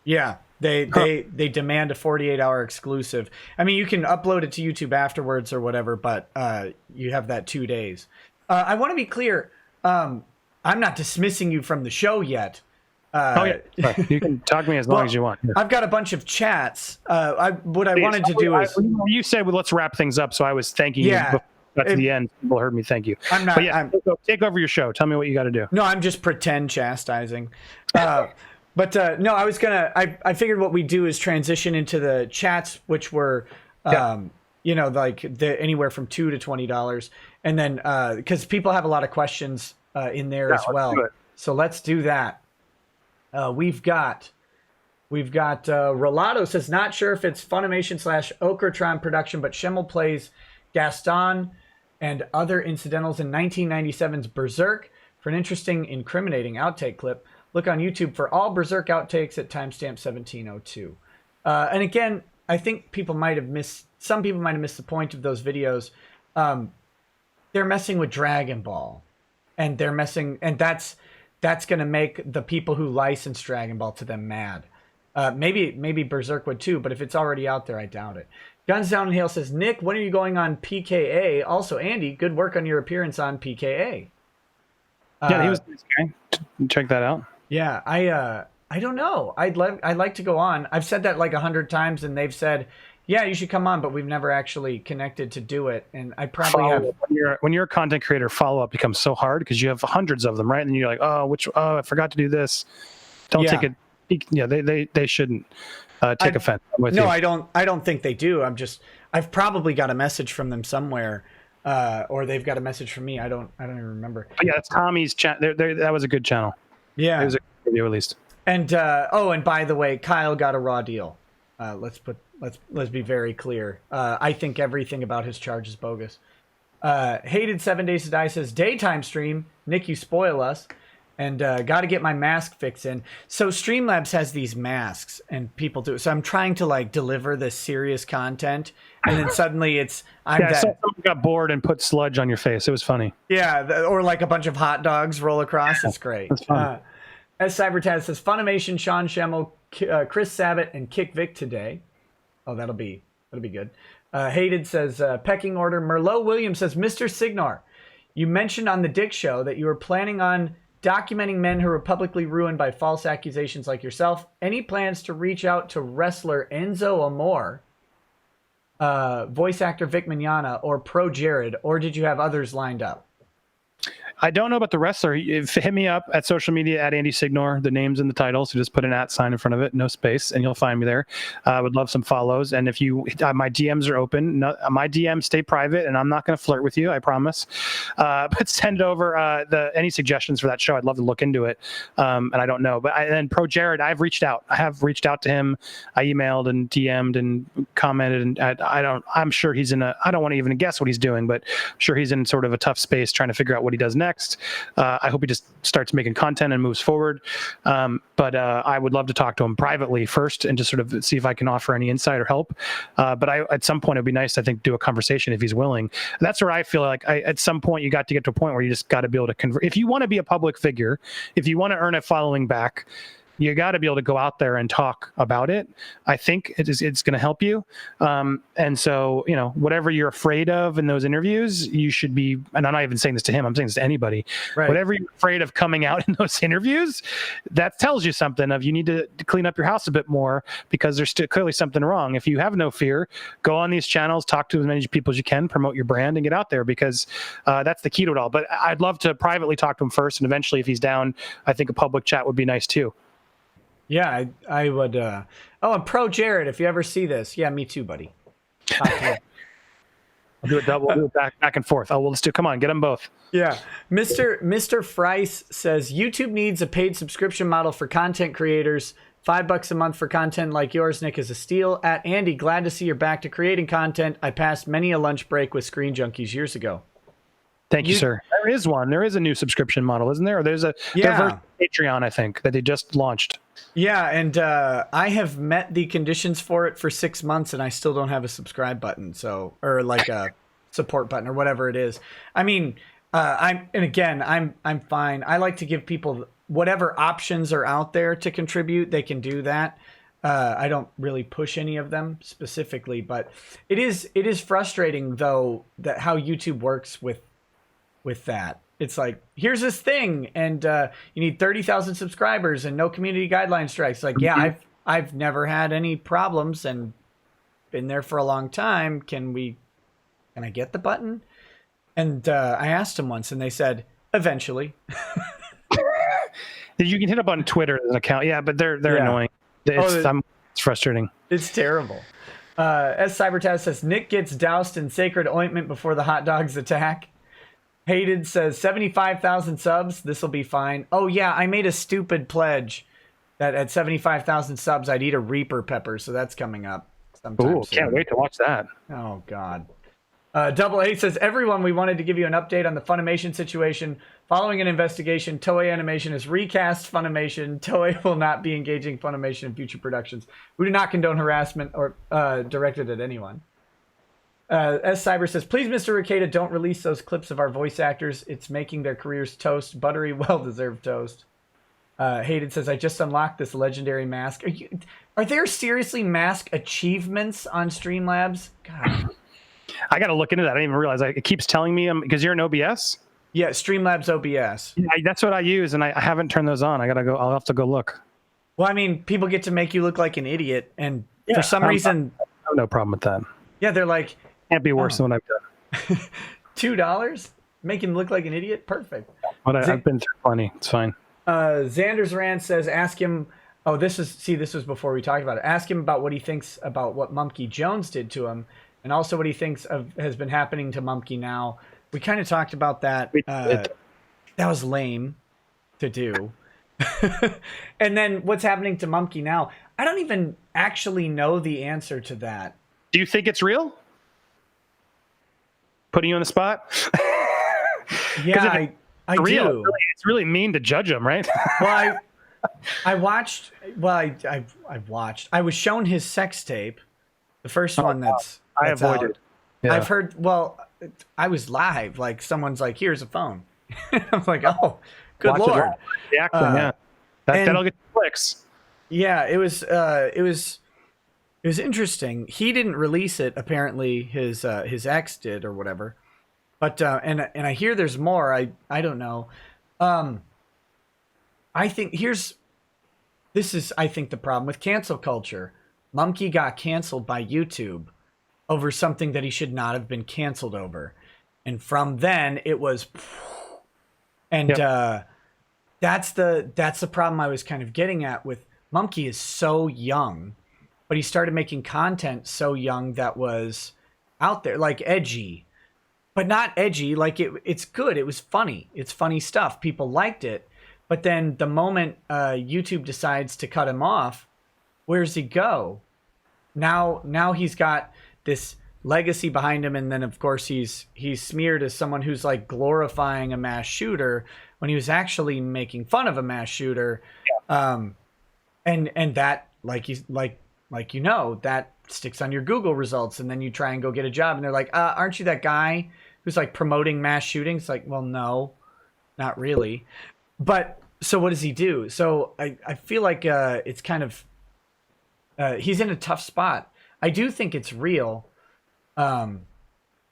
Yeah. They demand a 48-hour exclusive. I mean, you can upload it to YouTube afterwards or whatever, but you have that 2 days. I want to be clear. I'm not dismissing you from the show yet. You can talk to me as long as you want. Yeah. I've got a bunch of chats. What I wanted to do is... You said, well, let's wrap things up, so I was thanking you. That's the end. People heard me thank you. I'm not... Take over your show. Tell me what you got to do. No, I'm just pretend chastising. But no, I figured what we do is transition into the chats, which were, like anywhere from $2 to $20. And then, because people have a lot of questions in there as well. So let's do that. We've got Rolado says, not sure if it's Funimation / Okratron production, but Schemmel plays Gaston and other incidentals in 1997's Berserk. For an interesting, incriminating outtake clip, look on YouTube for all Berserk outtakes at timestamp 1702. And again, I think some people might have missed the point of those videos. They're messing with Dragon Ball, and that's going to make the people who license Dragon Ball to them mad. Maybe Berserk would too, but if it's already out there, I doubt it. Guns Down and Hail says, Nick, when are you going on PKA? Also, Andy, good work on your appearance on PKA. Yeah, he was okay. Check that out. Yeah, I don't know. I'd like to go on. I've said that like 100 times, and they've said, yeah, you should come on, but we've never actually connected to do it. And I probably have. When you're a content creator, follow up becomes so hard because you have hundreds of them, right? And you're like, oh, I forgot to do this. Don't take it. Yeah, they shouldn't take offense with you. No, I don't think they do. I've probably got a message from them somewhere, or they've got a message from me. I don't even remember. But yeah, it's Tommy's channel. That was a good channel. Yeah, it was a good video at least. And and by the way, Kyle got a raw deal. Let's be very clear. I think everything about his charge is bogus. Hated 7 Days to Die says, daytime stream. Nick, you spoil us. And got to get my mask fix in. So Streamlabs has these masks, and people do it. So I'm trying to like deliver this serious content, and then suddenly someone got bored and put sludge on your face. It was funny. Yeah, or like a bunch of hot dogs roll across. It's great. That's fun. As Cybertaz says, Funimation, Sean Schemmel, Chris Sabat, and Kick Vic today. Oh, that'll be good. Hated says, pecking order. Merlot Williams says, Mr. Signore, you mentioned on the Dick Show that you were planning on documenting men who were publicly ruined by false accusations like yourself. Any plans to reach out to wrestler Enzo Amore, voice actor Vic Mignogna, or Pro Jared, or did you have others lined up? I don't know about the wrestler. Hit me up at social media at Andy Signore. The name's in the title, so just put an @ sign in front of it, no space, and you'll find me there. I would love some follows. And if you, my DMs are open. My DMs stay private, and I'm not going to flirt with you, I promise. But send over any suggestions for that show. I'd love to look into it. And I don't know. But then Pro Jared, I've reached out. I have reached out to him. I emailed and DM'd and commented, and I'm sure he's in I don't want to even guess what he's doing, but I'm sure he's in sort of a tough space trying to figure out what he does next. I hope he just starts making content and moves forward. But I would love to talk to him privately first and just sort of see if I can offer any insight or help. But at some point, it'd be nice, I think, to do a conversation if he's willing. And that's where I feel like at some point, you got to get to a point where you just got to be able to convert. If you want to be a public figure, if you want to earn a following back, you got to be able to go out there and talk about it. I think it's going to help you. And so, whatever you're afraid of in those interviews, you should be, and I'm not even saying this to him, I'm saying this to anybody, right. Whatever you're afraid of coming out in those interviews, that tells you something of you need to clean up your house a bit more because there's still clearly something wrong. If you have no fear, go on these channels, talk to as many people as you can, promote your brand and get out there because that's the key to it all. But I'd love to privately talk to him first. And eventually, if he's down, I think a public chat would be nice too. Yeah, I would. And Pro Jared, if you ever see this, yeah, me too, buddy. I'll do it double, we'll do it back and forth. Oh, well, let's do. Come on, get them both. Yeah, Mr. Frice says YouTube needs a paid subscription model for content creators. $5 a month for content like yours, Nick, is a steal. At Andy, glad to see you're back to creating content. I passed many a lunch break with Screen Junkies years ago. Thank you, sir. There is one. There is a new subscription model, isn't there? Or there's a Patreon, I think, that they just launched. Yeah, and I have met the conditions for it for 6 months, and I still don't have a subscribe button, or like a support button or whatever it is. I mean, I'm fine. I like to give people whatever options are out there to contribute. They can do that. I don't really push any of them specifically, but it is frustrating though that how YouTube works with that. It's like, here's this thing, and you need 30,000 subscribers and no community guideline strikes. Like, yeah, I've never had any problems and been there for a long time. Can I get the button? And I asked them once, and they said, eventually. You can hit up on Twitter as an account, yeah, but they're annoying. It's frustrating. It's terrible. As Cybertaz says, Nick gets doused in sacred ointment before the hot dogs attack. Hated says 75,000 subs. This will be fine. Oh yeah, I made a stupid pledge that at 75,000 subs I'd eat a Reaper pepper, so that's coming up sometime soon. Can't wait to watch that. Oh God. Double A says, everyone, we wanted to give you an update on the Funimation situation. Following an investigation, Toei Animation has recast Funimation. Toei will not be engaging Funimation in future productions. We do not condone harassment or directed at anyone. As Cyber says, please, Mr. Rekieta, don't release those clips of our voice actors. It's making their careers toast. Buttery, well-deserved toast. Hayden says, I just unlocked this legendary mask. Are there seriously mask achievements on Streamlabs? God. I got to look into that. I didn't even realize. It keeps telling me because you're an OBS. Yeah, Streamlabs OBS. Yeah, that's what I use, and I haven't turned those on. I'll have to go look. Well, I mean, people get to make you look like an idiot, and for some reason, I have no problem with that. Yeah, they're like, can't be worse than what I've done. $2, make him look like an idiot. Perfect. But I've been through plenty. It's fine. Xander's Rand says, ask him. Oh, this was before we talked about it. Ask him about what he thinks about what Mumkey Jones did to him, and also what he thinks has been happening to Mumkey now. We kind of talked about that. That was lame to do. And then what's happening to Mumkey now? I don't even actually know the answer to that. Do you think it's real? Putting you on the spot? Yeah, I do. It's really mean to judge him, right? Well, I watched. Well, I've watched. I was shown his sex tape, the first one that's I avoided. Yeah. I've heard. Well, I was live. Like someone's like, "Here's a phone." I'm like, "Oh, good Lord!" The acting, yeah. That'll get clicks. Yeah, it was interesting. He didn't release it. Apparently, his ex did or whatever. But and I hear there's more. I don't know. I think this is the problem with cancel culture. Mumkey got canceled by YouTube over something that he should not have been canceled over, and from then it was, and that's the problem I was kind of getting at with Mumkey. Is so young, but he started making content so young that was out there, like edgy. But not edgy, like it's good. It was funny. It's funny stuff. People liked it. But then the moment YouTube decides to cut him off, where does he go? Now he's got this legacy behind him, and then of course he's smeared as someone who's like glorifying a mass shooter when he was actually making fun of a mass shooter. Yeah. And that that sticks on your Google results, and then you try and go get a job, and they're like, aren't you that guy who's like promoting mass shootings? Like, well, no, not really. But so what does he do? So I feel like it's kind of he's in a tough spot. I do think it's real,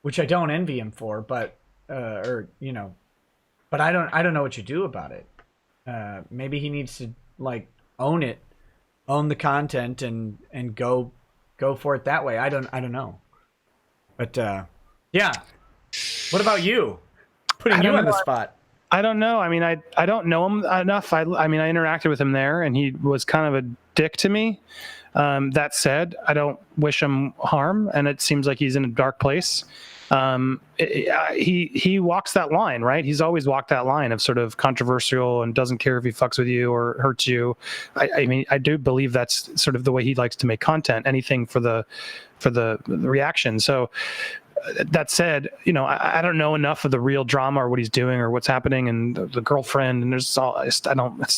which I don't envy him for, but but I don't know what you do about it. Maybe he needs to like own the content and go for it that way. I don't know. But yeah. What about you? Putting you on the spot. I don't know. I mean, I don't know him enough. I mean, I interacted with him there, and he was kind of a dick to me. That said, I don't wish him harm, and it seems like he's in a dark place. He walks that line, right? He's always walked that line of sort of controversial and doesn't care if he fucks with you or hurts you. I mean, I do believe that's sort of the way he likes to make content. Anything for the reaction. So. That said, I don't know enough of the real drama or what he's doing or what's happening and the girlfriend, and there's all I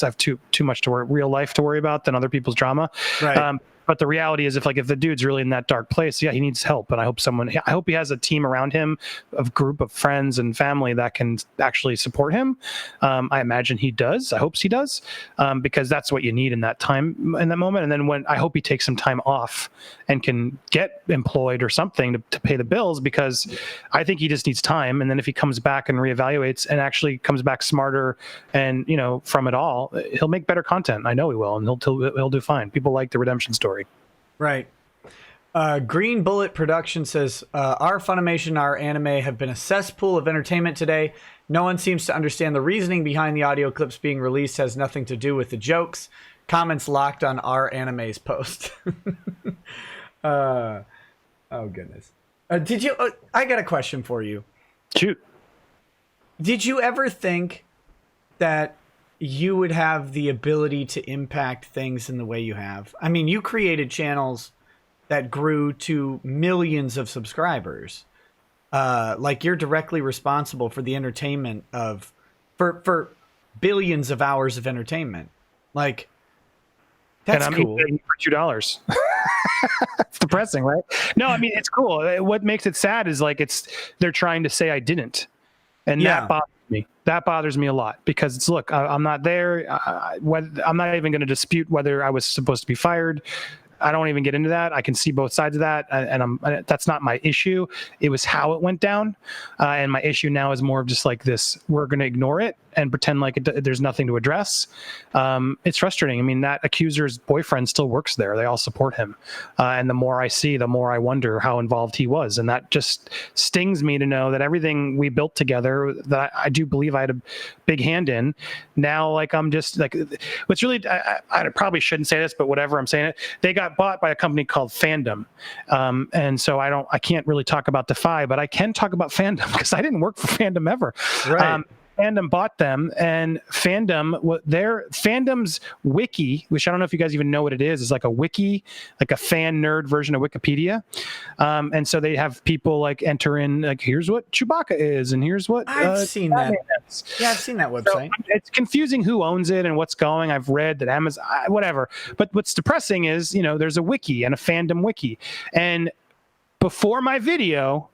have too much to worry, real life to worry about than other people's drama. Right. But the reality is, if the dude's really in that dark place, yeah, he needs help. And I hope he has a team around him, a group of friends and family that can actually support him. I imagine he does. I hope he does, because that's what you need in that time, in that moment. And then I hope he takes some time off and can get employed or something to pay the bills, because I think he just needs time. And then if he comes back and reevaluates and actually comes back smarter and, from it all, he'll make better content. I know he will, and he'll do fine. People like the redemption story. Right. Green Bullet Production says, our Funimation, our anime have been a cesspool of entertainment today. No one seems to understand the reasoning behind the audio clips being released. Has nothing to do with the jokes. Comments locked on our anime's post. Oh, goodness. I got a question for you. Shoot. Did you ever think that you would have the ability to impact things in the way you have? I mean, you created channels that grew to millions of subscribers. Like, you're directly responsible for the entertainment for billions of hours of entertainment. Like, that's cool. For $2. It's depressing, right? No, I mean, it's cool. What makes it sad is they're trying to say I didn't. And that bothers me. That bothers me a lot because it's, look, I'm not there. I'm not even going to dispute whether I was supposed to be fired. I don't even get into that. I can see both sides of that, and that's not my issue. It was how it went down, and my issue now is more of just like this: we're going to ignore it and pretend like there's nothing to address. It's frustrating. I mean, that accuser's boyfriend still works there. They all support him, and the more I see, the more I wonder how involved he was, and that just stings me to know that everything we built together, that I do believe I had a big hand in. Now, like, I'm just like, what's really, I probably shouldn't say this, but whatever, I'm saying it. They got bought by a company called Fandom, and so I can't really talk about Defy, but I can talk about Fandom because I didn't work for Fandom ever. Right. Fandom bought them, and Fandom's wiki, which I don't know if you guys even know what it is like a wiki, like a fan nerd version of Wikipedia. And so they have people like enter in, like, here's what Chewbacca is, and here's what I've seen that. Is. Yeah, I've seen that website. So it's confusing who owns it and what's going. I've read that Amazon, whatever. But what's depressing is, there's a wiki and a Fandom wiki, and before my video,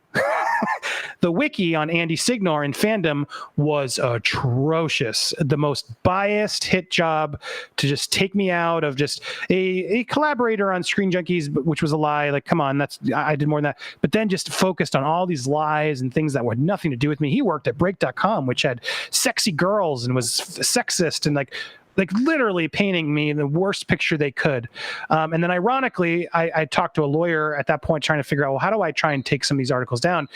the wiki on Andy Signore and Fandom was atrocious. The most biased hit job to just take me out of just a collaborator on Screen Junkies, which was a lie. Like, come on, I did more than that. But then just focused on all these lies and things that had nothing to do with me. He worked at Break.com, which had sexy girls and was sexist and like literally painting me the worst picture they could. And then ironically, I talked to a lawyer at that point trying to figure out, well, how do I try and take some of these articles down?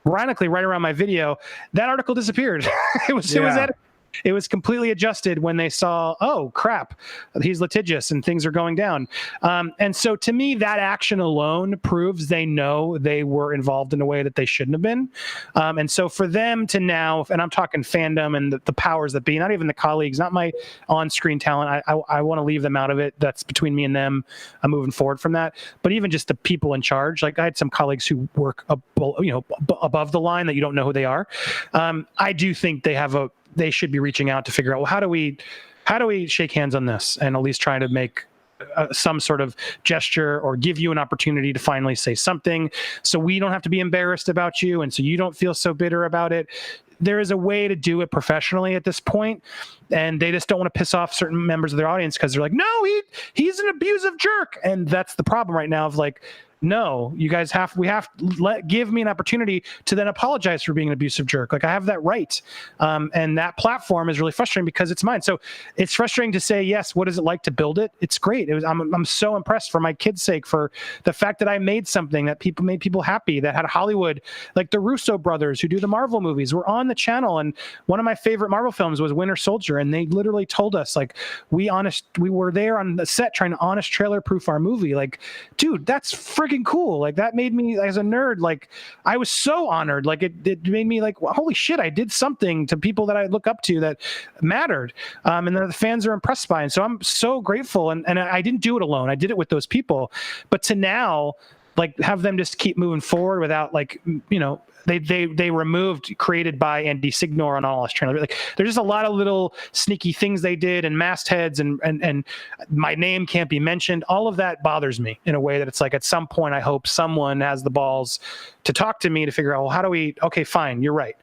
Ironically, right around my video, that article disappeared. It was edited. It was completely adjusted when they saw, oh, crap, he's litigious and things are going down. And so to me, that action alone proves they know they were involved in a way that they shouldn't have been. And so for them to now, and I'm talking Fandom and the powers that be, not even the colleagues, not my on-screen talent, I want to leave them out of it. That's between me and them. I'm moving forward from that. But even just the people in charge, like I had some colleagues who work above the line that you don't know who they are. I do think they should be reaching out to figure out, well, how do we shake hands on this and at least try to make some sort of gesture or give you an opportunity to finally say something so we don't have to be embarrassed about you and so you don't feel so bitter about it. There is a way to do it professionally at this point, and they just don't want to piss off certain members of their audience because they're like, no, he's an abusive jerk. And that's the problem right now of like, no, you guys give me an opportunity to then apologize for being an abusive jerk. Like I have that right. And that platform is really frustrating because it's mine. So it's frustrating to say, yes, what is it like to build it? It's great. I'm so impressed for my kids' sake for the fact that I made something that made people happy, that had Hollywood, like the Russo brothers who do the Marvel movies were on the channel. And one of my favorite Marvel films was Winter Soldier. And they literally told us, like, we were there on the set trying to honest trailer proof our movie. Like, dude, that's friggin' cool. Like that made me, as a nerd, like I was so honored. Like it made me like, well, holy shit, I did something to people that I look up to that mattered, and that the fans are impressed by. And so I'm so grateful. And I didn't do it alone. I did it with those people. But to now, like, have them just keep moving forward without, like, they removed created by Andy Signore on all his channel. Like there's just a lot of little sneaky things they did, and mastheads and my name can't be mentioned. All of that bothers me in a way that it's like, at some point I hope someone has the balls to talk to me to figure out, well, okay, fine, you're right.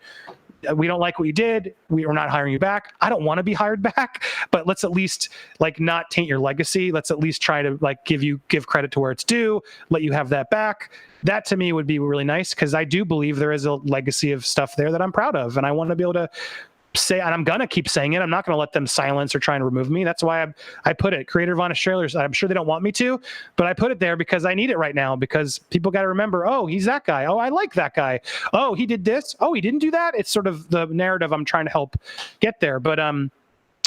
We don't like what you did. We are not hiring you back. I don't want to be hired back, but let's at least like not taint your legacy. Let's at least try to like give credit to where it's due, let you have that back. That to me would be really nice because I do believe there is a legacy of stuff there that I'm proud of, and I want to be able to say, and I'm gonna keep saying it. I'm not gonna let them silence or try and remove me. That's why I put it. Creator of Honest Trailers. I'm sure they don't want me to, but I put it there because I need it right now. Because people got to remember, oh, he's that guy. Oh, I like that guy. Oh, he did this. Oh, he didn't do that. It's sort of the narrative I'm trying to help get there. But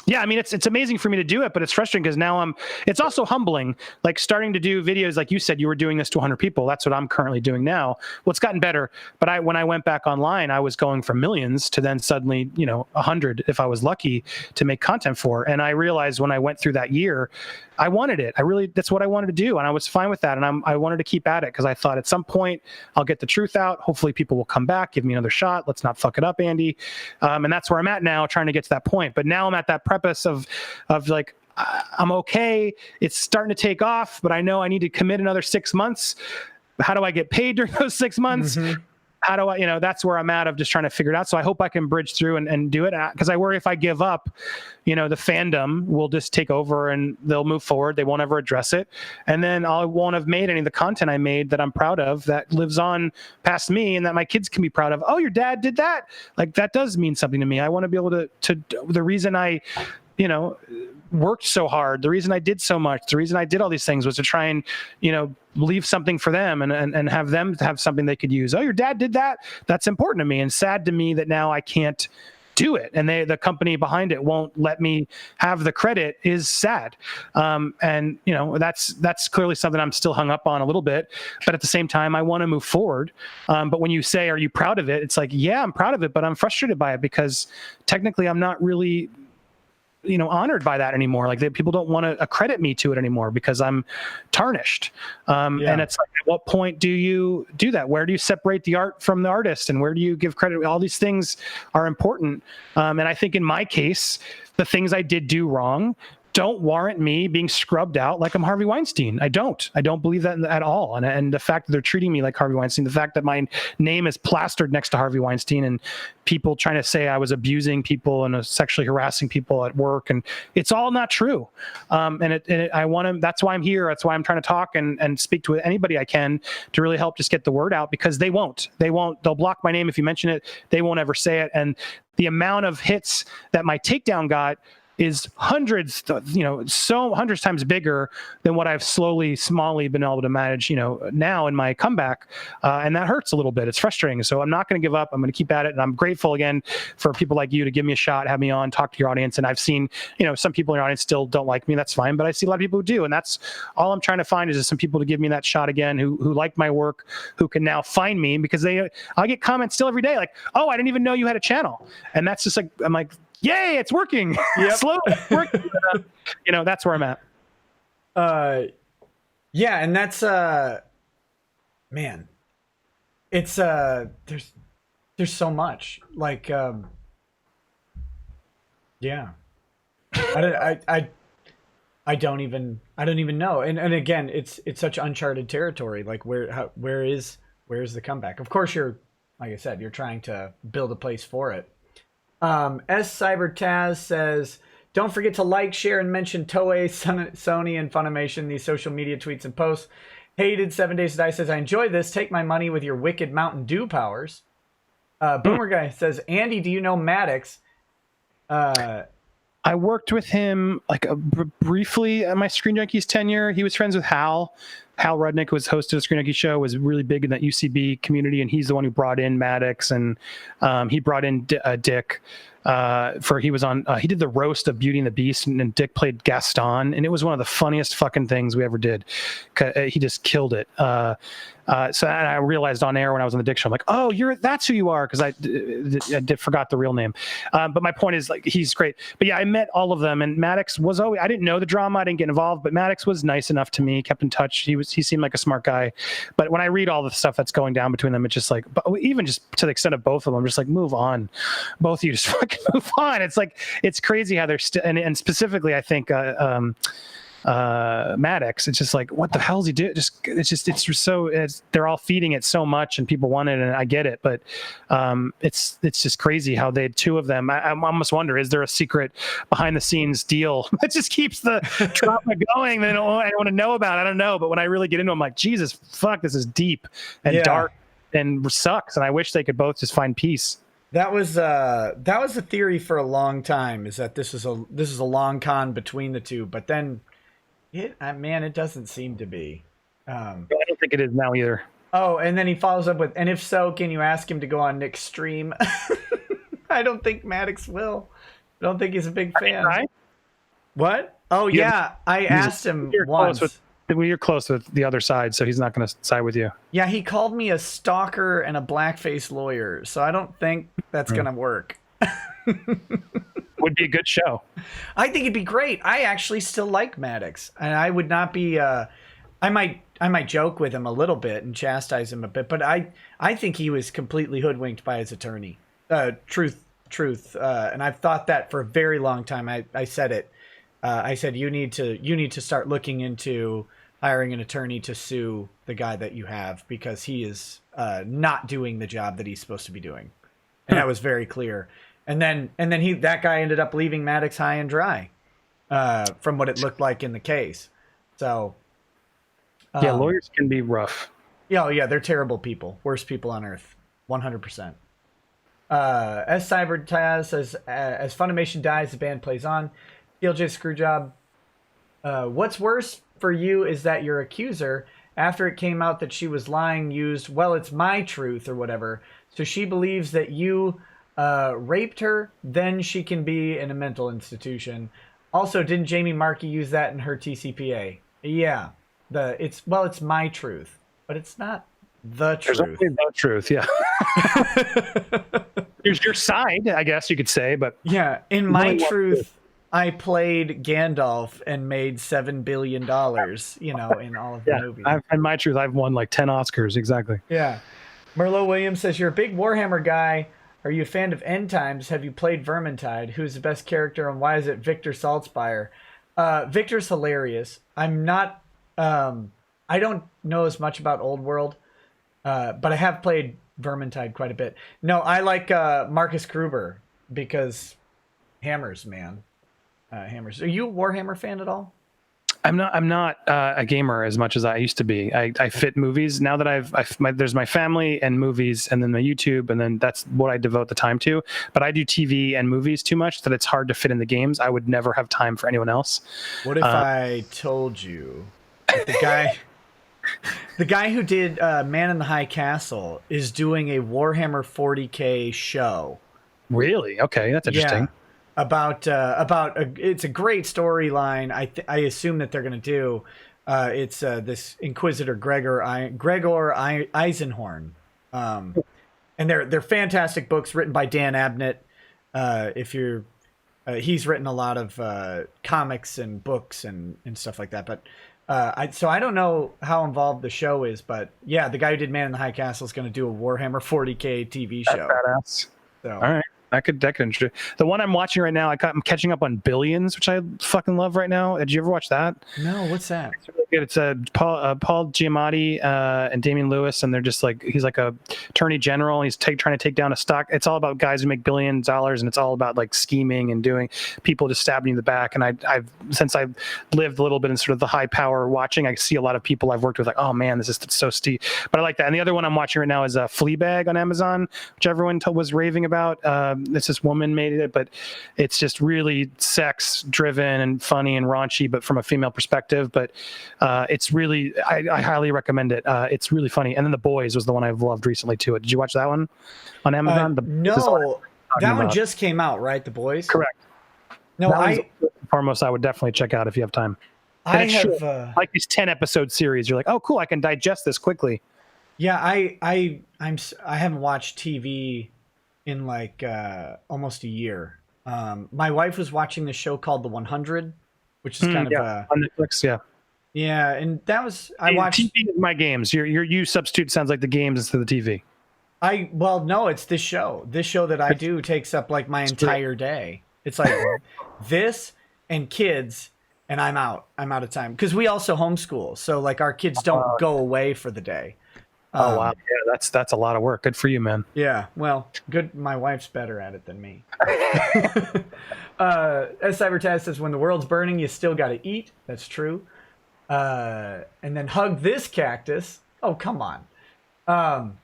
yeah, I mean, it's amazing for me to do it, but it's frustrating because now it's also humbling, like starting to do videos. Like you said, you were doing this to 100 people. That's what I'm currently doing now. Well, it's gotten better, but when I went back online, I was going from millions to then suddenly, 100 if I was lucky to make content for. And I realized when I went through that year, I wanted it. That's what I wanted to do. And I was fine with that. And I wanted to keep at it because I thought at some point I'll get the truth out. Hopefully people will come back, give me another shot. Let's not fuck it up, Andy. And that's where I'm at now, trying to get to that point. But now I'm at that preface of like, I'm okay. It's starting to take off, but I know I need to commit another 6 months. How do I get paid during those 6 months? Mm-hmm. how do I, that's where I'm at of just trying to figure it out. So I hope I can bridge through and do it, because I worry if I give up, the fandom will just take over and they'll move forward. They won't ever address it. And then I won't have made any of the content I made that I'm proud of, that lives on past me and that my kids can be proud of. Oh, your dad did that. Like, that does mean something to me. I want to be able to the reason I, worked so hard, the reason I did so much, the reason I did all these things was to try and, leave something for them and have them have something they could use. Oh, your dad did that. That's important to me, and sad to me that now I can't do it. And the company behind it won't let me have the credit is sad. And that's clearly something I'm still hung up on a little bit, but at the same time, I want to move forward. But when you say, are you proud of it? It's like, yeah, I'm proud of it, but I'm frustrated by it because technically I'm not really honored by that anymore. Like, people don't want to accredit me to it anymore because I'm tarnished. And it's like, at what point do you do that? Where do you separate the art from the artist, and where do you give credit? All these things are important. And I think in my case, the things I did do wrong don't warrant me being scrubbed out like I'm Harvey Weinstein. I don't believe that at all. And the fact that they're treating me like Harvey Weinstein, the fact that my name is plastered next to Harvey Weinstein, and people trying to say I was abusing people and sexually harassing people at work, and it's all not true. I want to. That's why I'm here. That's why I'm trying to talk and speak to anybody I can to really help just get the word out, because they won't. They'll block my name if you mention it. They won't ever say it. And the amount of hits that my takedown got is hundreds times bigger than what I've smallly been able to manage, now in my comeback. And that hurts a little bit. It's frustrating. So I'm not going to give up. I'm going to keep at it. And I'm grateful again for people like you to give me a shot, have me on, talk to your audience. And I've seen, some people in your audience still don't like me. That's fine. But I see a lot of people who do. And that's all I'm trying to find, is just some people to give me that shot again, who like my work, who can now find me, because I'll get comments still every day like, oh, I didn't even know you had a channel. And that's just like, I'm like, yay, it's working. Yep. Slowly working. That's where I'm at. Yeah, and that's man, it's there's so much. Like yeah. I don't even know. And again, it's such uncharted territory. Like, where is the comeback? Of course, like I said, you're trying to build a place for it. S Cyber Taz says, don't forget to like, share, and mention Toei, Sony, and Funimation, these social media tweets and posts. Hated 7 Days to Die says, I enjoy this. Take my money with your wicked Mountain Dew powers. Boomer Guy says, Andy, do you know Maddox? I worked with him briefly at my Screen Junkies tenure. He was friends with Hal. Hal Rudnick, who was host of the Screen Junkies show, was really big in that UCB community, and he's the one who brought in Maddox, and he brought in Dick. He did the roast of Beauty and the Beast, and Dick played Gaston, and it was one of the funniest fucking things we ever did. He just killed it. So I realized on air when I was on the Dick show, I'm like, oh, that's who you are, because I forgot the real name. But my point is, like, he's great. But yeah, I met all of them, and Maddox was always, I didn't know the drama, I didn't get involved, but Maddox was nice enough to me, kept in touch. He seemed like a smart guy. But when I read all the stuff that's going down between them, it's just like, but even just to the extent of both of them, I'm just like, move on. Both of you just fucking move on. It's like, it's crazy how they're still, and specifically, I think, Maddox, it's just like, what the hell is he doing? They're all feeding it so much, and people want it, and I get it, but it's just crazy how they had two of them. I almost wonder, is there a secret behind the scenes deal that just keeps the drama going that I want to know about? I don't know, but when I really get into it, I'm like, Jesus fuck, this is deep and dark and sucks, and I wish they could both just find peace. That was the theory for a long time, is that this is a long con between the two, but then it doesn't seem to be. I don't think it is now either. Oh, and then he follows up with, and if so, can you ask him to go on Nick's stream? I don't think Maddox will. I don't think he's a big fan. Right? What? Oh, yeah. I asked him once. You're close with the other side, so he's not going to side with you. Yeah, he called me a stalker and a blackface lawyer, so I don't think that's going to work. Would be a good show. I think it'd be great. I actually still like Maddox, and I would not be. I might joke with him a little bit and chastise him a bit, but I think he was completely hoodwinked by his attorney. Truth. And I've thought that for a very long time. I said it. I said you need to start looking into hiring an attorney to sue the guy that you have because he is not doing the job that he's supposed to be doing. And that was very clear. And then that guy ended up leaving Maddox high and dry, from what it looked like in the case. So yeah, lawyers can be rough. Yeah, yeah, they're terrible people, worst people on earth, 100%. As Cyber Taz says, as Funimation dies, the band plays on. TLJ Screwjob. What's worse for you is that your accuser, after it came out that she was lying, used, well, it's my truth or whatever. So she believes that you raped her, then she can be in a mental institution. Also, didn't Jamie Markey use that in her TCPA? Yeah. It's my truth, but it's not the truth. There's only the truth, yeah. Here's your side, I guess you could say, but yeah, in my truth, I played Gandalf and made $7 billion, in all of the movies. In my truth, I've won like 10 Oscars, exactly. Yeah. Merlot Williams says, you're a big Warhammer guy. Are you a fan of End Times? Have you played Vermintide? Who's the best character and why is it Victor Saltzpyre? Victor's hilarious. I'm not... I don't know as much about Old World, but I have played Vermintide quite a bit. No, I like Marcus Gruber because hammers, man. Hammers. Are you a Warhammer fan at all? I'm not a gamer as much as I used to be. I fit movies now that there's my family and movies and then my YouTube, and then that's what I devote the time to. But I do TV and movies too much that it's hard to fit in the games. I would never have time for anyone else. What if I told you that the guy who did Man in the High Castle is doing a Warhammer 40K show? Really? Okay, that's interesting. Yeah. About it's a great storyline. I assume that they're going to do. It's this Inquisitor Gregor Eisenhorn, and they're fantastic books written by Dan Abnett. He's written a lot of comics and books and stuff like that. But I don't know how involved the show is, but yeah, the guy who did Man in the High Castle is going to do a Warhammer 40K TV show. That's badass. So. All right. That could interesting. The one I'm watching right now, I'm catching up on Billions, which I fucking love right now. Did you ever watch that? No, what's that? It's really good. It's Paul Giamatti and Damian Lewis, and they're just like, he's like a attorney general, and he's trying to take down a stock. It's all about guys who make billions of dollars, and it's all about like scheming and doing people just stabbing you in the back. And I've since I've lived a little bit in sort of the high power watching, I see a lot of people I've worked with like, oh man, this is so steep. But I like that. And the other one I'm watching right now is Fleabag on Amazon, which everyone was raving about. This woman made it, but it's just really sex driven and funny and raunchy, but from a female perspective. But it's really, I highly recommend it. It's really funny. And then The Boys was the one I've loved recently too. Did you watch that one on Amazon? No, that one just came out, right? The Boys? Correct. No, foremost, I would definitely check out if you have time. I have like these 10 episode series. You're like, oh, cool, I can digest this quickly. Yeah, I haven't watched TV in like almost a year. My wife was watching this show called The 100, which is kind of on Netflix. Yeah, and that was I watched. TV is my games. You substitute sounds like the games instead of the TV. No, it's this show. This show that I do takes up like my entire day. It's like this and kids, and I'm out of time because we also homeschool. So like our kids don't go away for the day. Oh wow, yeah, that's a lot of work. Good for you, man. Yeah, well, good. My wife's better at it than me. As Cybertaz says, when the world's burning, you still got to eat. That's true. And then hug this cactus. Oh, come on.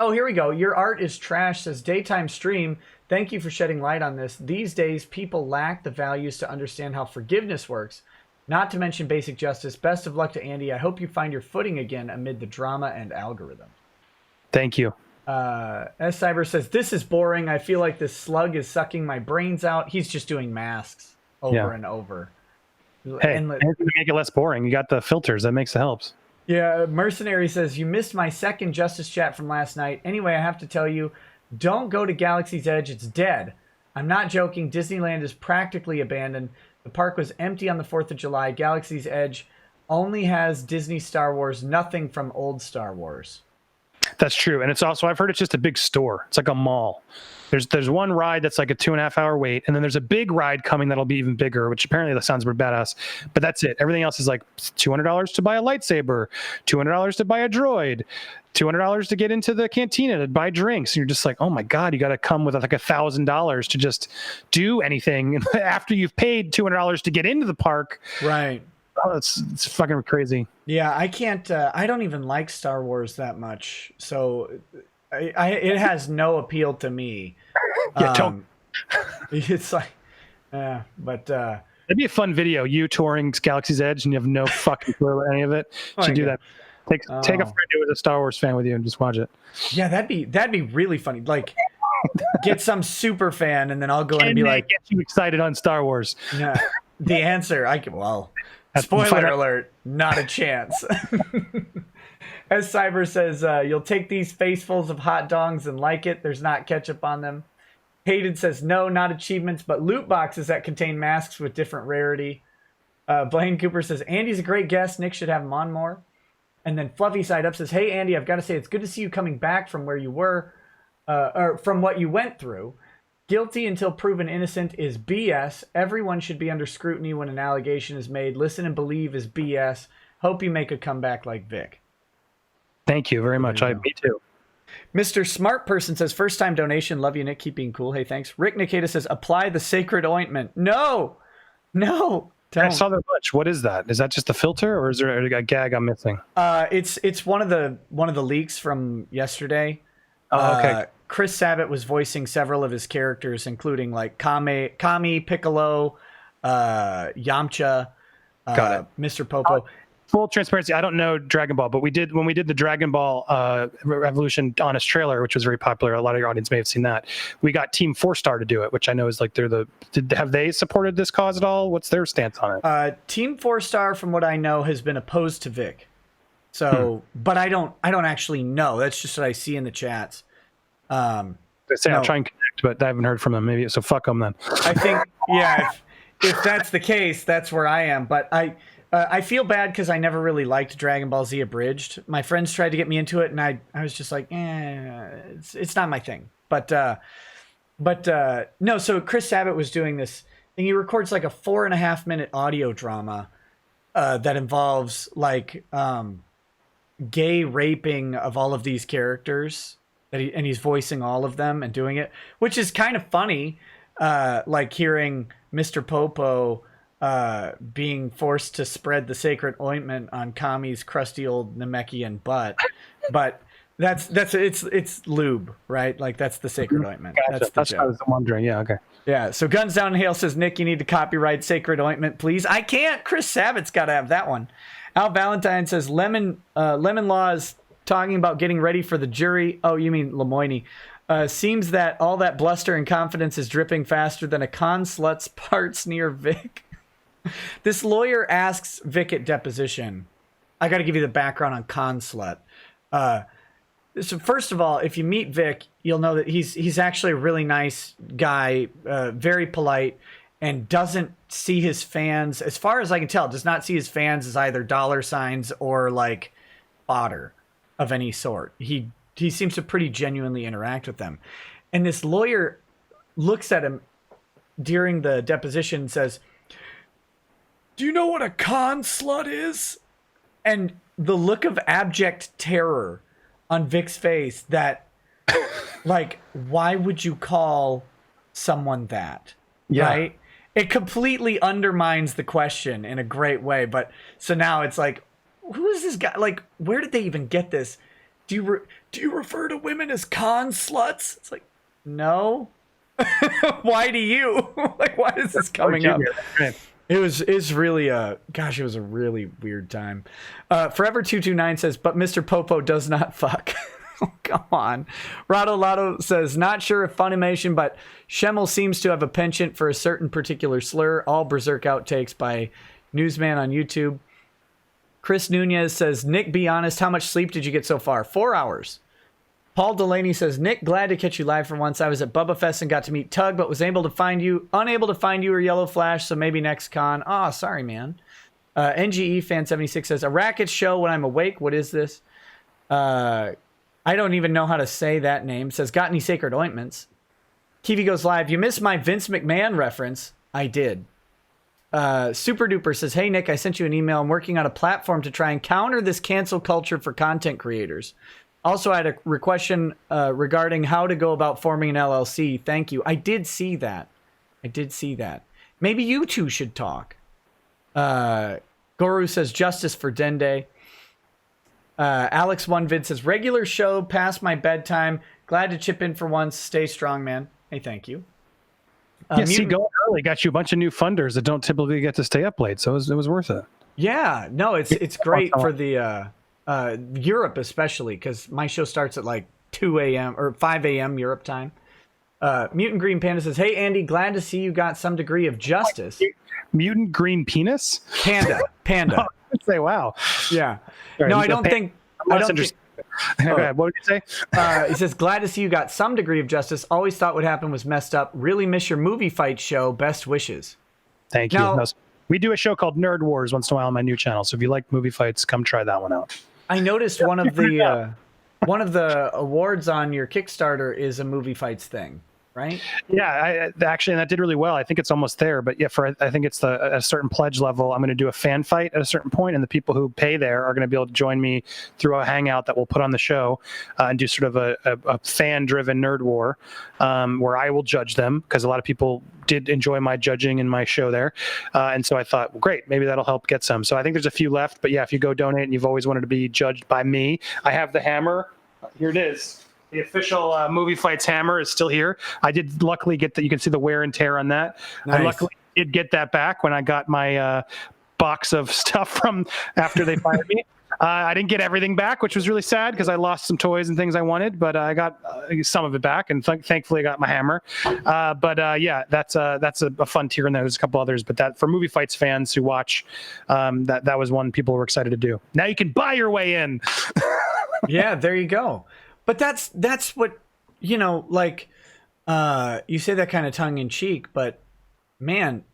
Oh, here we go. Your art is trash, says Daytime Stream. Thank you for shedding light on this. These days, people lack the values to understand how forgiveness works. Not to mention basic justice. Best of luck to Andy. I hope you find your footing again amid the drama and algorithm. Thank you. S. Cyber says, this is boring. I feel like this slug is sucking my brains out. He's just doing masks over and over. Hey, to make it less boring, you got the filters. That makes it helps. Yeah, Mercenary says, you missed my second Justice chat from last night. Anyway, I have to tell you, don't go to Galaxy's Edge. It's dead. I'm not joking. Disneyland is practically abandoned. The park was empty on the 4th of July. Galaxy's Edge only has Disney Star Wars, nothing from old Star Wars. That's true. And it's also, I've heard it's just a big store. It's like a mall. There's one ride that's like a 2.5 hour wait, and then there's a big ride coming that'll be even bigger, which apparently that sounds pretty badass. But that's it. Everything else is like $200 to buy a lightsaber, $200 to buy a droid, $200 to get into the cantina to buy drinks. And you're just like, oh my God, you got to come with like $1,000 to just do anything after you've paid $200 to get into the park. Right. Oh, it's fucking crazy. Yeah, I can't. I don't even like Star Wars that much, so it has no appeal to me. It's like, but it'd be a fun video. You touring Galaxy's Edge and you have no fucking clue about any of it. Should do that. Take a friend who is a Star Wars fan with you and just watch it. Yeah, that'd be really funny. Like, get some super fan, and then I'll go in and be like, get you excited on Star Wars. Yeah, the answer. Spoiler alert, not a chance. As Cyber says, you'll take these facefuls of hot dogs and like it. There's not ketchup on them. Hayden says, no, not achievements, but loot boxes that contain masks with different rarity. Blaine Cooper says, Andy's a great guest. Nick should have him on more. And then Fluffy Side Up says, hey, Andy, I've got to say, it's good to see you coming back from where you were, or from what you went through. Guilty until proven innocent is BS. Everyone should be under scrutiny when an allegation is made. Listen and believe is BS. Hope you make a comeback like Vic. Thank you very much. Me too. Mr. Smart Person says, first time donation. Love you, Nick. Keep being cool. Hey, thanks. Rick Nikita says, apply the sacred ointment. No. Don't. I saw that much. What is that? Is that just a filter, or is there a gag I'm missing? It's one of the leaks from yesterday. Oh, okay. Chris Sabat was voicing several of his characters, including like Kami, Piccolo, Yamcha, Got it. Mr. Popo. Full transparency, I don't know Dragon Ball, but when we did the Dragon Ball Revolution Honest trailer, which was very popular, a lot of your audience may have seen that. We got Team 4-Star to do it, which I know is like have they supported this cause at all? What's their stance on it? Team 4-Star, from what I know, has been opposed to Vic. So, but I don't actually know. That's just what I see in the chats. They say I'll try and connect, but I haven't heard from them. Maybe so. Fuck them then. I think, yeah. If that's the case, that's where I am. But I feel bad because I never really liked Dragon Ball Z Abridged. My friends tried to get me into it, and I was just like, it's not my thing. But no. So Chris Sabat was doing this thing. He records like a 4.5-minute audio drama that involves like gay raping of all of these characters. And he's voicing all of them and doing it, which is kind of funny, like hearing Mr. Popo being forced to spread the sacred ointment on Kami's crusty old Namekian butt. But it's lube, right? Like that's the sacred ointment. Gotcha. That's what I was wondering. Yeah, okay. Yeah, so Guns Down Hail says, Nick, you need to copyright sacred ointment, please. I can't. Chris Sabat's got to have that one. Al Valentine says, Lemon Law is talking about getting ready for the jury. Oh, you mean Lemoyne. Seems that all that bluster and confidence is dripping faster than a con slut's parts near Vic. This lawyer asks Vic at deposition. I got to give you the background on con slut. So first of all, if you meet Vic, you'll know that he's actually a really nice guy, very polite, and doesn't see his fans, as far as I can tell, does not see his fans as either dollar signs or like fodder of any sort. He seems to pretty genuinely interact with them. And this lawyer looks at him during the deposition and says, do you know what a con slut is? And the look of abject terror on Vic's face that, like, why would you call someone that? Yeah. Right? It completely undermines the question in a great way. But so now it's like, who is this guy? Like, where did they even get this? Do you refer to women as con sluts? It's like, no. Why do you? Like, why is this coming up? It was really it was a really weird time. Forever229 says, but Mr. Popo does not fuck. Oh, come on. Rado Lotto says, not sure if Funimation, but Schemmel seems to have a penchant for a certain particular slur. All Berserk outtakes by Newsman on YouTube. Chris Nunez says, Nick, be honest, how much sleep did you get so far? 4 hours. Paul Delaney says, Nick, glad to catch you live for once. I was at Bubba Fest and got to meet Tug, but was unable to find you or Yellow Flash, so maybe next con. Oh, sorry, man. NGE Fan 76 says, a racket show when I'm awake. What is this? I don't even know how to say that name. Says, got any sacred ointments? Kiwi goes live. You missed my Vince McMahon reference. I did. Super Duper says, hey, Nick, I sent you an email. I'm working on a platform to try and counter this cancel culture for content creators. Also, I had a question regarding how to go about forming an LLC. Thank you. I did see that. Maybe you two should talk. Goru says, justice for Dende. Alex One Vid says, regular show past my bedtime. Glad to chip in for once. Stay strong, man. Hey, thank you. See, going early got you a bunch of new funders that don't typically get to stay up late, so it was worth it. Yeah, no, it's great for the Europe especially, because my show starts at like 2 a.m. or 5 a.m. Europe time. Mutant Green Panda says, hey, Andy, glad to see you got some degree of justice. Mutant Green Penis? Panda. Oh, I'd say, wow. Yeah. Sorry, no, I don't think... Go ahead. What did you say? He says, glad to see you got some degree of justice. Always thought what happened was messed up. Really miss your movie fight show. Best wishes. Thank you. No, we do a show called Nerd Wars once in a while on my new channel. So if you like movie fights, come try that one out. I noticed one of the awards on your Kickstarter is a movie fights thing, right? Yeah, actually, and that did really well. I think it's almost there, but yeah, I think it's a certain pledge level. I'm going to do a fan fight at a certain point, and the people who pay there are going to be able to join me through a hangout that we'll put on the show and do sort of a fan-driven nerd war where I will judge them, because a lot of people did enjoy my judging in my show there, and so I thought, well, great, maybe that'll help get some. So I think there's a few left, but yeah, if you go donate and you've always wanted to be judged by me, I have the hammer. Here it is. The official movie fights hammer is still here. I did luckily get that. You can see the wear and tear on that. Nice. I luckily did get that back when I got my box of stuff from after they fired me. I didn't get everything back, which was really sad because I lost some toys and things I wanted, but I got some of it back, and thankfully I got my hammer. Yeah, that's a fun tier, and there's a couple others, but that for movie fights fans who watch, that was one people were excited to do. Now you can buy your way in. Yeah, there you go. But that's what, like, you say that kind of tongue in cheek, but man,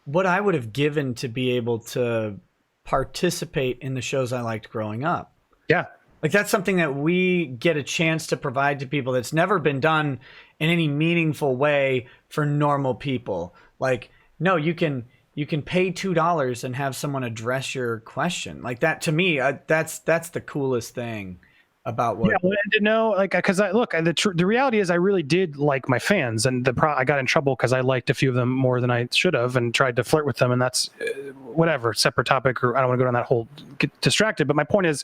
what I would have given to be able to participate in the shows I liked growing up. Yeah. Like, that's something that we get a chance to provide to people that's never been done in any meaningful way for normal people. Like, no, you can pay $2 and have someone address your question. Like, that, to me, that's the coolest thing about what. Yeah, and to know, like, because the reality is I really did like my fans, and I got in trouble because I liked a few of them more than I should have, and tried to flirt with them, and that's whatever, separate topic, or I don't want to go down that whole, get distracted. But my point is,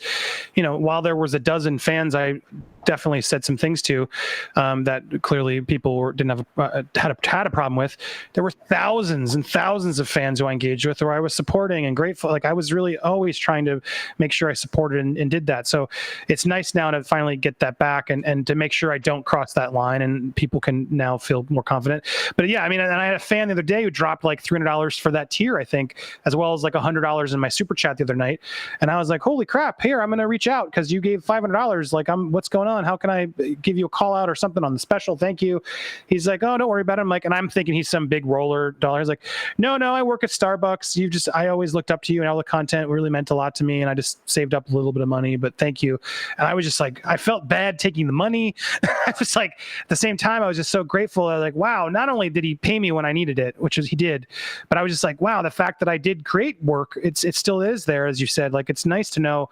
while there was a dozen fans I definitely said some things to that clearly people didn't have had a problem with, there were thousands and thousands of fans who I engaged with, or I was supporting and grateful. Like, I was really always trying to make sure I supported and did that. So it's nice now to finally get that back and to make sure I don't cross that line, and people can now feel more confident. But yeah, I mean, and I had a fan the other day who dropped like $300 for that tier, I think, as well as like $100 in my super chat the other night. And I was like, holy crap, here, I'm going to reach out because you gave $500. Like, what's going on? How can I give you a call out or something on the special? Thank you. He's like, oh, don't worry about it. I'm like, and I'm thinking he's some big roller dollar. He's like, no, I work at Starbucks. I always looked up to you, and all the content really meant a lot to me. And I just saved up a little bit of money, but thank you. And I was just like, I felt bad taking the money. I was like, at the same time, I was just so grateful. I was like, wow, not only did he pay me when I needed it, which is he did, but I was just like, wow, the fact that I did create work, it still is there, as you said. Like, it's nice to know,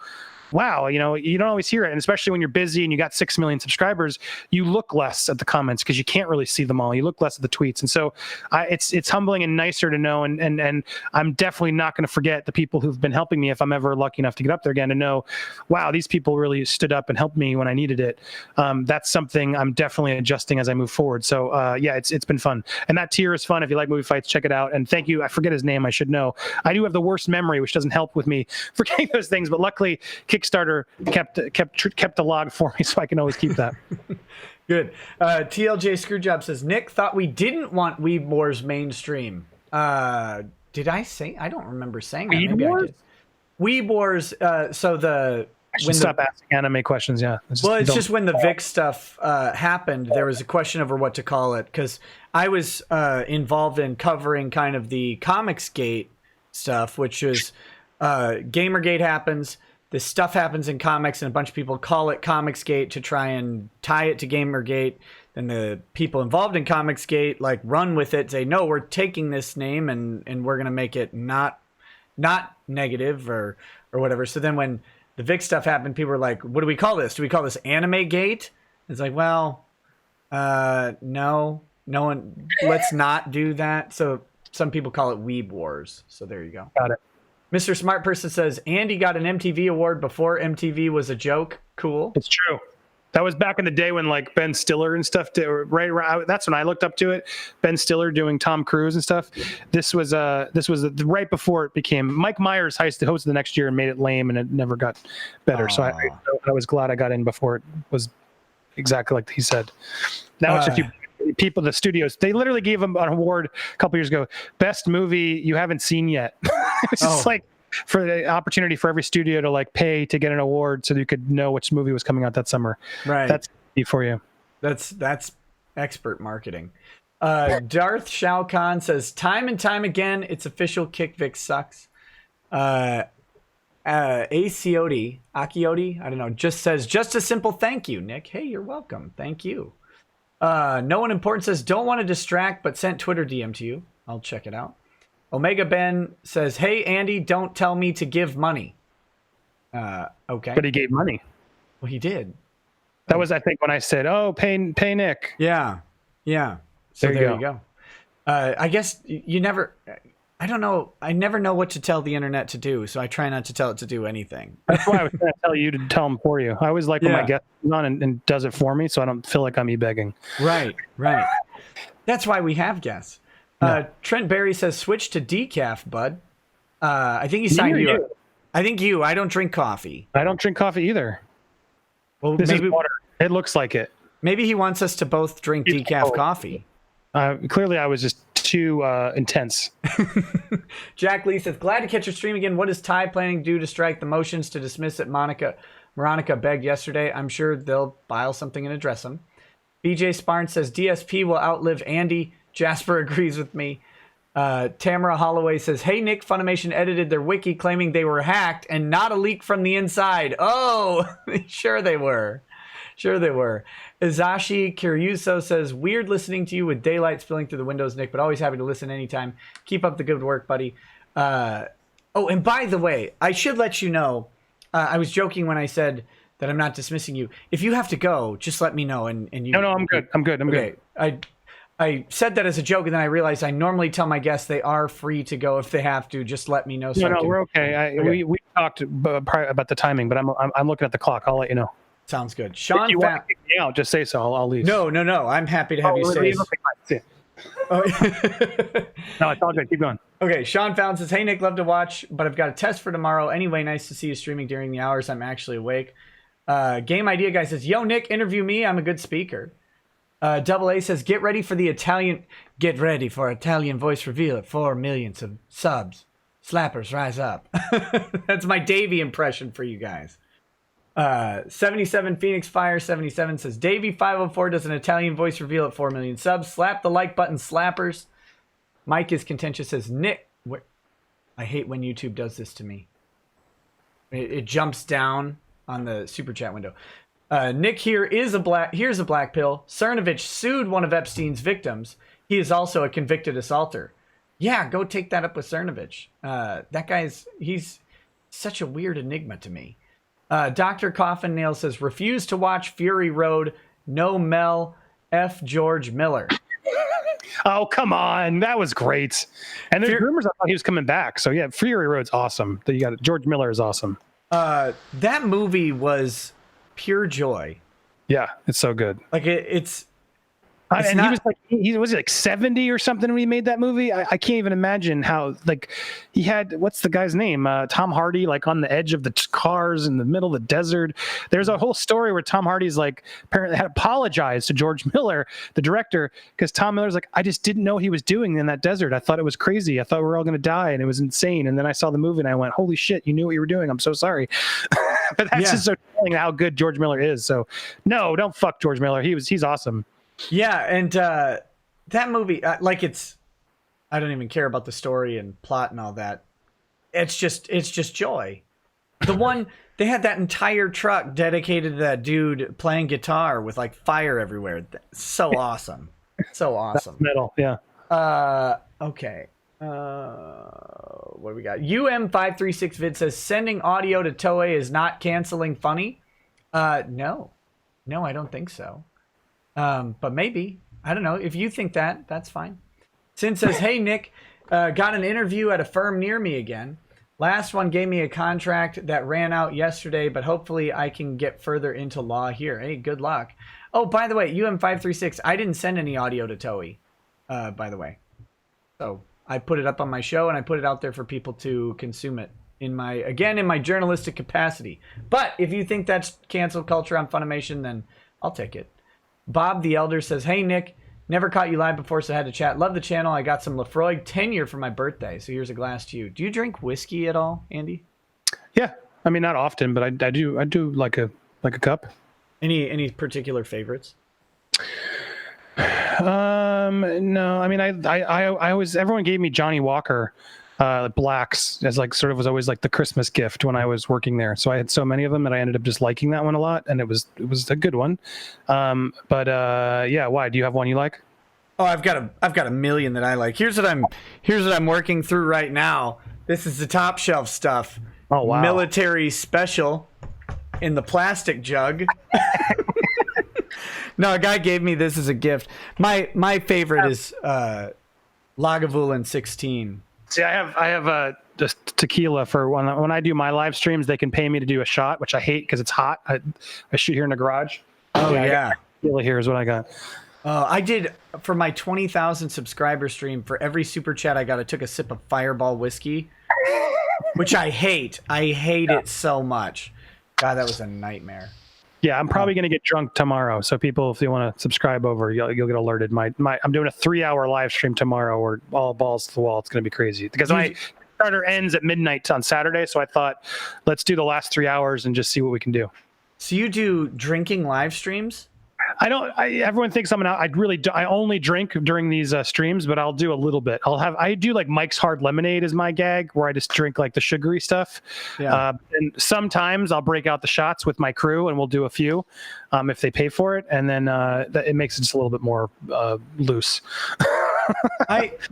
wow, you don't always hear it. And especially when you're busy and you got 6 million subscribers, you look less at the comments because you can't really see them all. You look less at the tweets. And so it's humbling and nicer to know. And I'm definitely not going to forget the people who've been helping me if I'm ever lucky enough to get up there again, to know, wow, these people really stood up and helped me when I needed it. That's something I'm definitely adjusting as I move forward. So yeah, it's been fun. And that tier is fun. If you like movie fights, check it out. And thank you. I forget his name. I should know. I do have the worst memory, which doesn't help with me forgetting those things. But luckily, Kickstarter kept a log for me, so I can always keep that. Good. TLJ Screwjob says, Nick thought we didn't want Weeb Wars mainstream. Did I say? I don't remember saying that. Maybe I did. Weeb Wars. I should stop asking anime questions. Yeah. It's just when the Vic stuff happened, there was a question over what to call it, because I was involved in covering kind of the Comicsgate stuff, which was Gamergate happens. this stuff happens in comics and a bunch of people call it Comicsgate to try and tie it to Gamergate. Then the people involved in Comicsgate like run with it, say, no, we're taking this name and we're going to make it not negative or whatever. So then when the Vic stuff happened, people were like, what do we call this? Do we call this Anime Gate? It's like, well, no one, let's not do that. So some people call it Weeb Wars. So there you go. Got it. Mr. Smart Person says, Andy got an MTV award before MTV was a joke. Cool. It's true. That was back in the day when like Ben Stiller and stuff did, right around, that's when I looked up to it. Ben Stiller doing Tom Cruise and stuff. This was right before it became Mike Myers hosted the next year and made it lame and it never got better. So I was glad I got in before it was exactly like he said. Now it's a few people, the studios, they literally gave him an award a couple years ago, best movie you haven't seen yet. It's just like for the opportunity for every studio to like pay to get an award so you could know which movie was coming out that summer. Right. That's for you. That's expert marketing. Darth Shao Kahn says, time and time again, it's official, Kick Vic sucks. Akioti, I don't know, just says, just a simple thank you, Nick. Hey, you're welcome. Thank you. No one important says, don't want to distract, but sent Twitter DM to you. I'll check it out. Omega Ben says, hey, Andy, don't tell me to give money. Okay. But he gave money. Well, he did. That was, I think, when I said, oh, pay Nick. Yeah. So there you go. I guess you never... I don't know. I never know what to tell the internet to do, so I try not to tell it to do anything. That's why I was going to tell you to tell him for you. I always like when my guest comes on and does it for me, so I don't feel like I'm e-begging. Right. That's why we have guests. Trent Berry says, switch to decaf, bud. I think he signed you up. I think you. I don't drink coffee. I don't drink coffee either. Well, this is water. It looks like it. Maybe he wants us to both drink decaf coffee. Clearly, I was just too intense. Jack Lee says, glad to catch your stream again. What is Ty planning to do to strike the motions to dismiss it? Veronica begged yesterday. I'm sure they'll file something and address them. BJ Sparn says, DSP will outlive Andy. Jasper agrees with me. Tamara Holloway says, hey, Nick, Funimation edited their wiki claiming they were hacked and not a leak from the inside. Oh, sure they were. Izashi Kiryuso says, weird listening to you with daylight spilling through the windows, Nick, but always happy to listen anytime. Keep up the good work, buddy. Oh, and by the way, I should let you know, I was joking when I said that I'm not dismissing you. If you have to go, just let me know. And you. No, I'm good. I'm good. I said that as a joke, and then I realized I normally tell my guests they are free to go if they have to. Just let me know. So we're okay. We talked about the timing, but I'm looking at the clock. I'll let you know. Sounds good. Sean, if you want to kick me out, just say so. I'll leave. No. I'm happy to have you say. No, it's all good. Keep going. Okay. Sean Found says, hey, Nick, love to watch, but I've got a test for tomorrow. Anyway, nice to see you streaming during the hours I'm actually awake. Game Idea Guy says, yo, Nick, interview me. I'm a good speaker. Double A says, get ready for Italian voice reveal at 4 million subs. Slappers, rise up. That's my Davey impression for you guys. 77 Phoenix Fire 77 says, Davey 504 does an Italian voice reveal at 4 million subs. Slap the like button, slappers. Mike is contentious, says, Nick, I hate when YouTube does this to me. It jumps down on the super chat window. Nick, here's a black pill. Cernovich sued one of Epstein's victims. He is also a convicted assaulter. Yeah, go take that up with Cernovich. That he's such a weird enigma to me. Dr. Coffin Nail says, refuse to watch Fury Road. No Mel F. George Miller. Oh, come on. That was great. And there's rumors I thought he was coming back. So yeah, Fury Road's awesome. You got it. George Miller is awesome. That movie was pure joy. Yeah, it's so good. Like it's and he was like 70 or something when he made that movie. I can't even imagine how, like, he had, what's the guy's name? Tom Hardy, like on the edge of the cars in the middle of the desert. There's a whole story where Tom Hardy's like apparently had apologized to George Miller, the director, because Tom Miller's like, I just didn't know he was doing in that desert. I thought it was crazy. I thought we were all going to die and it was insane. And then I saw the movie and I went, holy shit, you knew what you were doing. I'm so sorry. But that's just so telling how good George Miller is. So no, don't fuck George Miller. He's awesome. Yeah, and that movie, I don't even care about the story and plot and all that. It's just joy. The one they had that entire truck dedicated to that dude playing guitar with like fire everywhere. So awesome. So awesome. Metal, yeah. Okay. What do we got? UM536 vid says sending audio to Toei is not canceling funny. No, I don't think so. But maybe. I don't know. If you think that, that's fine. Sin says, hey, Nick, got an interview at a firm near me again. Last one gave me a contract that ran out yesterday, but hopefully I can get further into law here. Hey, good luck. Oh, by the way, UM536, I didn't send any audio to Toei, by the way. So I put it up on my show and I put it out there for people to consume it in my journalistic capacity. But if you think that's cancel culture on Funimation, then I'll take it. Bob the Elder says, hey, Nick, never caught you live before, so I had to chat. Love the channel. I got some Lafroig 10-year for my birthday, so here's a glass to you. Do you drink whiskey at all, Andy? Yeah, I mean, not often, but I do like a cup. Any particular favorites? No, I mean, I always, everyone gave me Johnny Walker blacks as like sort of was always like the Christmas gift when I was working there. So I had so many of them that I ended up just liking that one a lot, and it was a good one. Yeah, why? Do you have one you like? Oh, I've got a million that I like. Here's what I'm working through right now. This is the top shelf stuff. Oh wow. Military special in the plastic jug. No, a guy gave me this as a gift. My favorite is Lagavulin 16. See, I have just tequila for when I do my live streams. They can pay me to do a shot, which I hate because it's hot. I shoot here in the garage. Oh yeah. Tequila here is what I got. I did for my 20,000 subscriber stream. For every super chat I got, I took a sip of Fireball whiskey, which I hate. I hate it so much. God, that was a nightmare. Yeah, I'm probably going to get drunk tomorrow. So people, if you want to subscribe over, you'll get alerted. I'm doing a 3-hour live stream tomorrow where all balls to the wall. It's going to be crazy because my Kickstarter ends at midnight on Saturday. So I thought, let's do the last 3 hours and just see what we can do. So you do drinking live streams? Everyone thinks I'm out. I only drink during these streams, but I'll do a little bit. I do like Mike's Hard Lemonade is my gag, where I just drink like the sugary stuff. Yeah. And sometimes I'll break out the shots with my crew and we'll do a few, if they pay for it. And then it makes it just a little bit more loose.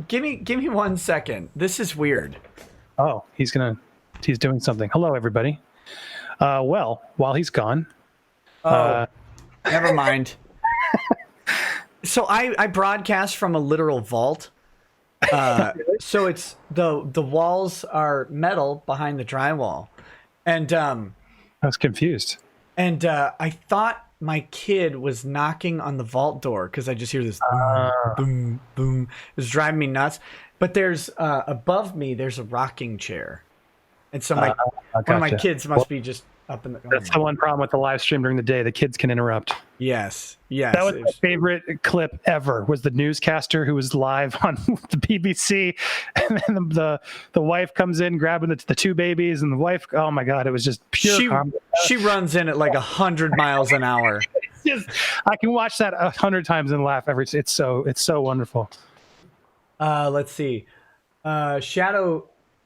Give me 1 second. This is weird. Oh, he's doing something. Hello, everybody. Well, while he's gone. Never mind. So I broadcast from a literal vault. So it's the walls are metal behind the drywall, and I was confused. And I thought my kid was knocking on the vault door because I just hear this boom, boom. It was driving me nuts. But there's above me, there's a rocking chair, and so one of my kids must be just up in the. That's the one problem with the live stream during the day. The kids can interrupt. Yes. That was my favorite clip ever. Was the newscaster who was live on the BBC, and then the wife comes in grabbing the two babies, and the wife. Oh my God! It was just pure. She runs in at like 100 miles an hour. I can watch that 100 times and laugh every. It's so wonderful. Let's see.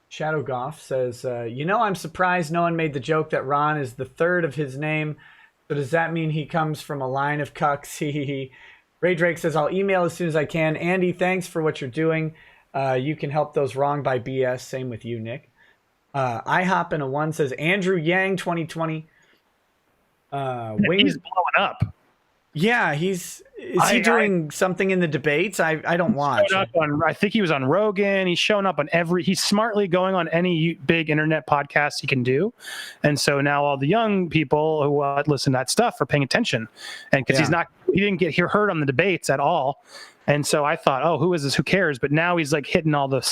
Shadow Goff says, I'm surprised no one made the joke that Ron is the third of his name. So does that mean he comes from a line of cucks? Ray Drake says, I'll email as soon as I can. Andy, thanks for what you're doing. You can help those wrong by BS. Same with you, Nick. IHOP in a 1 says, Andrew Yang 2020. He's blowing up. Yeah, is he doing something in the debates? I don't watch. I think he was on Rogan. He's showing up on he's smartly going on any big internet podcast he can do. And so now all the young people who listen to that stuff are paying attention. And because he didn't get heard on the debates at all. And so I thought, oh, who is this? Who cares? But now he's like hitting all the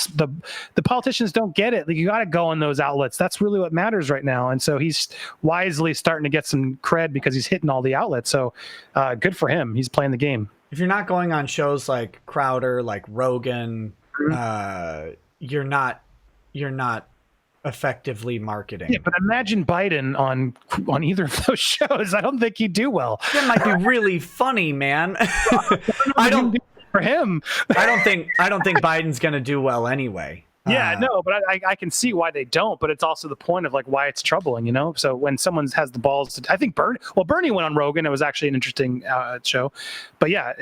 politicians don't get it. Like, you got to go on those outlets. That's really what matters right now. And so he's wisely starting to get some cred because he's hitting all the outlets. So good for him. He's playing the game. If you're not going on shows like Crowder, like Rogan, you're not effectively marketing. Yeah, but imagine Biden on either of those shows. I don't think he'd do well. That might be really funny, man. I don't for him. I don't think Biden's going to do well anyway. Yeah, no, but I can see why they don't, but it's also the point of like why it's troubling, you know? So when someone has the balls to, I think Bernie went on Rogan. It was actually an interesting show, but yeah,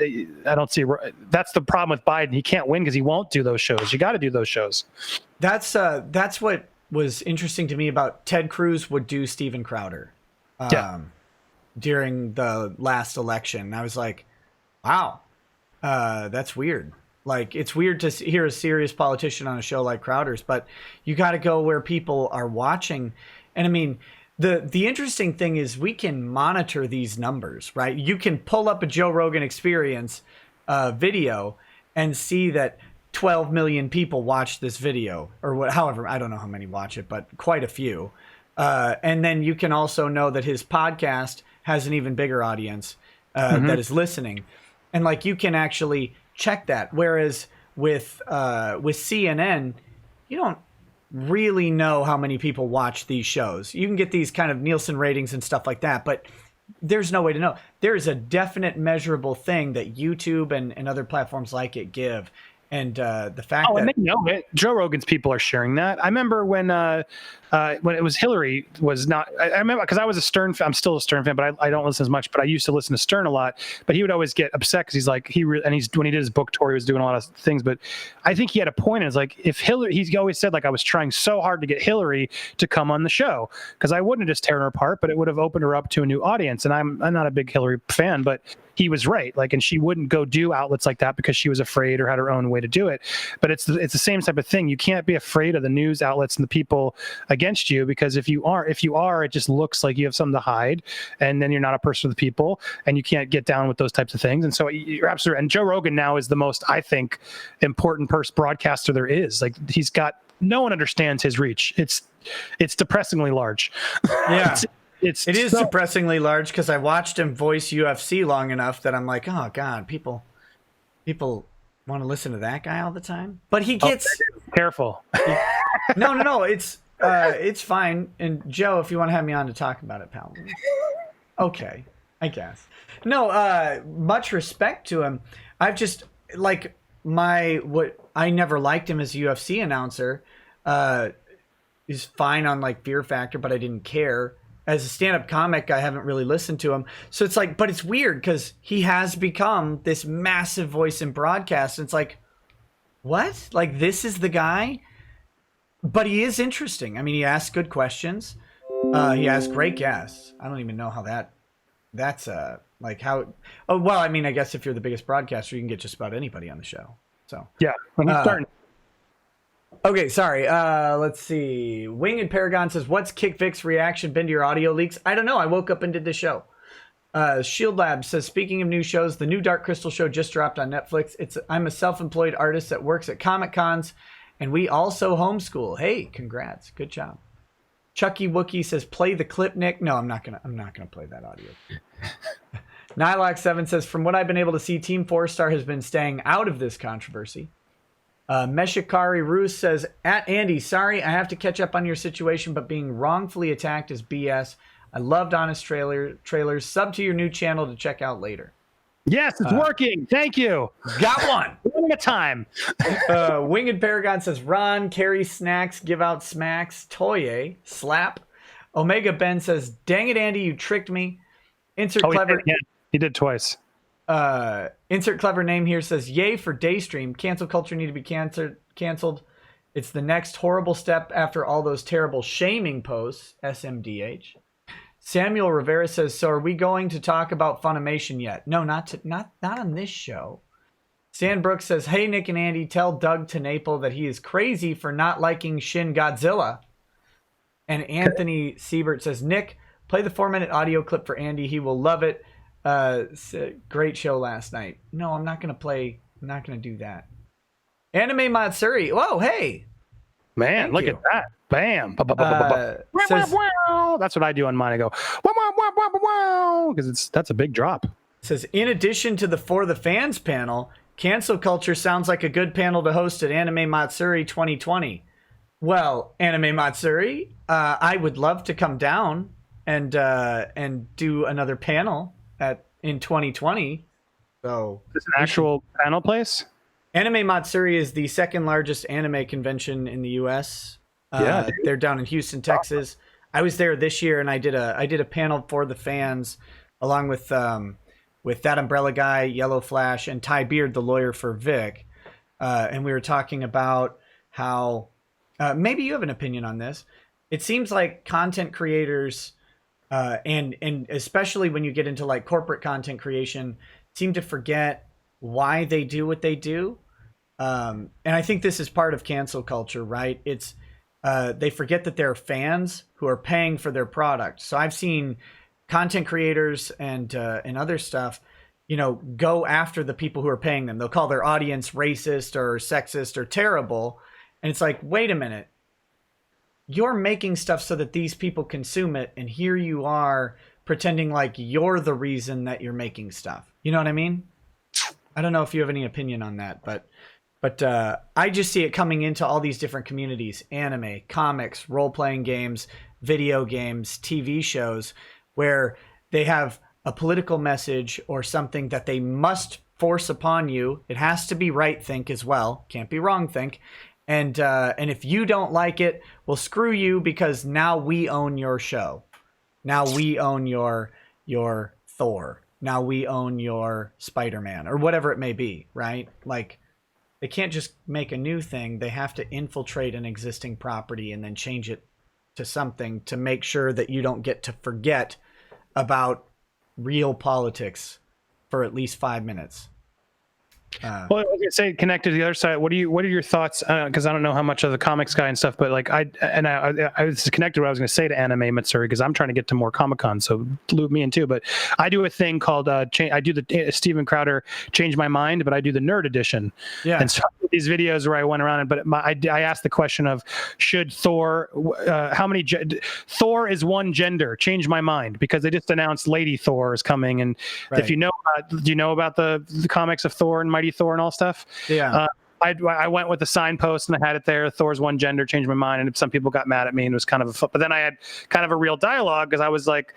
I don't see, that's the problem with Biden. He can't win because he won't do those shows. You got to do those shows. That's what was interesting to me about Ted Cruz would do Steven Crowder during the last election. I was like, wow, that's weird. Like, it's weird to hear a serious politician on a show like Crowder's, but you got to go where people are watching. And I mean, the interesting thing is we can monitor these numbers, right? You can pull up a Joe Rogan Experience video and see that 12 million people watched this video, or however, I don't know how many watch it, but quite a few. And then you can also know that his podcast has an even bigger audience that is listening. And like, you can actually check that. Whereas with CNN, you don't really know how many people watch these shows. You can get these kind of Nielsen ratings and stuff like that, but there's no way to know. There is a definite measurable thing that YouTube and other platforms like it give. And the fact that, and they know it. Joe Rogan's people are sharing that. I remember when it was Hillary was not. I remember because I was a Stern fan. I'm still a Stern fan, but I don't listen as much. But I used to listen to Stern a lot. But he would always get upset because he's like when he did his book tour, he was doing a lot of things. But I think he had a point. It's like if Hillary, he's always said like I was trying so hard to get Hillary to come on the show because I wouldn't have just teared her apart, but it would have opened her up to a new audience. And I'm not a big Hillary fan, but he was right. Like, and she wouldn't go do outlets like that because she was afraid or had her own way to do it. But it's the same type of thing. You can't be afraid of the news outlets and the people against you, because if you are, it just looks like you have something to hide, and then you're not a person of the people, and you can't get down with those types of things. And so you're absolutely. And Joe Rogan now is the most, I think, important broadcaster there is. Like, he's got, no one understands his reach. It's depressingly large. Yeah. It is depressingly large because I watched him voice UFC long enough that I'm like, oh God, people want to listen to that guy all the time. But he gets careful. No. It's fine. And Joe, if you want to have me on to talk about it, pal. Okay, I guess. No, much respect to him. I've just like I never liked him as a UFC announcer. He's fine on like Fear Factor, but I didn't care. As a stand-up comic, I haven't really listened to him. So it's like, but it's weird because he has become this massive voice in broadcast. And it's like, what? Like, this is the guy? But he is interesting. I mean, he asks good questions. He has great guests. I don't even know how that's like how. Oh, well, I mean, I guess if you're the biggest broadcaster, you can get just about anybody on the show. So yeah, when he's starting. Okay, sorry. Let's see. Winged Paragon says, what's KickVic's reaction been to your audio leaks? I don't know. I woke up and did the show. Shield Lab says, speaking of new shows, the new Dark Crystal show just dropped on Netflix. I'm a self-employed artist that works at Comic Cons, and we also homeschool. Hey, congrats. Good job. Chucky Wookie says, play the clip, Nick. No, I'm not gonna play that audio. Nylock7 says, from what I've been able to see, Team 4-Star has been staying out of this controversy. Meshikari Roos says, at Andy, sorry, I have to catch up on your situation, but being wrongfully attacked is BS. I loved Honest Trailers. Sub to your new channel to check out later. Yes, it's working. Thank you. Got one. One at a time. Winged Paragon says, Ron, carry snacks, give out smacks, Toye, slap. Omega Ben says, dang it, Andy, you tricked me. Insert clever. He did twice. Insert clever name here says, yay for Daystream. Cancel culture need to be canceled. It's the next horrible step after all those terrible shaming posts. SMDH. Samuel Rivera says, so are we going to talk about Funimation yet? No, not on this show. Stan Brooks says, hey, Nick and Andy, tell Doug TeNapel that he is crazy for not liking Shin Godzilla. And Anthony Siebert says, Nick, play the 4-minute audio clip for Andy. He will love it. Great show last night. No, I'm not going to do that. Anime Matsuri. Whoa, hey. Man, look at that. Bam. Says, that's what I do on mine. I go, wow, because that's a big drop. Says, in addition to the For the Fans panel, cancel culture sounds like a good panel to host at Anime Matsuri 2020. Well, Anime Matsuri, I would love to come down and do another panel in 2020. So is this an actual panel place? Anime Matsuri is the second largest anime convention in the U.S. Yeah, They're down in Houston, Texas. I was there this year, and I did a panel for the fans, along with that Umbrella Guy, Yellow Flash, and Ty Beard, the lawyer for Vic, and we were talking about how maybe you have an opinion on this. It seems like content creators, and especially when you get into like corporate content creation, seem to forget why they do what they do. And I think this is part of cancel culture, right? It's they forget that there are fans who are paying for their product. So I've seen content creators and other stuff, go after the people who are paying them. They'll call their audience racist or sexist or terrible. And it's like, wait a minute, you're making stuff so that these people consume it. And here you are pretending like you're the reason that you're making stuff. You know what I mean? I don't know if you have any opinion on that, but I just see it coming into all these different communities: anime, comics, role-playing games, video games, TV shows, where they have a political message or something that they must force upon you. It has to be right think as well. Can't be wrong think. And if you don't like it, well, screw you, because now we own your show. Now we own your Thor. Now we own your Spider-Man, or whatever it may be, right? Like, they can't just make a new thing. They have to infiltrate an existing property and then change it to something to make sure that you don't get to forget about real politics for at least 5 minutes. Well, I was gonna say, connected to the other side, what are your thoughts? Because I don't know how much of the comics guy and stuff, but like I was connected to what I was going to say to Anime Matsuri, because I'm trying to get to more Comic-Con, so loop me in too. But I do a thing called I do the Steven Crowder Change My Mind, but I do the Nerd Edition. Yeah. And so these videos where I went around I asked the question of, should Thor, how many Thor is one gender? Change my mind, because they just announced Lady Thor is coming, and right. If do you know about the comics of Thor and Mighty Thor and all stuff? Yeah. I went with the signpost and I had it there: Thor's one gender, changed my mind. And some people got mad at me, and it was kind of but then I had kind of a real dialogue, because I was like,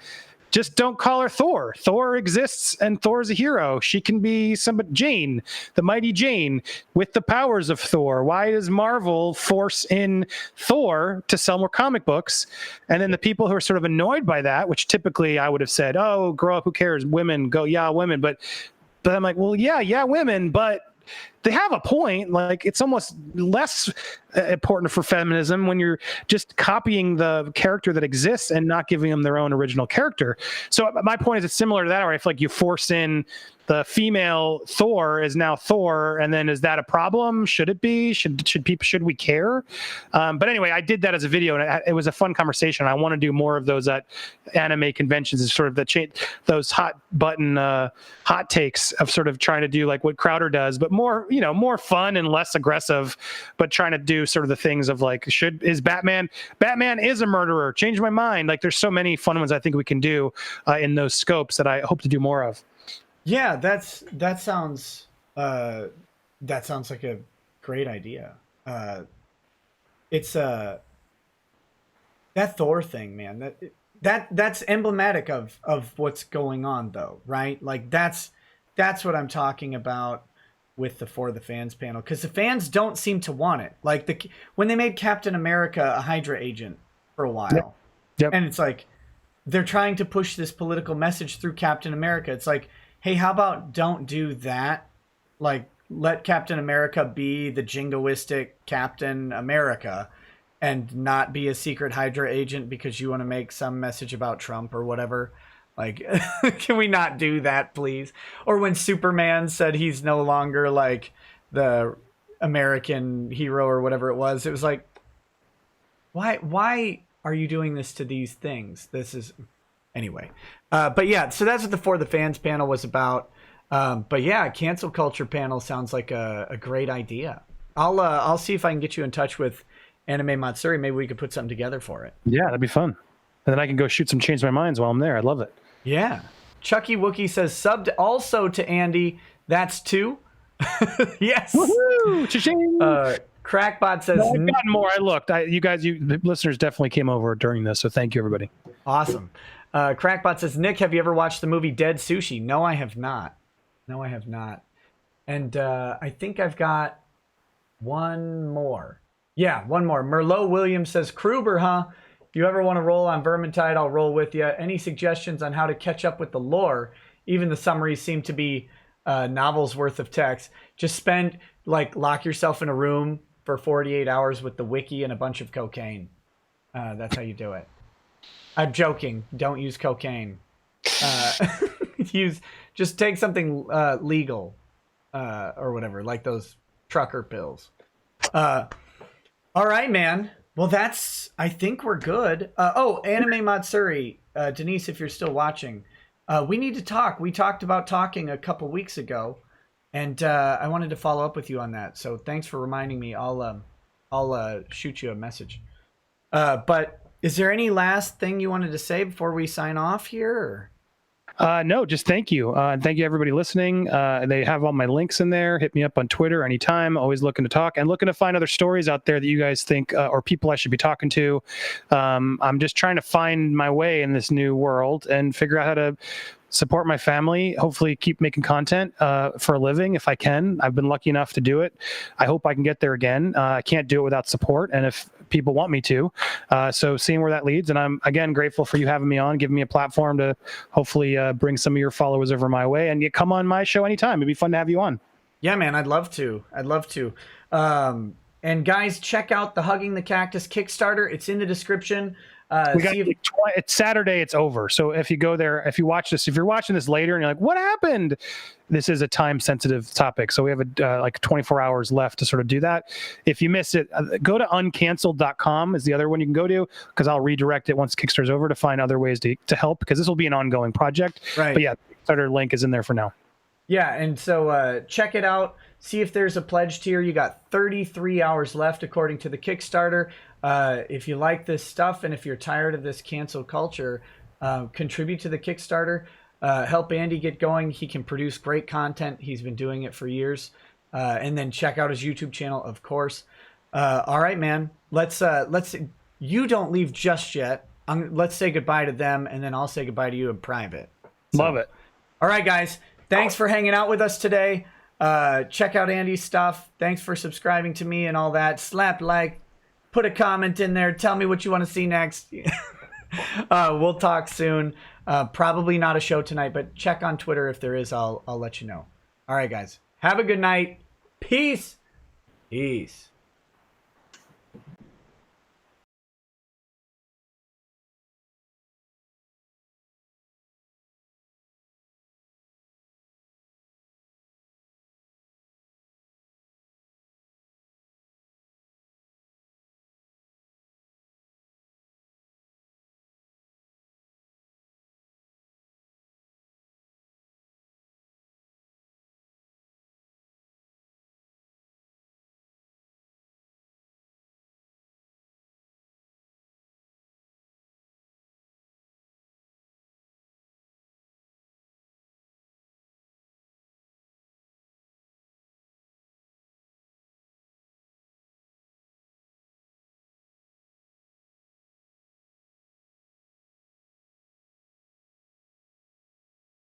just don't call her Thor. Thor exists, and Thor's a hero. She can be somebody, Jane, the mighty Jane, with the powers of Thor. Why does Marvel force in Thor to sell more comic books? And then the people who are sort of annoyed by that, which typically I would have said, oh, grow up, who cares? Women, go, yeah, women. But I'm like, well, yeah, women, but they have a point. Like, it's almost less important for feminism when you're just copying the character that exists and not giving them their own original character. So my point is, it's similar to that, where I feel like you force in the female Thor is now Thor, and then is that a problem? Should it be? Should we care? But anyway, I did that as a video, and it was a fun conversation. I want to do more of those at anime conventions, is sort of those hot button hot takes of sort of trying to do like what Crowder does, but more fun and less aggressive, but trying to do sort of the things of like, is Batman is a murderer? Change my mind. Like, there's so many fun ones I think we can do in those scopes that I hope to do more of. Yeah, that sounds like a great idea. It's that Thor thing, man. That's emblematic of what's going on, though, right? Like, that's what I'm talking about with the For the Fans panel, because the fans don't seem to want it. Like when they made Captain America a Hydra agent for a while, yep. And it's like they're trying to push this political message through Captain America. It's like, hey, how about don't do that? Like, let Captain America be the jingoistic Captain America and not be a secret Hydra agent because you want to make some message about Trump or whatever. Like, can we not do that, please? Or when Superman said he's no longer like the American hero or whatever it was like, why are you doing this to these things? This is... Anyway, but yeah, so that's what the For the Fans panel was about. But yeah, cancel culture panel sounds like a great idea. I'll see if I can get you in touch with Anime Matsuri. Maybe we could put something together for it. Yeah, that'd be fun. And then I can go shoot some Change My Minds while I'm there. I love it. Yeah. Chucky Wookie says subbed also to Andy. That's 2. Yes. Woohoo! Cha-ching! Crackbot says... No, I've gotten more. I looked. The listeners definitely came over during this, so thank you, everybody. Awesome. Crackbot says, Nick, have you ever watched the movie Dead Sushi? No, I have not. And I think I've got one more. Yeah, one more. Merlot Williams says, Kruber, huh? If you ever want to roll on Vermintide, I'll roll with you. Any suggestions on how to catch up with the lore? Even the summaries seem to be novels worth of text. Just lock yourself in a room for 48 hours with the wiki and a bunch of cocaine. That's how you do it. I'm joking. Don't use cocaine. Just take something legal or whatever, like those trucker pills. All right, man. Well, I think we're good. Anime Matsuri, Denise, if you're still watching, we need to talk. We talked about talking a couple weeks ago, and I wanted to follow up with you on that. So thanks for reminding me. I'll shoot you a message. But is there any last thing you wanted to say before we sign off here? No, just thank you. And thank you, everybody listening. They have all my links in there. Hit me up on Twitter anytime. Always looking to talk and looking to find other stories out there that you guys think or people I should be talking to. I'm just trying to find my way in this new world and figure out how to support my family, hopefully keep making content for a living if I can. I've been lucky enough to do it. I hope I can get there again. I can't do it without support, and if people want me to. So seeing where that leads, and I'm, again, grateful for you having me on, giving me a platform to hopefully bring some of your followers over my way, and you come on my show anytime. It'd be fun to have you on. Yeah, man, I'd love to. And guys, check out the Hugging the Cactus Kickstarter. It's in the description. It's Saturday. It's over. So if you go there, if you're watching this later and you're like, what happened? This is a time sensitive topic. So we have like 24 hours left to sort of do that. If you miss it, go to uncancelled.com is the other one you can go to, because I'll redirect it once Kickstarter's over to find other ways to help, because this will be an ongoing project. Right. But yeah, the Kickstarter link is in there for now. Yeah. And so check it out. See if there's a pledge tier. You got 33 hours left according to the Kickstarter. If you like this stuff and if you're tired of this cancel culture, contribute to the Kickstarter. Help Andy get going. He can produce great content. He's been doing it for years. And then check out his YouTube channel, of course. All right, man. Let's you don't leave just yet. Let's say goodbye to them, and then I'll say goodbye to you in private. Love it. All right, guys. Thanks for hanging out with us today. Check out Andy's stuff. Thanks for subscribing to me and all that. Slap like, put a comment in there. Tell me what you want to see next. We'll talk soon. Probably not a show tonight, but check on Twitter. If there is, I'll let you know. All right, guys. Have a good night. Peace. Peace.